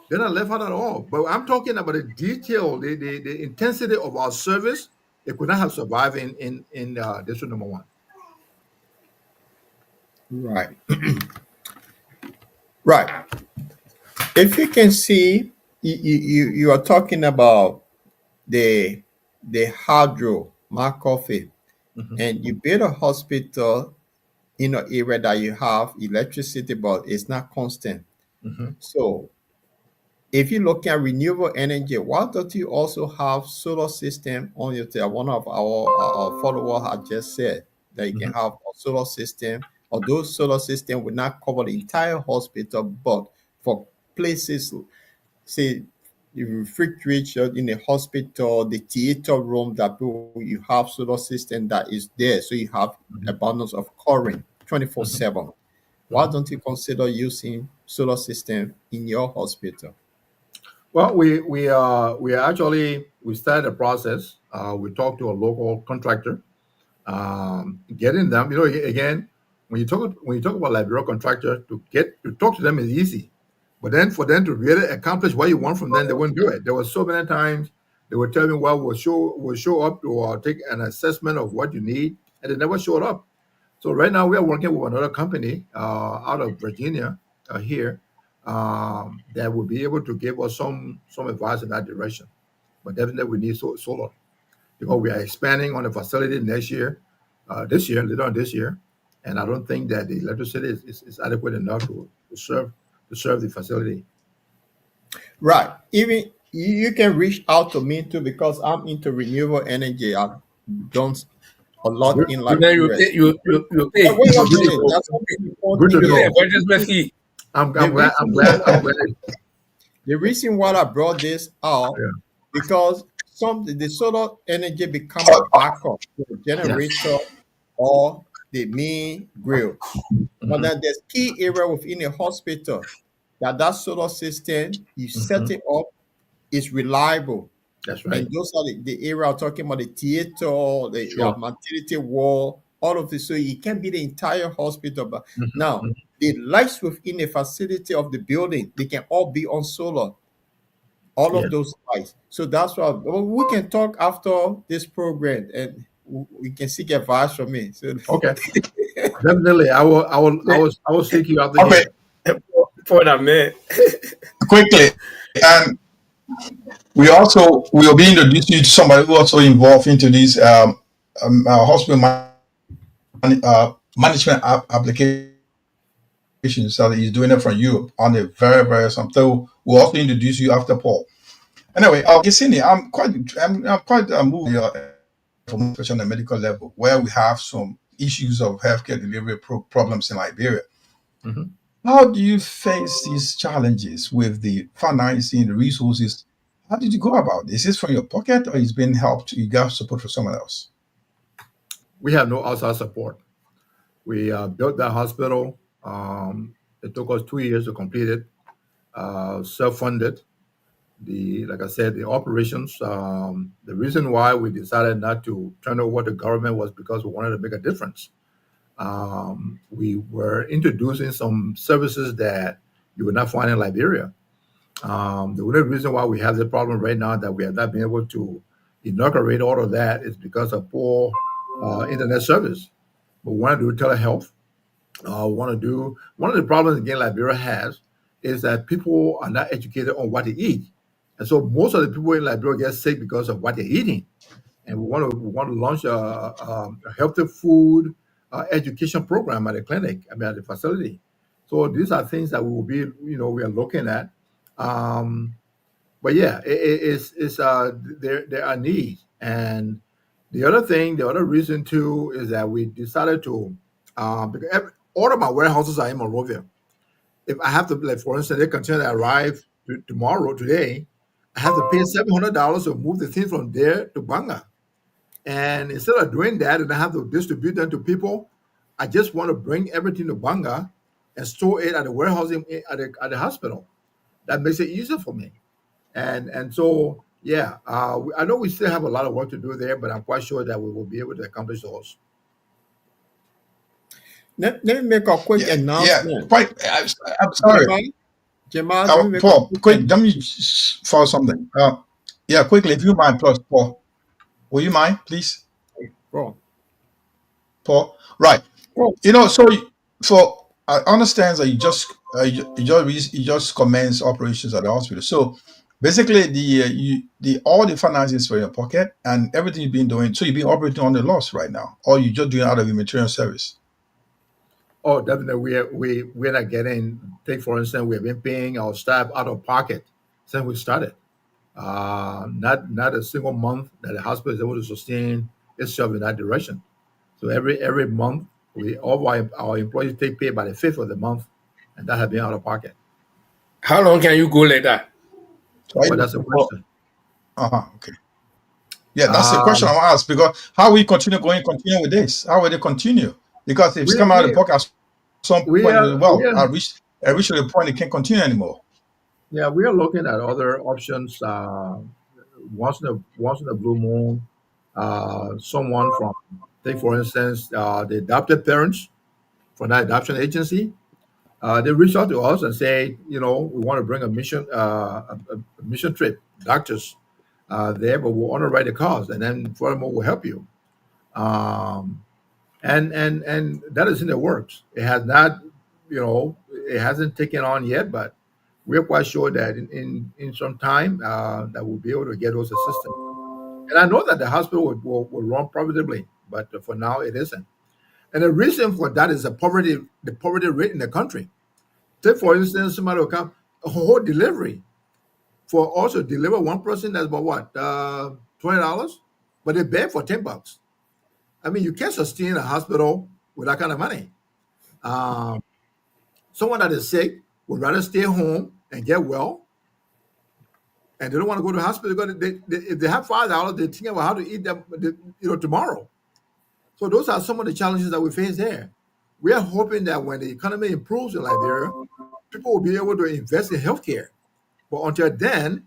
They're not left out at all. But I'm talking about the detail, the intensity of our service. It could not have survived in district number one. Right. Right. If you can see You are talking about the hydro Marcoffee, Mhm, and you build a hospital in an area that you have electricity, but it's not constant. mhm. So if you look at renewable energy, why don't you also have solar system on your tail? One of our followers had just said that you can Mhm. have a solar system, although solar system will not cover the entire hospital, but for places, say the refrigerator in the hospital, the theater room, that you have solar system that is there, so you have Mhm. abundance of current Mhm. 24/7. Why Mhm. don't you consider using solar system in your hospital? Well, we actually we started the process. We talked to a local contractor, getting them. Again, when you talk about Liberia contractor, to talk to them is easy, but then for them to really accomplish what you want from them, they wouldn't do it. There were so many times they would tell me, "Well, we'll show up to take an assessment of what you need," and they never showed up. So right now we are working with another company out of Virginia here that will be able to give us some advice in that direction. But definitely we need solar because we are expanding on the facility next year, this year, later on this year, and I don't think that the electricity is adequate enough to serve the facility. Right. Even you can reach out to me too, because I'm into renewable energy. I've done a lot Good, in And then you Liberia. pay, you But pay, wait a good to minute, know. that's something Good important to you pay here. a know. advertisement fee. I'm The glad. reason I'm glad. why I'm glad. the reason why I brought this out, Yeah. because the solar energy become a backup to the Yes. generator or the main grill. But Hmm. then there's key area within a hospital that solar system you set Hmm. it up is reliable. That's And right. those are the area I'm talking about, the theater, the Sure. maternity wall, all of this. So it can be the entire hospital. But now Hmm. the lights within the facility of the building, they can all be on solar, all Yeah. of those lights. So that's why we can talk after this program, and we can seek advice from me. So Okay. Definitely. I will. I will. I will. I will seek you after Okay, here. For that man. quickly, and we will be introducing you to somebody who also involved into these hospital management applications that he's doing it from Europe on a very very some. So we'll also introduce you after Paul. Anyway, Garsinii, I'm quite moved by your information, especially on the medical level, where we have some issues of healthcare delivery problems in Liberia. Mhm. How do you face these challenges with the financing, the resources? How did you go about this? Is this from your pocket or is being helped? You got support from someone else? We have no outside support. We built that hospital. It took us 2 years to complete it. Self-funded. Like I said, the operations. The reason why we decided not to turn over to government was because we wanted to make a difference. We were introducing some services that you would not find in Liberia. The only reason why we have the problem right now that we have not been able to inaugurate all of that is because of poor internet service. But we want to do telehealth. Want to do one of the problems again Liberia has is that people are not educated on what to eat, and so most of the people in Liberia get sick because of what they're eating. And we want to launch a healthy food education program at the clinic, I mean at the facility. So these are things that we will be, we are looking at. Um, but yeah, it's there are needs. And the other reason too is that we decided to because all of my warehouses are in Monrovia. If I have to, like for instance, they container that arrive tomorrow today, I have to pay $700 to move the things from there to Banga. And instead of doing that, and I have to distribute them to people, I just want to bring everything to Banga and store it at the warehouse at the hospital. That makes it easier for me. And so yeah, I know we still have a lot of work to do there, but I'm quite sure that we will be able to accomplish those. let me make a quick Yeah, yeah, announcement. quite. I'm sorry, Jamal, let me make a Paul. quick Quick, let me follow something. Yeah, quickly, if you mind, plus Paul, will you mind, please, announcement. Paul? Right. Go. So for I understand that you just commence operations at the hospital. So Basically, the all the finances for your pocket and everything you've been doing. So you've been operating on the loss right now, or you just doing out of humanitarian service. Oh, definitely. We're not getting. Take for instance, we have been paying our staff out of pocket since we started. Not a single month that the hospital is able to sustain itself in that direction. So every month, we all our employees take pay by the fifth of the month, and that has been out of pocket. How long can you go like that? So are Well, you that's a looking for? question. Okay. Yeah, that's the question Um, I want to ask because how will you continue with this? How will they continue? Because if it's we come out of the we pocket at some we point, are we well, are I reached to the point it can't continue anymore. yeah, we are looking at other options. Once in a blue moon, someone from, take for instance, the adopted parents from that adoption agency, they reach out to us and say, we want to bring a mission, a mission trip, doctors there, but we want to write the cost, and then furthermore, we'll help you. Um, and that is in the works. It has not, it hasn't taken on yet, but we're quite sure that in some time that we'll be able to get those assistance. And I know that the hospital will run profitably, but for now it isn't. And the reason for that is the poverty rate in the country. Take for instance, somebody will come a whole delivery for also deliver one person that's about what $20, but they beg for $10. I mean, you can't sustain a hospital with that kind of money. Um, Someone that is sick would rather stay home and get well, and they don't want to go to the hospital because if they have $5, they think about how to eat them, tomorrow. So those are some of the challenges that we face there. We are hoping that when the economy improves in Liberia, people will be able to invest in healthcare. But until then,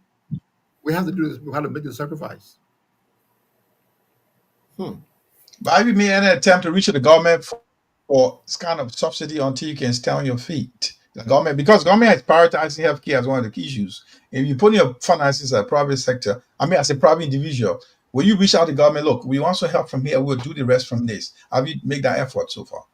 we have to do this. We have to make the sacrifice. Hmm. But have you made any attempt to reach the government for this kind of subsidy until you can stand on your feet? The government, because government is prioritizing healthcare as one of the key issues. If you put your finances in the private sector, I mean, as a private individual, will you reach out to the government? Look, we want some help from here. We'll do the rest from this. Have you made that effort so far?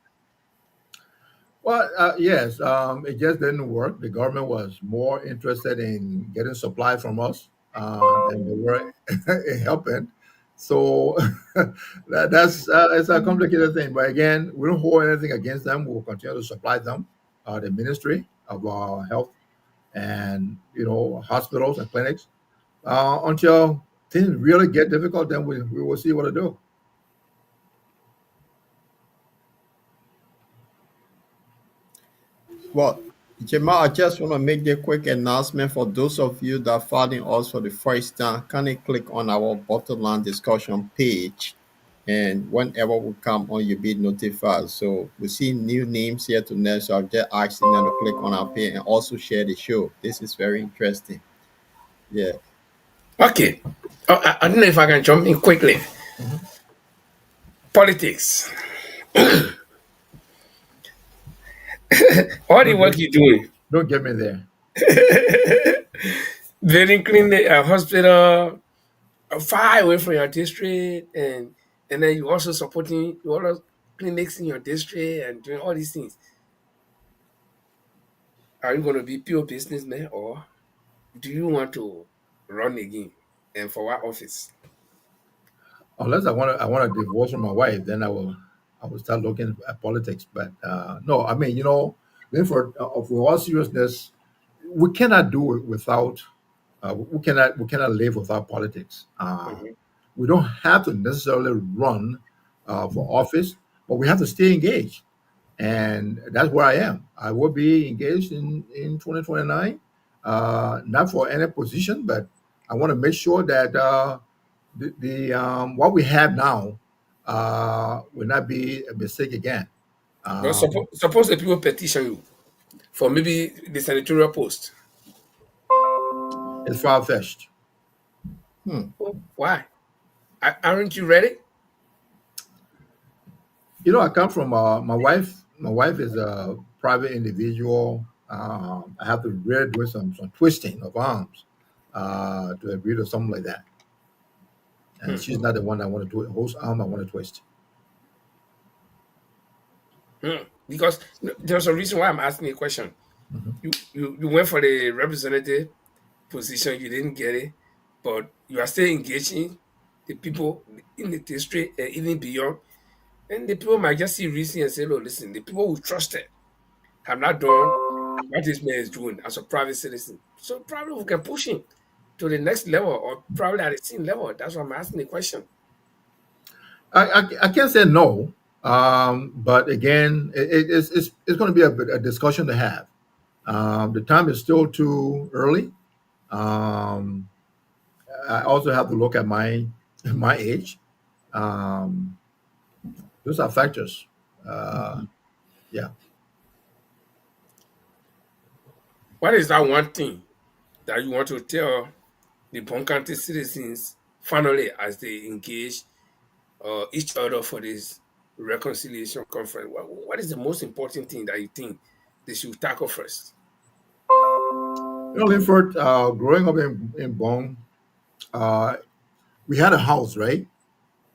Well, yes, it just didn't work. The government was more interested in getting supply from us than they were in helping. So that's it's a complicated thing. But again, we don't hold anything against them. We'll continue to supply them, the Ministry of Health and hospitals and clinics until things really get difficult. Then we will see what to do. Well, Jamal, I just want to make a quick announcement for those of you that are following us for the first time. Kindly click on our bottom line discussion page, and whenever we come on, you'll be notified. So we see new names here tonight, so I'm just asking them to click on our page and also share the show. This is very interesting. Yeah. Okay. I don't know if I can jump in quickly. Mhm. Politics. All the Don't work get you're doing. don't get me there. Building clinic, hospital far away from your district, and then you also supporting other clinics in your district and doing all these things. Are you going to be pure businessman or do you want to run again? And for what office? Unless I want to divorce from my wife, then I will start looking at politics. But no, I mean, then for all seriousness, we cannot do it without we cannot live without politics. Mhm. We don't have to necessarily run for office, but we have to stay engaged, and that's where I am. I will be engaged in 2029, not for any position, but I want to make sure that the what we have now will not be a mistake again. But Um, suppose the people petition you for maybe the senatorial post. it's far fetched. Hmm. Why? Aren't you ready? I come from my wife. My wife is a private individual. I have to really do some twisting of arms to agree to something like that. And Hmm. she's not the one I want to do it. Whose arm I want to twist. Hmm. Because there's a reason why I'm asking a question. Mhm. You went for the representative, position, you didn't get it, but you are still engaging the people in the district and even beyond. And the people might just see reason and say, "No, listen, the people we trusted have not done what this man is doing as a private citizen. So probably we can push him to the next level or probably at the same level." That's why I'm asking the question. I can't say no, but again, it's going to be a discussion to have. The time is still too early. Um, I also have to look at my age. Um, those are factors. Uh, Mhm. yeah. What is that one thing that you want to tell the Bong County citizens finally as they engage each other for this reconciliation conference? What is the most important thing that you think they should tackle first? Linford, growing up in Bong, uh, we had a house, right?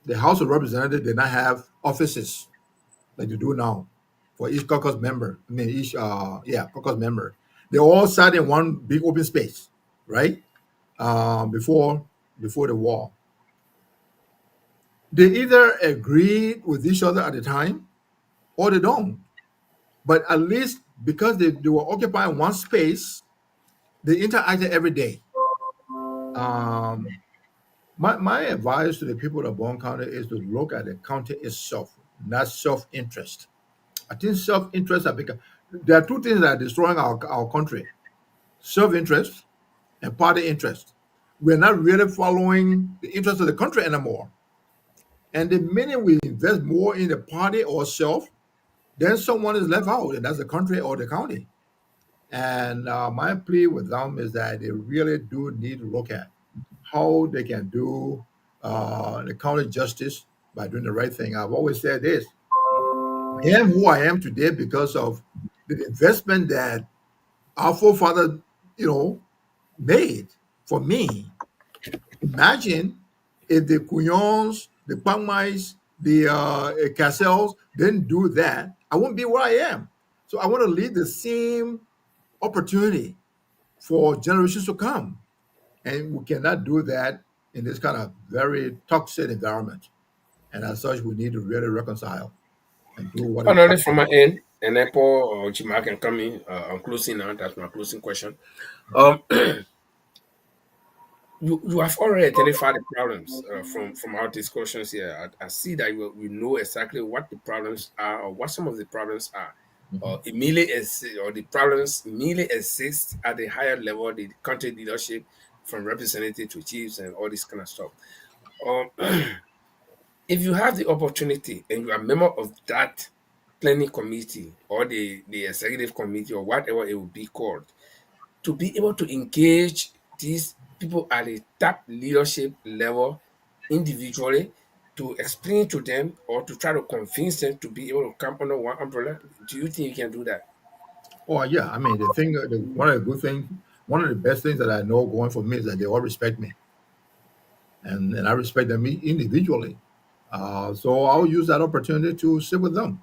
The House of Representatives did not have offices like you do now for each caucus member. I mean, each caucus member. They all sat in one big open space, right? Before the war, they either agreed with each other at the time or they don't. But at least because they were occupying one space, they interacted every day. Um, my advice to the people of Bond County is to look at the county itself, not self-interest. I think self-interest have become, there are two things that are destroying our country: self-interest and party interest. We're not really following the interest of the country anymore. And the minute we invest more in the party or self, then someone is left out, and that's the country or the county. And my plea with them is that they really do need to look at how they can do the county justice by doing the right thing. I've always said this: I am who I am today because of the investment that our forefathers, you know, made for me. Imagine if the Kuyons, the Pangmais, the Cassels didn't do that, I wouldn't be where I am. So I want to leave the same opportunity for generations to come. And we cannot do that in this kind of very toxic environment. And as such, we need to really reconcile and do what is Finally, right. from my end, and then Paul or Jima can come in. I'm closing now. That's my closing question. You have already identified the problems from our discussions here. I see that we know exactly what the problems are or what some of the problems are. Mhm. Or the problems merely exist at the higher level, the country leadership, from representative to chiefs and all this kind of stuff. Um, if you have the opportunity and you are a member of that planning committee or the executive committee or whatever it will be called, to be able to engage these people at the top leadership level individually, to explain to them or to try to convince them to be able to come under one umbrella, do you think you can do that? Oh, yeah. I mean, one of the good things, one of the best things that I know going for me is that they all respect me. And I respect them individually. So I'll use that opportunity to sit with them.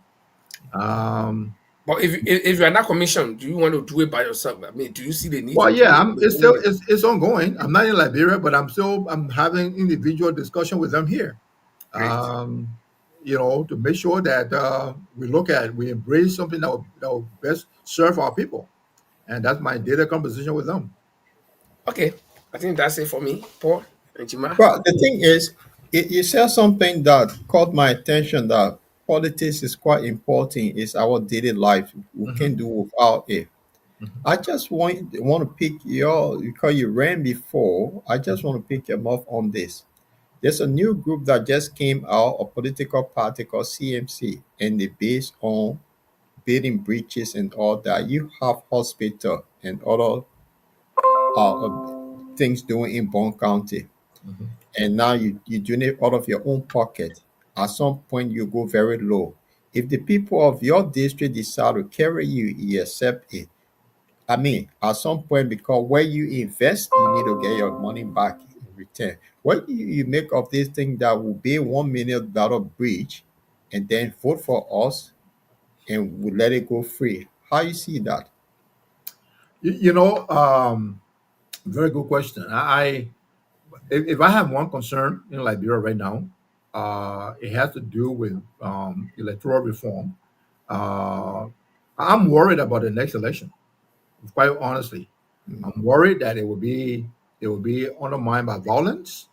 Um, But if you are not commissioned, do you want to do it by yourself? I mean, do you see the need well, to do yeah, it? it's ongoing. I'm not in Liberia, but I'm having individual discussion with them here. Great. Um, to make sure that we embrace something that will best serve our people, and that's my daily conversation with them. Okay. I think that's it for me, Paul and Jima. Well, the thing is, you said something that caught my attention that politics is quite important. It's our daily life. We Mhm, can't do without it. mhm, I just want to pick your because you ran before. I just mhm, want to pick your mouth on this. There's a new group that just came out, a political party called CMC, and they based on building bridges and all that. You have hospital and other things doing in Bond County, mhm. and now you doing it out of your own pocket. At some point, you go very low. If the people of your district decide to carry you, you accept it. I mean, at some point, because where you invest, you need to get your money back in return. What do you make of this thing that will be $1 million breach, and then vote for us and we let it go free? How you see that? You know, Very good question. If I have one concern in Liberia right now, it has to do with electoral reform. Uh, I'm worried about the next election. Quite honestly, I'm worried that it will be undermined by violence.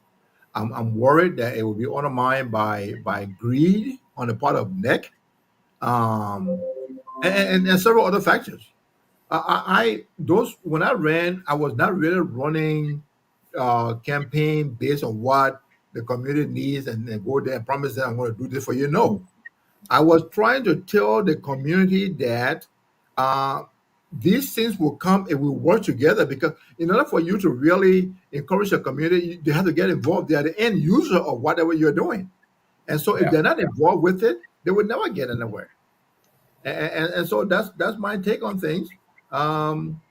I'm worried that it will be undermined by greed on the part of NEC, um, and several other factors. Those when I ran, I was not really running campaign based on what the community needs and go there and promise them I'm going to do this for you. No, I was trying to tell the community that uh, these things will come and we work together, because in order for you to really encourage the community, they have to get involved. They are the end user of whatever you're doing. And so if Yeah. they're not involved with it, they would never get anywhere. And so that's my take on things. Um,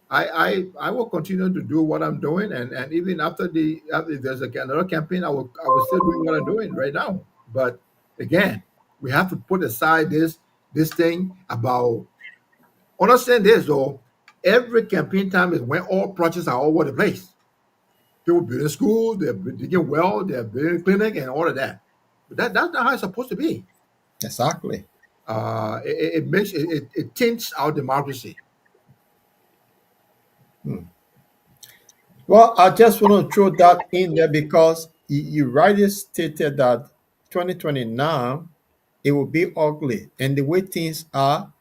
I will continue to do what I'm doing, and even after if there's another campaign, I will still do what I'm doing right now. But again, we have to put aside this thing about understand this though. Every campaign time is when all projects are all over the place. People building schools, they're digging well, they're building clinic, and all of that. But that's not how it's supposed to be. Exactly. It tints our democracy. Well, I just want to throw that in there because you rightly stated that 2029 it will be ugly, and the way things are,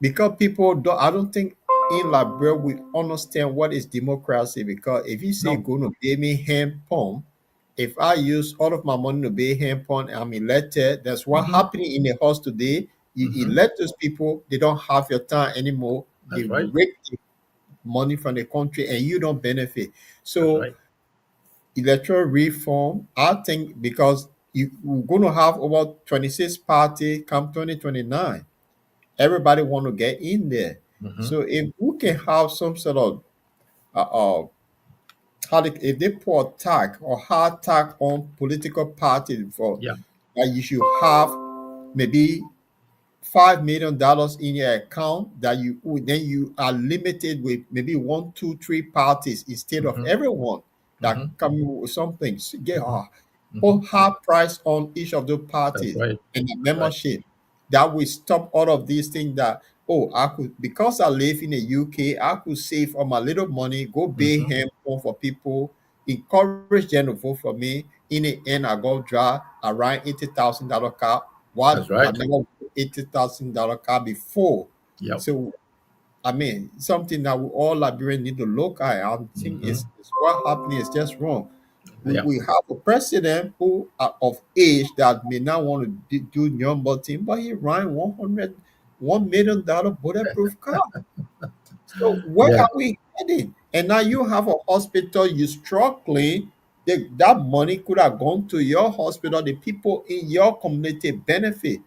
because people don't. I don't think in Liberia we understand what is democracy. Because if you say No. going to pay me hand pump, if I use all of my money to pay hand pump, I'm elected. That's what Hmm. happening in the house today. You Hmm. elect those people, they don't have your time anymore. They That's right. rake money from the country and you don't benefit. That's So right. electoral reform, I think, because we're going to have about 26 party come 2029. Everybody want to get in there. Hmm. So if we can have some sort of uh, uh if they put tag or hard tag on political party for Yeah. that, you should have maybe $5 million in your account, that then you are limited with maybe one, two, three parties instead of Hmm. everyone that Hmm. come with something. So get Hmm. Hmm. put high price on each of those That's parties right. and the That's right. membership. That will stop all of these things that, oh, I could, because I live in the UK, I could save all my little money, go pay Hmm. him for people, encourage them to vote for me. In the end, I go drive around $80,000 car. That's What I right. never $80,000 car before. Yep. So I mean, something that we all Liberians need to look at. I think Hmm. is what happening is just wrong. Yeah. We have a president who are of age that may not want to do number thing, but he ran $1 million bulletproof car. So where Yeah. are we heading? And now you have a hospital, you struggling. That money could have gone to your hospital, the people in your community benefit.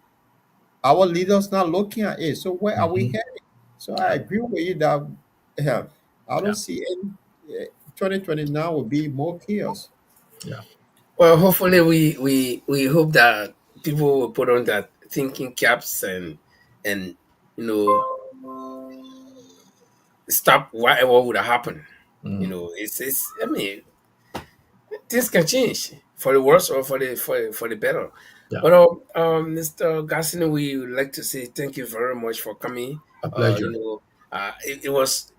Our leaders not looking at it. So where are we Hmm. heading? So I agree with you that I don't Yeah. see any 2029 will be more chaos. Yeah. Well, hopefully we hope that people will put on that thinking caps and you know stop whatever would have happened. Mm. It's I mean things can change for the worse or for the better. Yeah. But Mr. Garsinii, we would like to say thank you very much for coming. A Uh, you pleasure. know, it was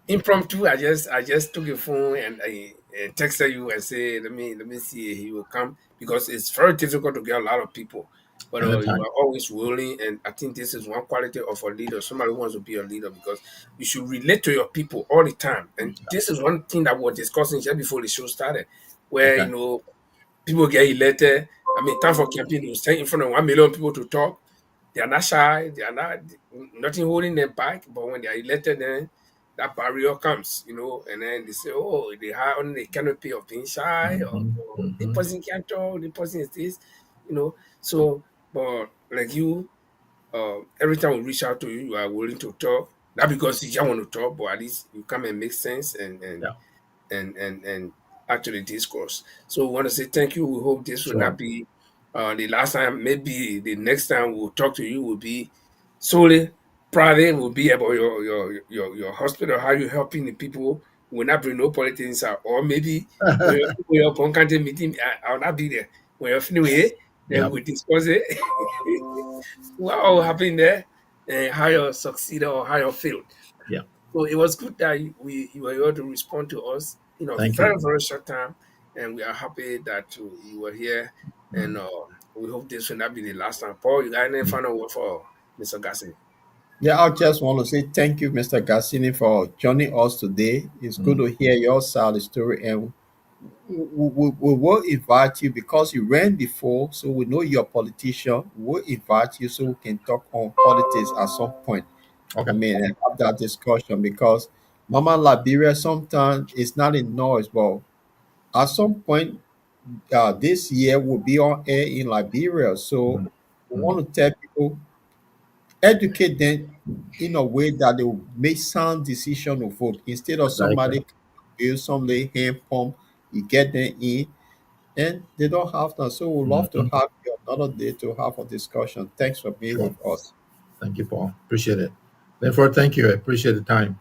impromptu. I just took a phone and I texted you and say let me see if he will come, because it's very difficult to get a lot of people. But you Anytime. are always willing, and I think this is one quality of a leader. Somebody who wants to be a leader, because you should relate to your people all the time. And this is one thing that we're discussing just before the show started, where Okay. people get elected. I mean, time for campaign, you stand in front of 1 million people to talk. They are not shy. They are not nothing holding them back. But when they are elected, then that barrier comes, and then they say, oh, they are on the canopy of being shy, or Hmm. the Hmm. person can't talk, the person is this, you know. So, but like you, every time we reach out to you, you are willing to talk. Not because you just want to talk, but at least you come and make sense Yeah. and actually discourse. So we want to say thank you. We hope this will Sure. not be the last time. Maybe the next time we'll talk to you will be solely Friday will be about your hospital, how you helping the people will not bring no politics out. Or maybe when your Bong County meeting, I'll not be there. When you're finished, then Yeah. we discuss it. What all happened there, and how you succeeded or how you failed. Yeah. So it was good that you were able to respond to us in a Thank very, you. very short time. And we are happy that you were here. And Mm. we hope this will not be the last time. Paul, you got any Mm. final word for Mr. Garsinii? Yeah, I just want to say thank you, Mr. Garsinii, for joining us today. It's good Mm. to hear your side of the story, and we will invite you because you ran before, so we know you're a politician. We'll invite you so we can talk on politics at some point. I Okay. mean, and have that discussion because Mama Liberia sometimes it's not in noise, but at some point this year will be on air in Liberia. So Mm. we Mm. want to tell people, educate them in a way that they will make sound decision to vote instead of Exactly. somebody build some lay hand pump, you get them in, and they don't have that. So we'd love to Mhm. have you another day to have a discussion. Thanks for being Sure. with us. Thank you, Paul. Appreciate it. Therefore, thank you. I appreciate the time.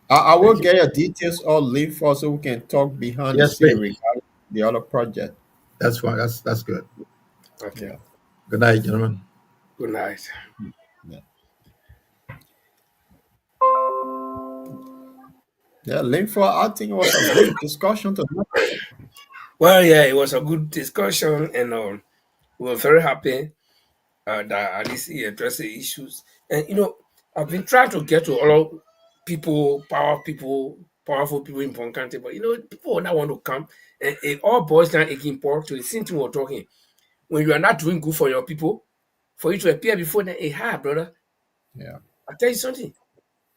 I will Thank you. get your details or link for so we can talk behind the Yes, scene please. regarding the other project. That's fine. That's good. Okay. Yeah. Good night, gentlemen. Good night. Yeah. Yeah, link for I think it was a good discussion tonight. Well, yeah, it was a good discussion, and we were very happy that at least he addressed the issues. And I've been trying to get to all of people, powerful people in Bong County, but people will not want to come. And it all boils down again, Paul, to the same thing we're talking. When you are not doing good for your people, for you to appear before them, it's hard, brother. Yeah. I'll tell you something.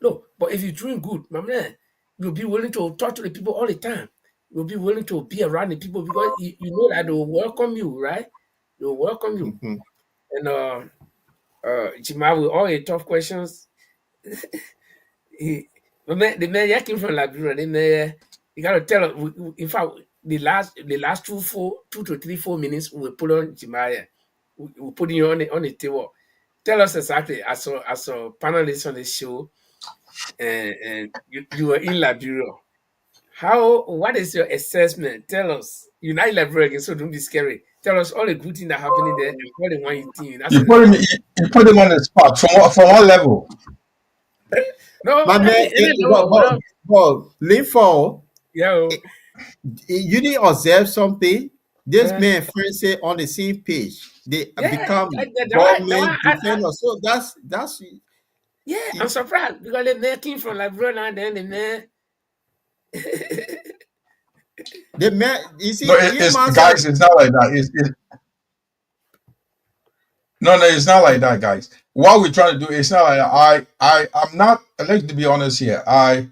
No, but if you're doing good, my man, you'll be willing to talk to the people all the time. You'll be willing to be around the people because you know that they will welcome you, right? They will welcome you. Mhm. And Jima, with all your tough questions, he, the man that came from Liberia, the man, you gotta tell us. In fact, the last 2 to 3 4 minutes, we put on Jimaya. We put you on the table. Tell us exactly as a panelist on the show, and you were in Liberia. What is your assessment? Tell us. You're not in Liberia again, so don't be scary. Tell us all the good things that are happening there and all the one you think you're not satisfied with. You put him on the spot from what level? No, My man, any level. link for Yeah. you didn't observe something. This Uh, man friend say on the same page they yeah, become that one, government defender. So that's yeah, I'm surprised because the man came from Liberia and then the man. the man. You No, see, you it's must say guys. It's not like that. No, it's not like that, guys. What we're trying to do, it's not like I'm not. Let's be honest here. I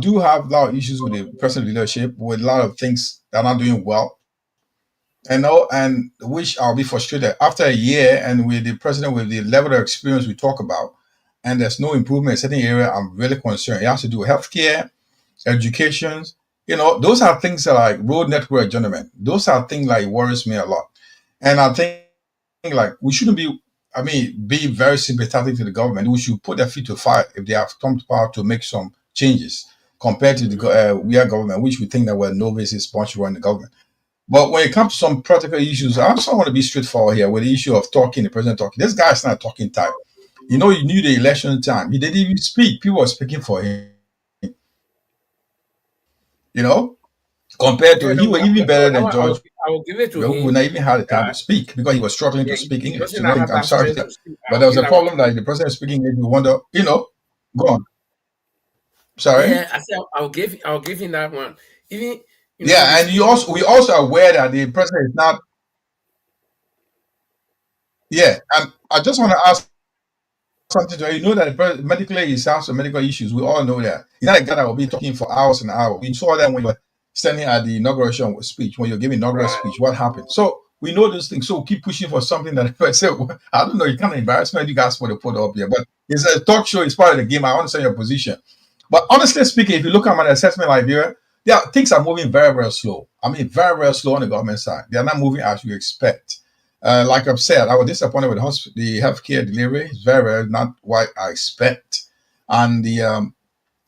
do have a lot of issues with the present leadership, with a lot of things that are not doing well, and which I'll be frustrated after a year, and with the president with the level of experience we talk about, and there's no improvement in certain area. I'm really concerned. It has to do with healthcare, education. Those are things that are like road network, gentlemen. Those are things like worries me a lot, and I think like we shouldn't be. I mean, be very sympathetic to the government. We should put their feet to fire if they have come to power to make some changes compared to the we are government, which we think that we're novices, bunch run the government. But when it comes to some practical issues, I just want to be straightforward here with the issue of talking, the president talking. This guy's not talking type. You knew the election time. He didn't even speak. People were speaking for him. You know, compared to Yeah, he no, was even no, better that than one George, I will give it to who him. not even had the time Uh, to speak because he was struggling yeah, to speak he English. doesn't You know, have I'm that sorry for strength that. to speak. But I'll there was give a that one to problem him. like the president speaking English. You wonder, go on. Sorry. Yeah, I said I'll give him that one. Even the Yeah, and speaking. we also aware that the president is not. Yeah, and I just want to ask something to you. You know that medically he has some medical issues. We all know that. He's not a guy that will be talking for hours and hours. We saw that when you were standing at the inauguration speech, when you're giving inaugural Right. speech. What happened? So we know those things. So keep pushing for something that I don't know. You kind of embarrassment you guys want to put up here, but it's a talk show. It's part of the game. I understand your position, but honestly speaking, if you look at my assessment like here, yeah, things are moving very, very slow. I mean, very, very slow on the government side. They are not moving as you expect. Like I've said, I was disappointed with the healthcare delivery. It's very, very not what I expect. And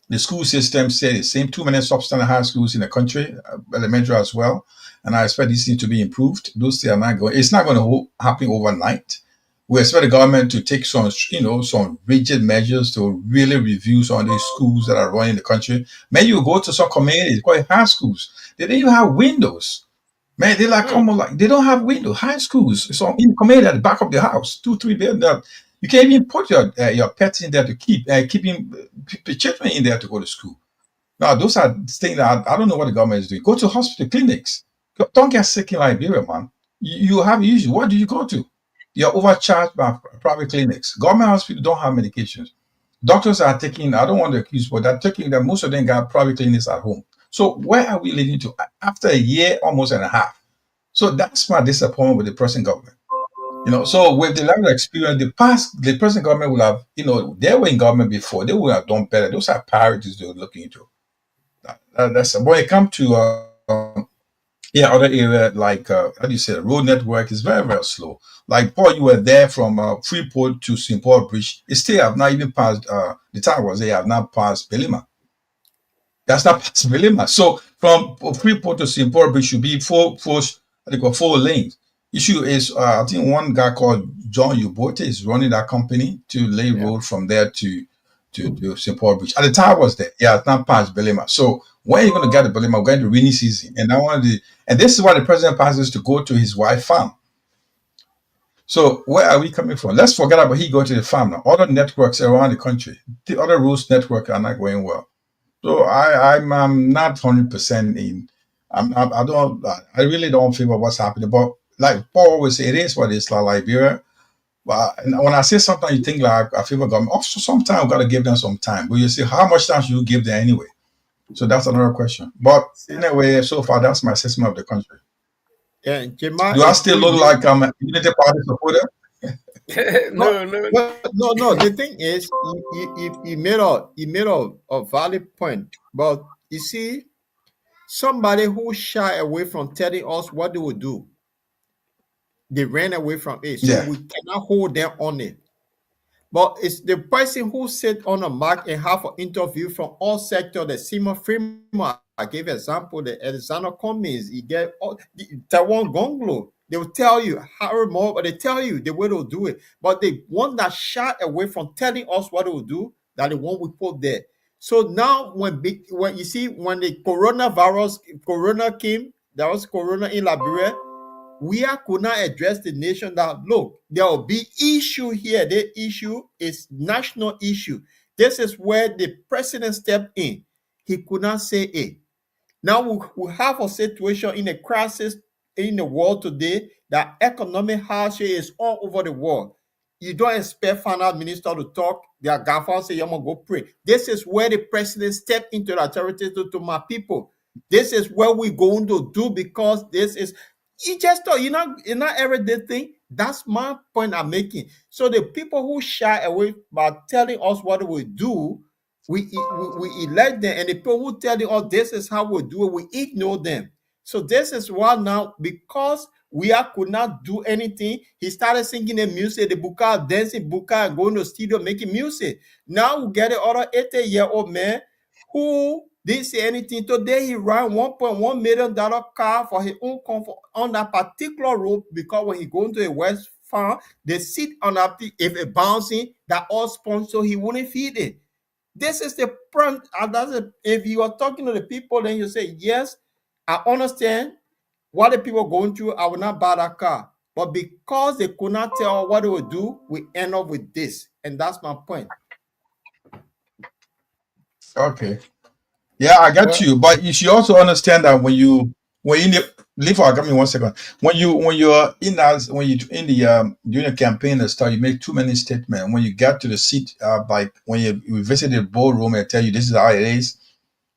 The school system stay the same. Too many substandard high schools in the country, elementary as well. And I expect these things to be improved. Those things are not going. It's not going to happen overnight. We expect the government to take some, some rigid measures to really review some of these schools that are running the country. Man, you go to some communities, called high schools. They don't even have windows. Man, they're like almost like they don't have windows. High schools, so in the community at the back of the house, 2-3 buildings. You can't even put your pets in there to keeping children in there to go to school. Now, those are things that I don't know what the government is doing. Go to hospital clinics. Don't get sick in Liberia, man. You have issues. What do you go to? You're overcharged by private clinics. Government hospitals don't have medications. Doctors are taking, I don't want to accuse, but they're taking that most of them got private clinics at home. So where are we leading to after a year, almost and a half? So that's my disappointment with the present government. So with the level of experience, the present government would have, they were in government before, they would have done better. Those are priorities they were looking into. That's when it comes to other area like how do you say it? Road network is very, very slow. Like Paul, you were there from Freeport to St. Paul Bridge. It still have not even passed the time was they have not passed Belima. That's not past Belima. So from Freeport to St. Paul Bridge should be four lanes. Issue is I think one guy called John Ubote is running that company to lay road from there to St. Paul Bridge. At the time was there. Yeah, it's not past Belima. So when are you going to get the Belima? We're going to rainy season. And this is why the president passes to go to his wife's farm. So where are we coming from? Let's forget about he go to the farm now. Other networks around the country, the other roads network are not going well. So I'm not 100% in. I really don't favor what's happening. But like Paul always say, it is what it is, like Liberia. But when I say sometimes you think like I favor government, also sometimes we got to give them some time. But you see, how much time should you give them anyway? So that's another question. But anyway, so far that's my assessment of the country. Yeah, Do I still look like I'm a Unity Party supporter? No. No. The thing is, he made a valid point. But you see, somebody who shy away from telling us what they will do, they ran away from it. So we cannot hold them on it. But it's the person who sit on a mark and have an interview from all sectors, the Seymour Freeman. I gave example, the Alexander Cummings, you get the Taiwan Gonglo. They will tell you how more, but they tell you the way they'll do it. But the one that shy away from telling us what they will do, that the one we put there. So now when you see when the corona came, there was corona in Liberia. We could not address the nation that look, there will be issue here. The issue is national issue. This is where the president stepped in. He could not say it. Now we have a situation in a crisis in the world today that economic hardship is all over the world. You don't expect finance minister to talk. Their gaffer say, "I'm gonna go pray." This is where the president stepped into the authority to my people. This is what we're going to do because this is. You just thought you're not everyday thing. That's my point I'm making. So the people who shy away by telling us what we do, we elect them, and the people who tell us this is how we do it, we ignore them. So this is why now, because we could not do anything, he started singing the music, the buka, dancing buka, and going to the studio making music. Now we get the other 80-year-old man who didn't say anything. Today he ran $1.1 million car for his own comfort on that particular road because when he go into a West Farm, they sit on that if it bouncing, that all sponge, so he wouldn't feed it. This is the prompt. If you are talking to the people, then you say, yes, I understand what the people going through. I will not buy that car. But because they could not tell what they would do, we end up with this. And that's my point. Okay. Yeah, I got you. But you should also understand that when you leave for give me 1 second. When you're in the during the campaign and stuff, you make too many statements. When you get to the seat, like when you visit the ballroom and tell you this is how it is,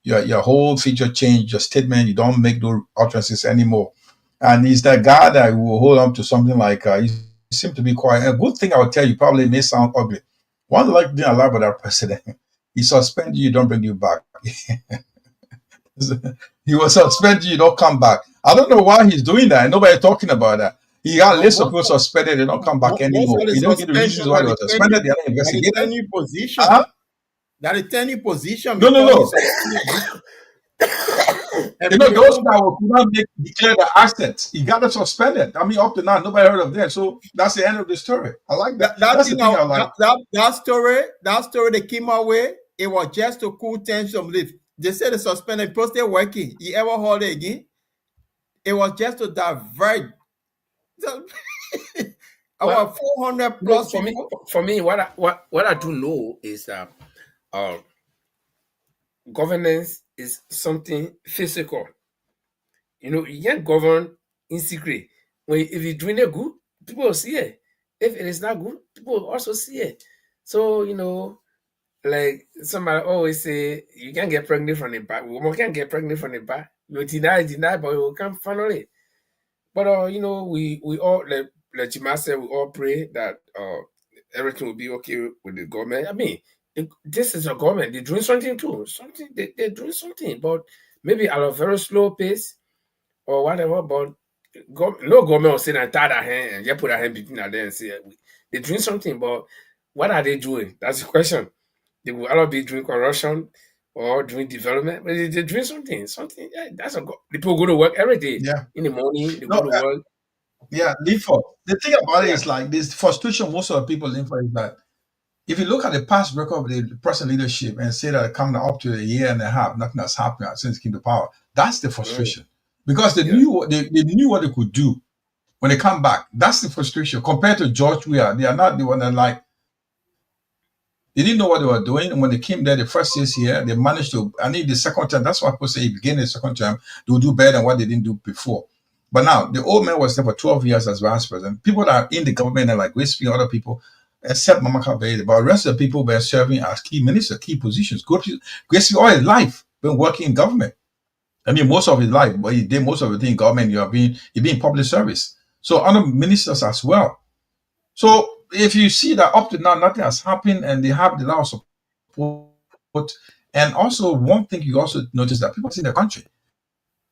your whole feature change, your statement, you don't make those utterances anymore. And he's that guy that will hold on to something like he seems to be quiet. A good thing I would tell you, probably may sound ugly. One like thing I love about that president, he suspend you, don't bring you back. He will suspend you, don't come back. I don't know why he's doing that. Nobody talking about that. He got lists of people suspended, they don't come back anymore. You don't get the reasons why they were suspended, they're not investigated. Any position. That is turning position No, no, because he's no. suspended. You know, those that could not declare the assets, he got them suspended. I mean, up to now, nobody heard of them. So that's the end of the story. I like that. That That's the thing, thing I like. that story they came out with, it was just to cool tension. They said they suspended, people still working. You ever hold it again? It was just to divert. Well, About 400 no, plus people. for me, what I do know is that governance is something physical. You know, you can't govern in secret. If you're doing it good, people will see it. If it is not good, people will also see it. So, you know, like somebody always say, you can't get pregnant from the back. Woman can't get pregnant from the back. You deny, but you can't finally. But you know, we all like Jima said, we all pray that everything will be okay with the government. I mean, this is a government. They're doing something too. They're doing something, but maybe at a very slow pace or whatever. But no government will say that tie their hand and just put their hand between their legs and say they're doing something. But what are they doing? That's the question. They will either be doing corruption or doing development, but they're doing something. Something. Yeah, that's people go to work every day. Yeah. In the morning, they No, go to work. yeah, live for. The thing about it Yeah. is like this frustration most of the people live for is that if you look at the past record of the present leadership and say that coming up to a year and a half, nothing has happened since he came to power, that's the frustration. Because they Yeah. knew what they could do when they come back. That's the frustration. Compared to George Weah, they are not the one that like they didn't know what they were doing. And when they came there the first 6 years, they managed to, I need the second term. That's why people say begin the second term, they will do better than what they didn't do before. But now the old man was there for 12 years as vice president. People that are in the government and like Grace other people, except Mama Kabeye, but the rest of the people were serving as key ministers, key positions. Grace all his life been working in government. I mean, most of his life, but he did most of the thing in government. He been in public service. So other ministers as well. So if you see that up to now nothing has happened and they have the lot of support, and also one thing you also notice that people in the country,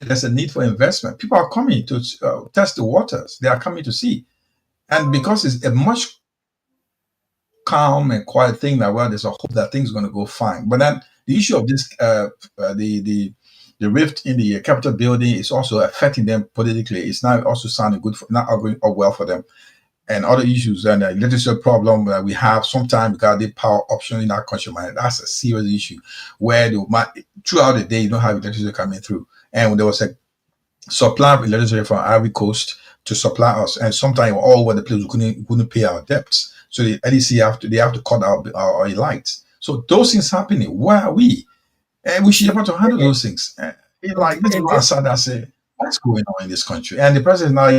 there's a need for investment. People are coming to test the waters. They are coming to see, and because it's a much calm and quiet thing now, well, there's a hope that things are going to go fine. But then the issue of this, the rift in the Capitol building is also affecting them politically. It's not also sounding good, not going well for them. And other issues and the legislative problem that we have sometimes because the power option in our country, man, that's a serious issue where throughout the day you don't have electricity coming through. And when there was a supply of electricity from Ivory Coast to supply us, and sometimes all over the place we couldn't pay our debts. So the LEC they have to cut our lights. So those things happening. Where are we? And we should be able to handle those things. Like let's go outside and say, what's going on in this country? And the president now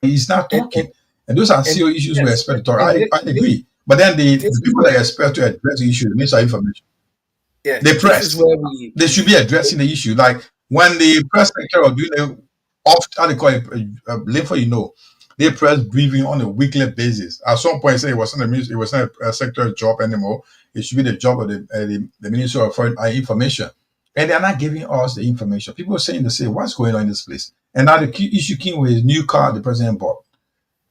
he's not talking. And those are serious issues we expect to talk. I agree. But then the people that expect to address the issue, the Minister of Information, the press, they should be addressing the issue. Like when the press secretary of doing how they call it, before you know, they press briefing on a weekly basis. At some point, say it was not a secretary job anymore. It should be the job of the Minister of Foreign Information. And they're not giving us the information. People are saying to say, what's going on in this place? And now the issue came with his new car the president bought.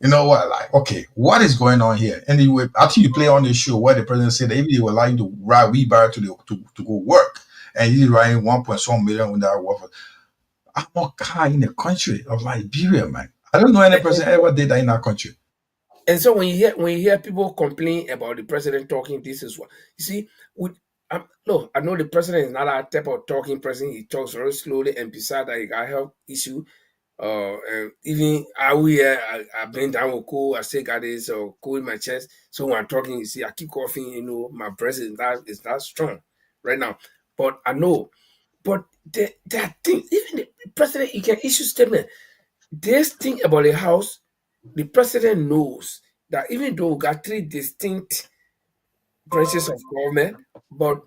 You know what? Like, okay, what is going on here? And after you play on the show where the president said that even they were lying to ride WeBuy to go work, and he's riding 1.1 million with that worth. I'm not car in the country of Liberia, man. I don't know any president ever did that in our country. And so when you hear people complain about the president talking, this is what you see. No, I know the president is not that type of talking president. He talks very slowly, and besides that, he got health issue. Even I've been down with cold. I still got this cold in my chest. So when I'm talking, you see, I keep coughing. You know, my breath is not strong right now. But I know. But there are things. Even the president, he can issue statement. This thing about the house, the president knows that even though we got three distinct branches of government, but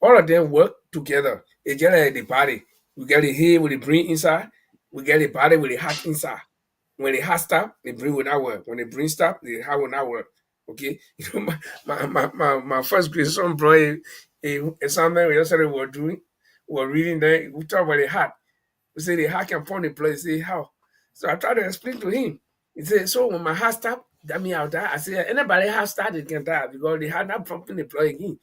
all of them work together. It's just like the body. We get the head with the brain inside. We get the body with the heart inside. When the heart stop, the brain will not work. When the brain stop, the heart will not work. Okay? You know, my first grade son bro, something we yesterday were reading there, we talk about the heart. We say the heart can form the blood. He say how? So I try to explain to him. He said, so when my heart stop, that means I'll die. I say anybody heart started can die because the heart not pumping the blood again.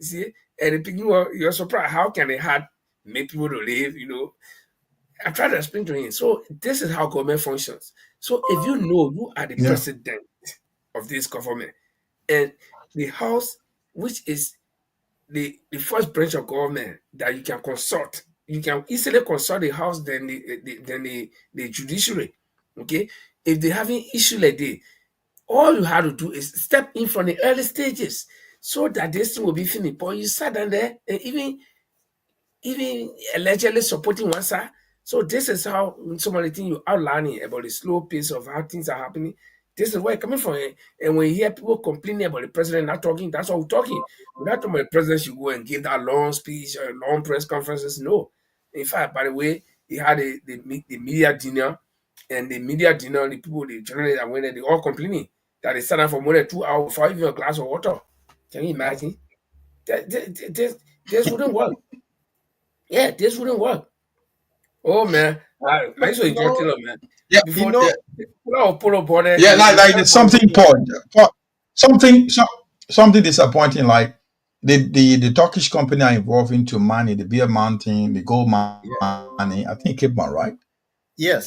You see, and the people you're surprised how can they hard make people to live, I tried to explain to him. So this is how government functions. So if you know you are the Yeah. president of this government, and the house, which is the first branch of government that you can consult, you can easily consult the house than the judiciary. Okay, if they having issue like this, all you have to do is step in from the early stages so that this thing will be finished. But you sat down there and even allegedly supporting one side. So this is how some of the things you outlining about the slow pace of how things are happening. This is where it's coming from. And when you hear people complaining about the president not talking, that's what we're talking. We're not talking about the president should go and give that long speech or long press conferences. No. In fact, by the way, he had the media dinner, and the media dinner, the people, the journalists that went there, they all complaining that they sat down for more than 2 hours for even a glass of water. Can you imagine? This wouldn't work. Yeah, this wouldn't work. Oh man, I used to You enjoy know, Taylor, man. Yeah. you Before Yeah. know, Polo border, Yeah. Like that there's boy something, was Paul, something disappointing. Like the Turkish company are involved into mining, the beer mountain, the gold yeah, mining. I think Cape Man, right? yes, yes.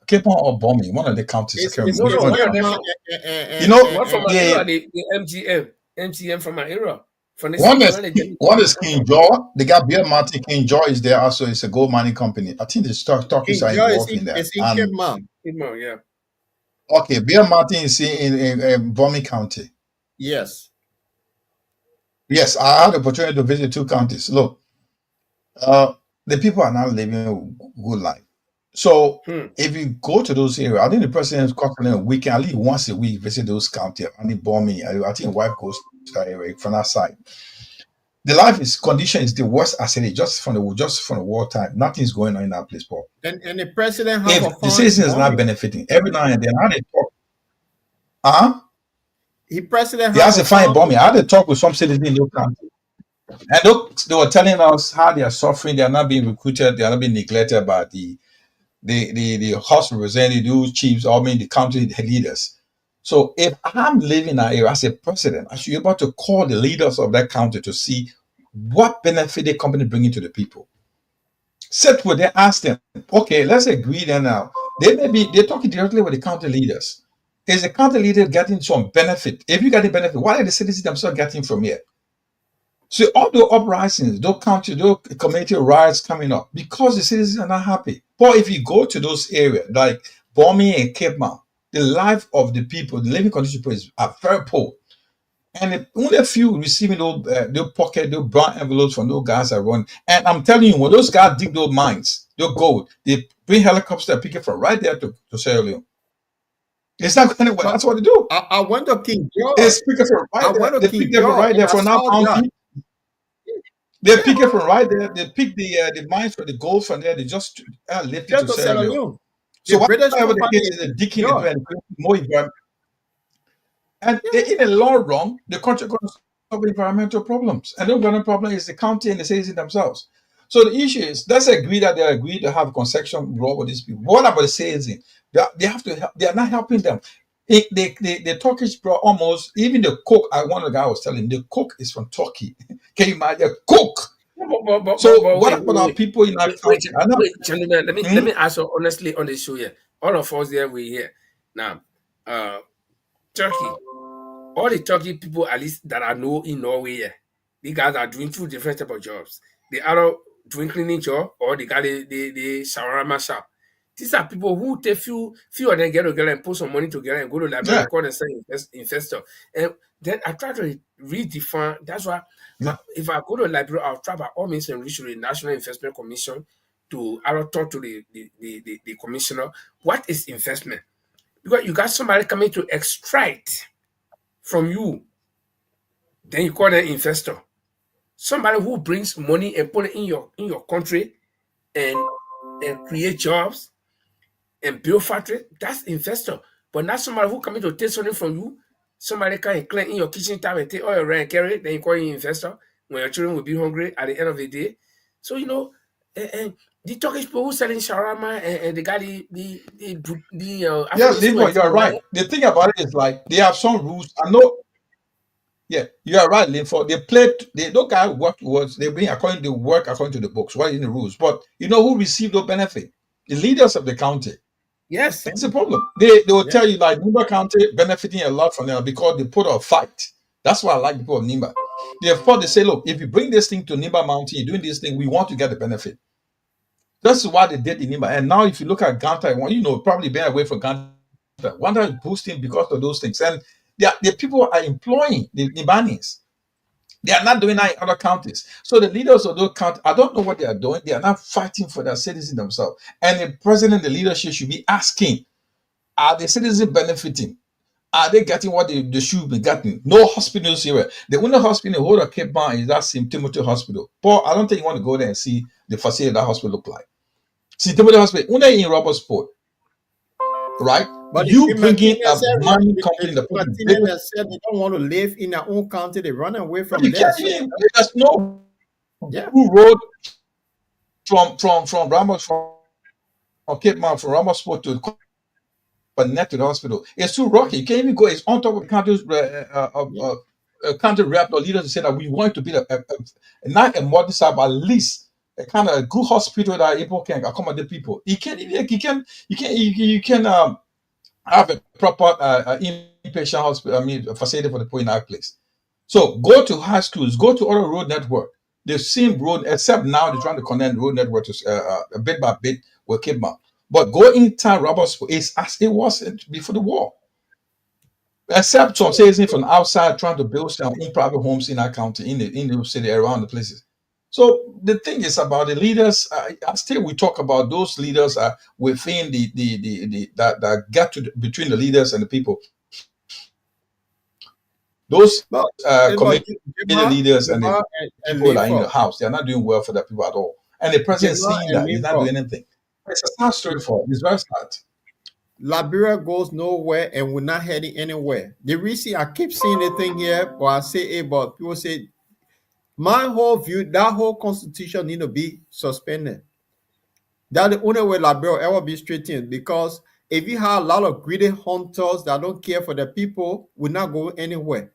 Cape Man or Bombing, one of the counties. I can't It's remember no, which no, one of one the of them counties. from You know, one from my era, the the MGM from my era, from the one city is when they get me one is come King from. Jaw. They got beer mountain. King Jaw is there also. It's a gold mining company. I think the Turkish King are Joy involved in that. is in Cape And Mount. Yeah. okay, beer mountain is in Bombing County. Yes. Yes, I had the opportunity to visit two counties. Look, uh, the people are not living a good life. So Hmm. if you go to those areas, I think the president is constantly a weekend, at least once a week, visit those counties. And the bombing, I think wife goes to that area from that side. The life is condition is the worst as it is, just from the wartime. Nothing's going on in that place, Paul. And the president have a If the fund citizen is not bombing. benefiting, every now and then, how they talk, uh-huh, The president he have has a to find fund bombing. I had to bombing. talk with some citizens in your country. And they were telling us how they are suffering, they are not being recruited, they are not being neglected by the house representative, those chiefs, I mean the county leaders. So if I'm living in that area as a president, I should be able to call the leaders of that county to see what benefit the company bringing to the people. Sit with them, ask them, okay, let's agree then now. They're talking directly with the county leaders. Is the county leader getting some benefit? If you get the benefit, what are the citizens themselves getting from here? So all the uprisings, those community riots coming up because the citizens are not happy. But if you go to those areas like Bomi and Cape Mount, the life of the people, the living conditions are very poor. And only a few receiving those brown envelopes from those guys that run. And I'm telling you, when those guys dig those mines, those gold, they bring helicopters that pick it from right there to Sierra Leone. It's not going anywhere. But That's what they do. I went to King George. They pick it from I right there. went to They pick King them from George right and there I from our saw that. county. They Yeah, pick it from right there. They pick the mines for the gold from there. They just lift it just to to Sierra Sierra Leone. Leone. So The British whatever the company case is is, in they're King digging into George. it and creating more environment. And Yeah, in the long run, the country going to solve environmental problems. And the environmental problem is the county and the citizens themselves. So the issue is, let's agree that they agree to have a concession law with these people. What about the citizens? They have to help. They are not helping them. The Turkish bro almost even the cook. One of the guy was telling the cook is from Turkey. Can you imagine cook? So But what wait, about our people in our country? I know. gentlemen. Let Hmm? me ask you honestly on the show here. All of us here, we here now. Uh, Turkey. All the Turkey people, at least that I know in Norway, yeah, the guys are doing two different type of jobs. They are doing cleaning job, or they got the shawarma shop. These are people who take few of them get together and put some money together and go to library Yeah, and call themselves investor. And then I try to redefine. That's why yeah. if I go to a library, I'll try by all means and reach to the National Investment Commission to I'll talk to the commissioner. What is investment? Because you got somebody coming to extract from you, then you call them investor. Somebody who brings money and put it in your country and create jobs and build factory, that's investor. But not somebody who coming to take something from you. Somebody can clean in your kitchen tab and take all your rent and carry it, then you call you investor when your children will be hungry at the end of the day. So and the Turkish people who selling shawarma and they got the Yes, Afro this and one, thing you're right. right. The thing about it is like they have some rules. I know Yeah, you are right, Linford. They played. They those guys work was they bring according to work according to the books, what in the rules. But you know who received the benefit? The leaders of the county. Yes. That's the problem. They will Yeah. tell you like Nimba County benefiting a lot from them because they put a fight. That's why I like people of Nimba. Therefore, they say, look, if you bring this thing to Nimba Mountain, you're doing this thing, we want to get the benefit. That's why they did in Nimba. And now, if you look at Ganta, probably been away from Ganta. Ganta is boosting because of those things. And the people are employing the Nibanis. They are not doing that in other counties. So the leaders of those counties, I don't know what they are doing. They are not fighting for their citizens themselves. And the president, the leadership should be asking, are the citizens benefiting? Are they getting what they should be getting? No hospitals here. The only hospital in the whole of Cape Town is that St. Timothy Hospital. Paul, I don't think you want to go there and see the facility that hospital look like. St. Timothy Hospital, only in Robertsport, right? But the You St. bringing a Martinians said, mining the company that St. put the Martinians biggest, that said they don't want to live in their own county. They run away from you there. can't So even, there's no yeah. road from Ramos, from Cape Town, from Robertsport to connect to the hospital. It's too rocky. You can't even go. It's on top of the Yeah. county rep or leaders to say that we want to be not a modern side, but at least a kind of a good hospital that people can accommodate people. You can have a proper inpatient hospital. I mean, a facility for the people in that place. So go to high schools, go to other road network. The same road, except now they're trying to connect road network to bit by bit with Cape Town. But go in town, Robertsport is as it was before the war. Except some citizens from outside trying to build their own private homes in that county, in the city, around the places. So the thing is about the leaders. Still, we talk about those leaders within the that get to between the leaders and the people. Those But, community leaders and the Jamal and people that are in the Linford, house, they are not doing well for the people at all. And the president is Jamal seeing and that he's not Linford, doing anything. It's a sad story for him. It's very sad. Liberia goes nowhere and we're not heading anywhere. The reason I keep seeing the thing here, but I say it, but people say my whole view, that whole constitution need to be suspended. That's the only way Liberia will ever be straightened, because if you have a lot of greedy hunters that don't care for the people, will not go anywhere.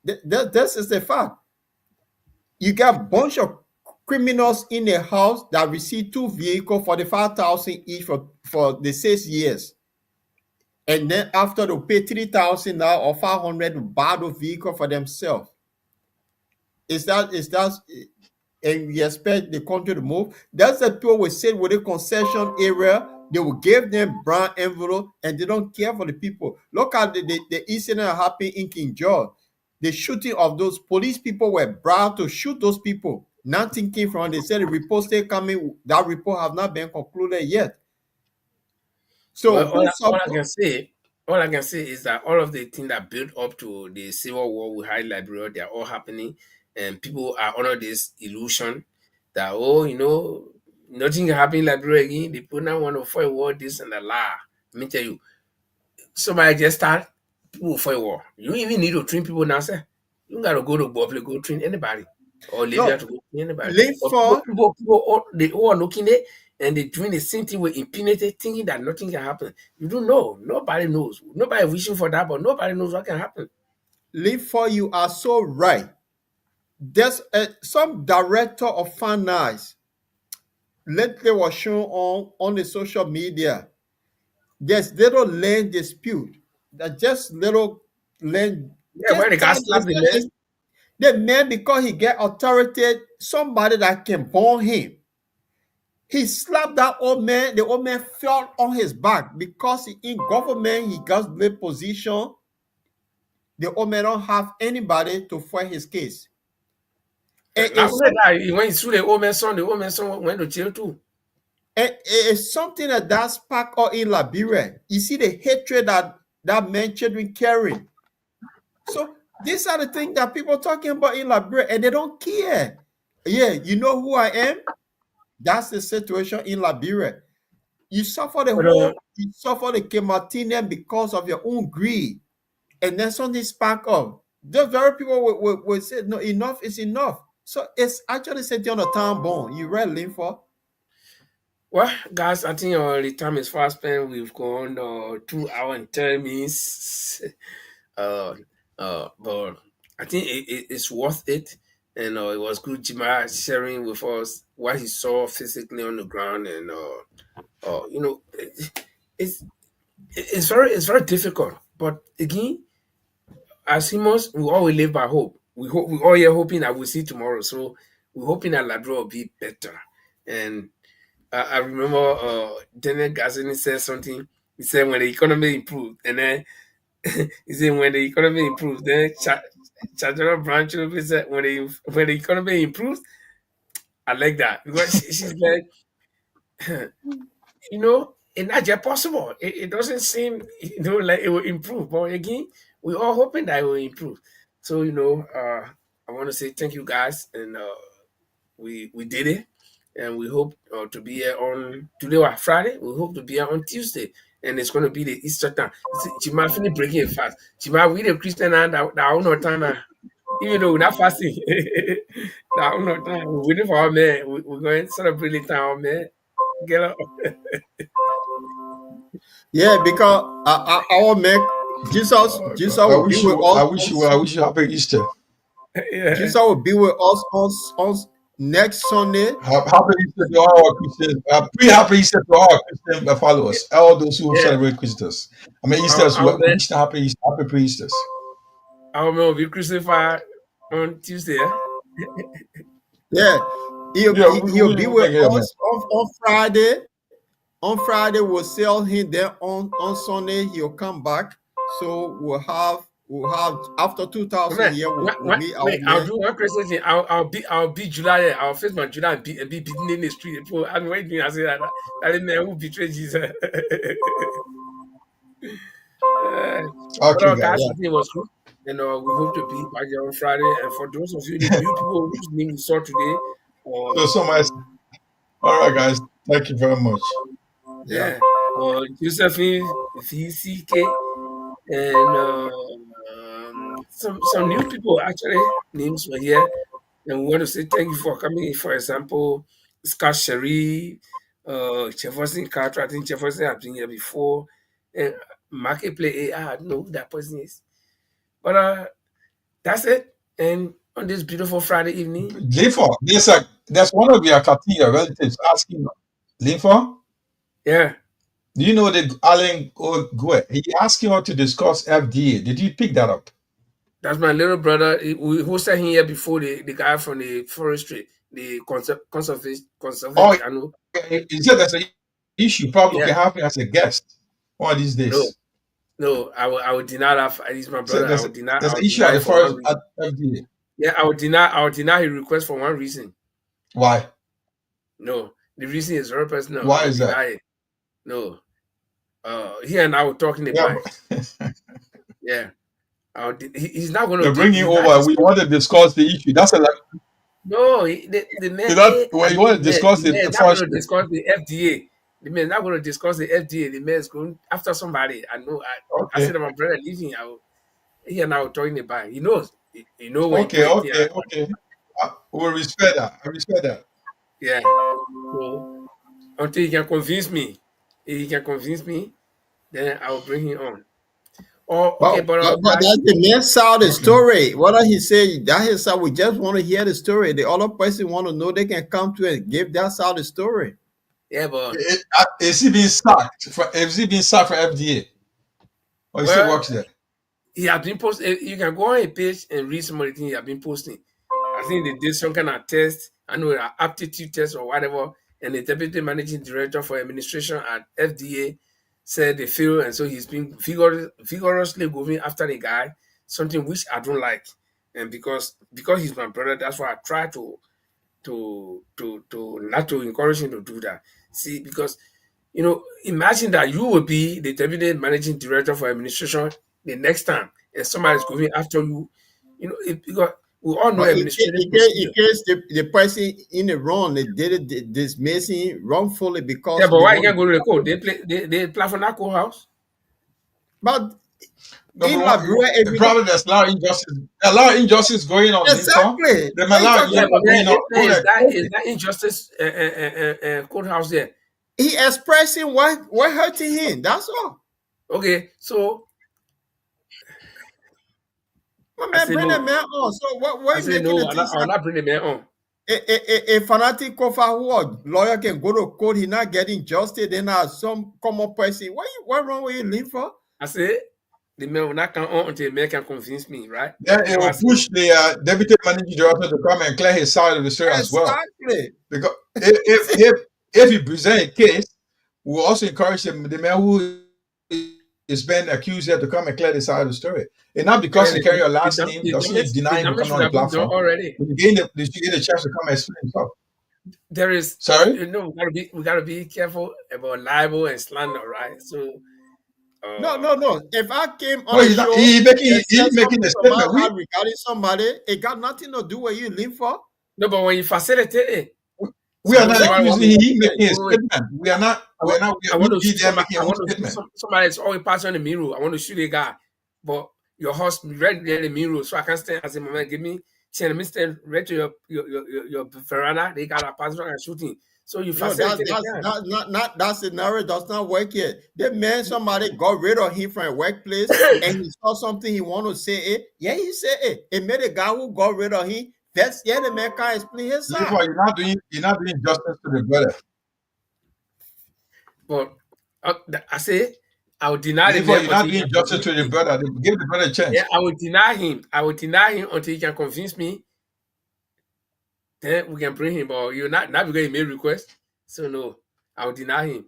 This is the fact. You got a bunch of criminals in the house that receive 2 vehicles, 45,000 each for the 6 years. And then after they pay 3,000 now or 500 to buy the vehicle for themselves. Is that and we expect the country to move? That's the people we sit with the concession area. They will give them brown envelope and they don't care for the people. Look at the incident that happened in King George. The shooting of those police people were proud to shoot those people. Nothing came from it. They said the report still coming. That report have not been concluded yet. So Well, who all I support? can say is that all of the things that built up to the civil war with High Liberia, they are all happening, and people are under this illusion that nothing can happen in Liberia again. The people now want to fight war, this and that. Let me tell you, somebody just start people fight war. You don't even need to train people now, sir. You don't gotta go to Buffalo, go train anybody, or Libya No, to go train anybody. live But for they all are looking there and they're doing the same thing with impunity, thinking that nothing can happen. You don't know. Nobody knows. Nobody wishing for that, but nobody knows what can happen. live for. You are so right. There's some director of finance lately was shown on the social media. There's little land dispute. That just little land. Yeah, Just when the guy tell slapped the man, the man, because he get authority, somebody that can burn him. He slapped that old man. The old man fell on his back because in government he got the position. The old man don't have anybody to fight his case. And not only that, he went through the old man's son went to jail too. it's something that spark out in Liberia. You see the hatred that man children carry. So these are the things that people talking about in Liberia, and they don't care. Yeah, you know who I am? That's the situation in Liberia. You suffer But you suffer the Kematinian because of your own greed, and then something spark up. The very people will say, no, enough is enough. So it's actually sitting on a town bone. You read Linford? well, guys, I think the time is fast spent. We've gone 2 hours and 10 minutes. uh, But I think it's worth it. And it was good Jima sharing with us what he saw physically on the ground, and it's it's very difficult. But again, as humans, we always live by hope. We all here hoping that we'll see tomorrow. So we're hoping that Labrador will be better. And I remember Daniel Garsinii said something. He said when the economy improved, and then he said when the economy improves, then Chadra Branch said when the economy improves. I like that because she's like, it's not just possible. It doesn't seem, like it will improve. But again, we're all hoping that it will improve. So, I want to say thank you guys. And we did it. And we hope to be here on today or Friday. We hope to be here on Tuesday. And it's going to be the Easter time. Chima finish breaking it fast. Chima, we the Christian and that no time. Even though we're not fasting. That no time. We're waiting for our man. We're going to celebrate the time, man. Get up. Yeah, because our make Jesus I will be wish with you, us. I wish you happy Easter. Yeah. Jesus will be with us on next Sunday. Happy Easter to all our Christians. Pre-happy Easter to all our Christian followers, all those who Yeah. celebrate Christmas. I mean, Our, Easter's. our, man, Wish happy Easter, happy pre-Easters. our man will be crucified on Tuesday. Eh? Yeah, Yeah, he'll be we with make it, man. us on Friday. On Friday, we'll sell him. Then on Sunday, he'll come back. So we'll have after 2000 Man, year we'll meet our wait, I'll man. do one Christmas thing. I'll be July. I'll face my July and be beaten in the street. People, I'm waiting. I say that man who betrayed Jesus. But Okay, guys, guys. I think it was cool. And we hope to be back here on Friday. And for those of you, the new people whose name we saw today, So, much. All right, guys. Thank you very much. Yeah. yeah, Josephine VCK, and some new people actually names were here, and we want to say thank you for coming. For example, Scott Sherry, Jefferson Carter. I think Jefferson has been here before. And Marketplace, I don't know who that person is, but that's it. And on this beautiful Friday evening, Linfa, there's one of your Katia relatives asking Linfa, yeah, do you know the Alan Gue? He asking her to discuss FDA. Did you pick that up? that's my little brother. We hosted him here before the guy from the forestry, the Oh, conservative. I know. he said there's an issue probably Yeah, can happen as a guest one of these no, days. no, I would deny that. He's my So brother. I there's an would issue at deny the it for one forest reason. at FDA. Yeah, I would deny his request for one reason. Why? No, the reason is very personal. Why I would is that? deny it. No, he and I were talking Yeah, about it. Yeah, he's not going to they give. bring you He's not over. We want to discuss the issue. That's a like. No, the man, Is that when you want to discuss the man is the not going to forestry? discuss the FDA. The man is not going to discuss the FDA. The man is going after somebody. I know. I said Okay, to my brother leaving. He and I were talking about. He knows. He know when he okay, put it here. okay. We respect that. I respect that. Yeah. So until he can convince me, then I will bring him on. Oh, okay, but But guys, that's the man side of the Okay. story. What he said, that his side, we just want to hear the story. The other person want to know, they can come to and give that side of the story. yeah, but Is he being sacked? Is he being sacked for FDA? Or he still well, works there? he has been posting. You can go on a page and read some of the things he has been posting. I think they did some kind of test, I know an aptitude test or whatever, and the deputy managing director for administration at FDA said they failed, and so he's been vigorously going after the guy, something which I don't like, and because he's my brother, that's why I try to not to encourage him to do that. See, because imagine that you will be the deputy managing director for administration the next time, and somebody's going after you. Because we all know But administrative in procedure. case the person in the wrong, they did it dismissing wrongfully Yeah, because but they why you want can't to. go to the court? They apply for that courthouse. But No, in but Liberia, the problem there's a lot of injustice. A lot of injustice going on, Linfa. exactly. There's What a are you lot of talking Yeah, but about? injustice going on. there Who is like that injustice courthouse there. He expressing what hurting him. That's all. Okay, so My I man, say bring no. the man on. So what I you say making no. the thing I'll not bring the man on. a fanatic cover who a lawyer can go to court, he not getting justice, then some common person. What wrong with you live for? I say the man will not come on until the man can convince me, right? Then it So I will say, push the deputy managing director to come and clear his side of the story as well. Exactly. Because if you present a case, we will also encourage the man who is being accused here to come and clear the side of the story. And not because he carry your last name, doesn't it deny the him damage coming should on the have been done platform. already. But you get the chance to come and explain himself. There is, Sorry? we gotta be careful about libel and slander, right? So, No. If I came on No, a he's not. show He and said making something a from my statement. heart regarding somebody, it got nothing to do with you live for. no, but when you facilitate it, We are suppose not somebody want accusing me him. to He making a wait. statement. We are not. We I want to be shoot there somebody. making I our own want to shoot statement. somebody that's always passing on the mirror. I want to shoot a guy, but your horse right there in the mirror, so I can stand and say, "Mama, give me 10 stand right to your veranda. They got a pastor and shooting." So you No, facilitate the crime. not that scenario does not work yet. The man, somebody got rid of him from a workplace and he saw something he want to say it. Yeah, he said it. It made a guy who got rid of him. That's yeah, the man can't explain his side. Therefore, you're not doing justice to the brother. But I say I would deny the Therefore, man you're until not he doing can justice convince to the me. brother. Give the brother a chance. Yeah, I would deny him. I would deny him until he can convince me. Then we can bring him. But you're not because he made request. So no, I would deny him.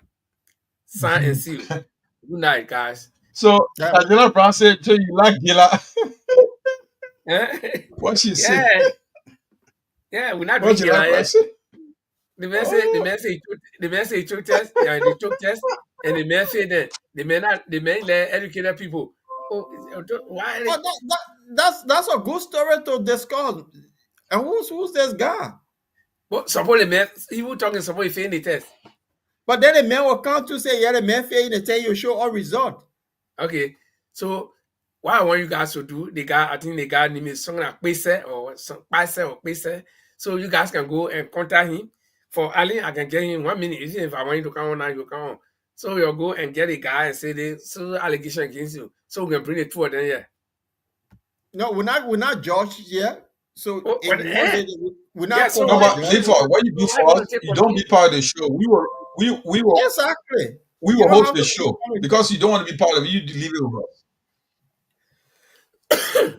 Sign and seal. Good night, guys. So, Yeah. Angela Brown said, "So you like Gila?" Eh? What she Yeah, say? yeah, we're not What doing you it like, like Brown that. say? The man say he took test, yeah, they took test, and the man said that the man let educated people. Oh, why? But that's a good story to discuss. And who's this guy? But suppose the man, he was talking, suppose he failed the test. But then the man will come to say, yeah, the man failed and tell you show all result. Okay, so what I want you guys to do, I think the guy name is something like Pese or some Pese or Pese. So you guys can go and contact him. For Ali, I can get him 1 minute. Even if I want you to come on now, you come on. So you'll go and get a guy and say this so allegation against you. So we can bring the two of them here. No, we're not judged yet. So Oh, if you want we're not yeah, so No, but judge. therefore, what you do I for want us, to take you don't be part of the show. Exactly. We You will don't host have the to show because you don't want to be part of it. You leave it with us.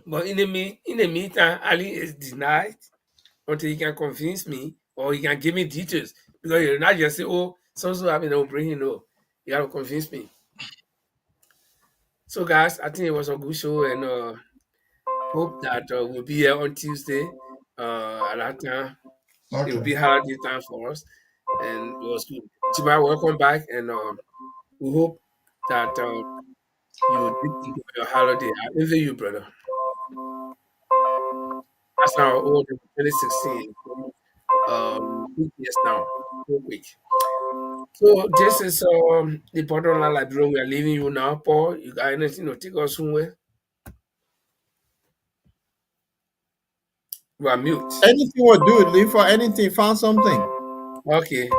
But in the meantime, Ali is denied until he can convince me or he can give me details. Because you're not just say, oh, so I mean, don't bring him. No, you gotta convince me. So, guys, I think it was a good show, and hope that we'll be here on Tuesday. At that time, it will Okay. be holiday time for us, and it was good. Chiba, welcome back, and we hope that you did enjoy your holiday. I envy you, brother. That's our old 2016. 8 years now, real quick. So this is the bottom line library. We are leaving you now, Paul. You got anything to take us somewhere? You are mute. anything will do, live for anything, found something. Okay.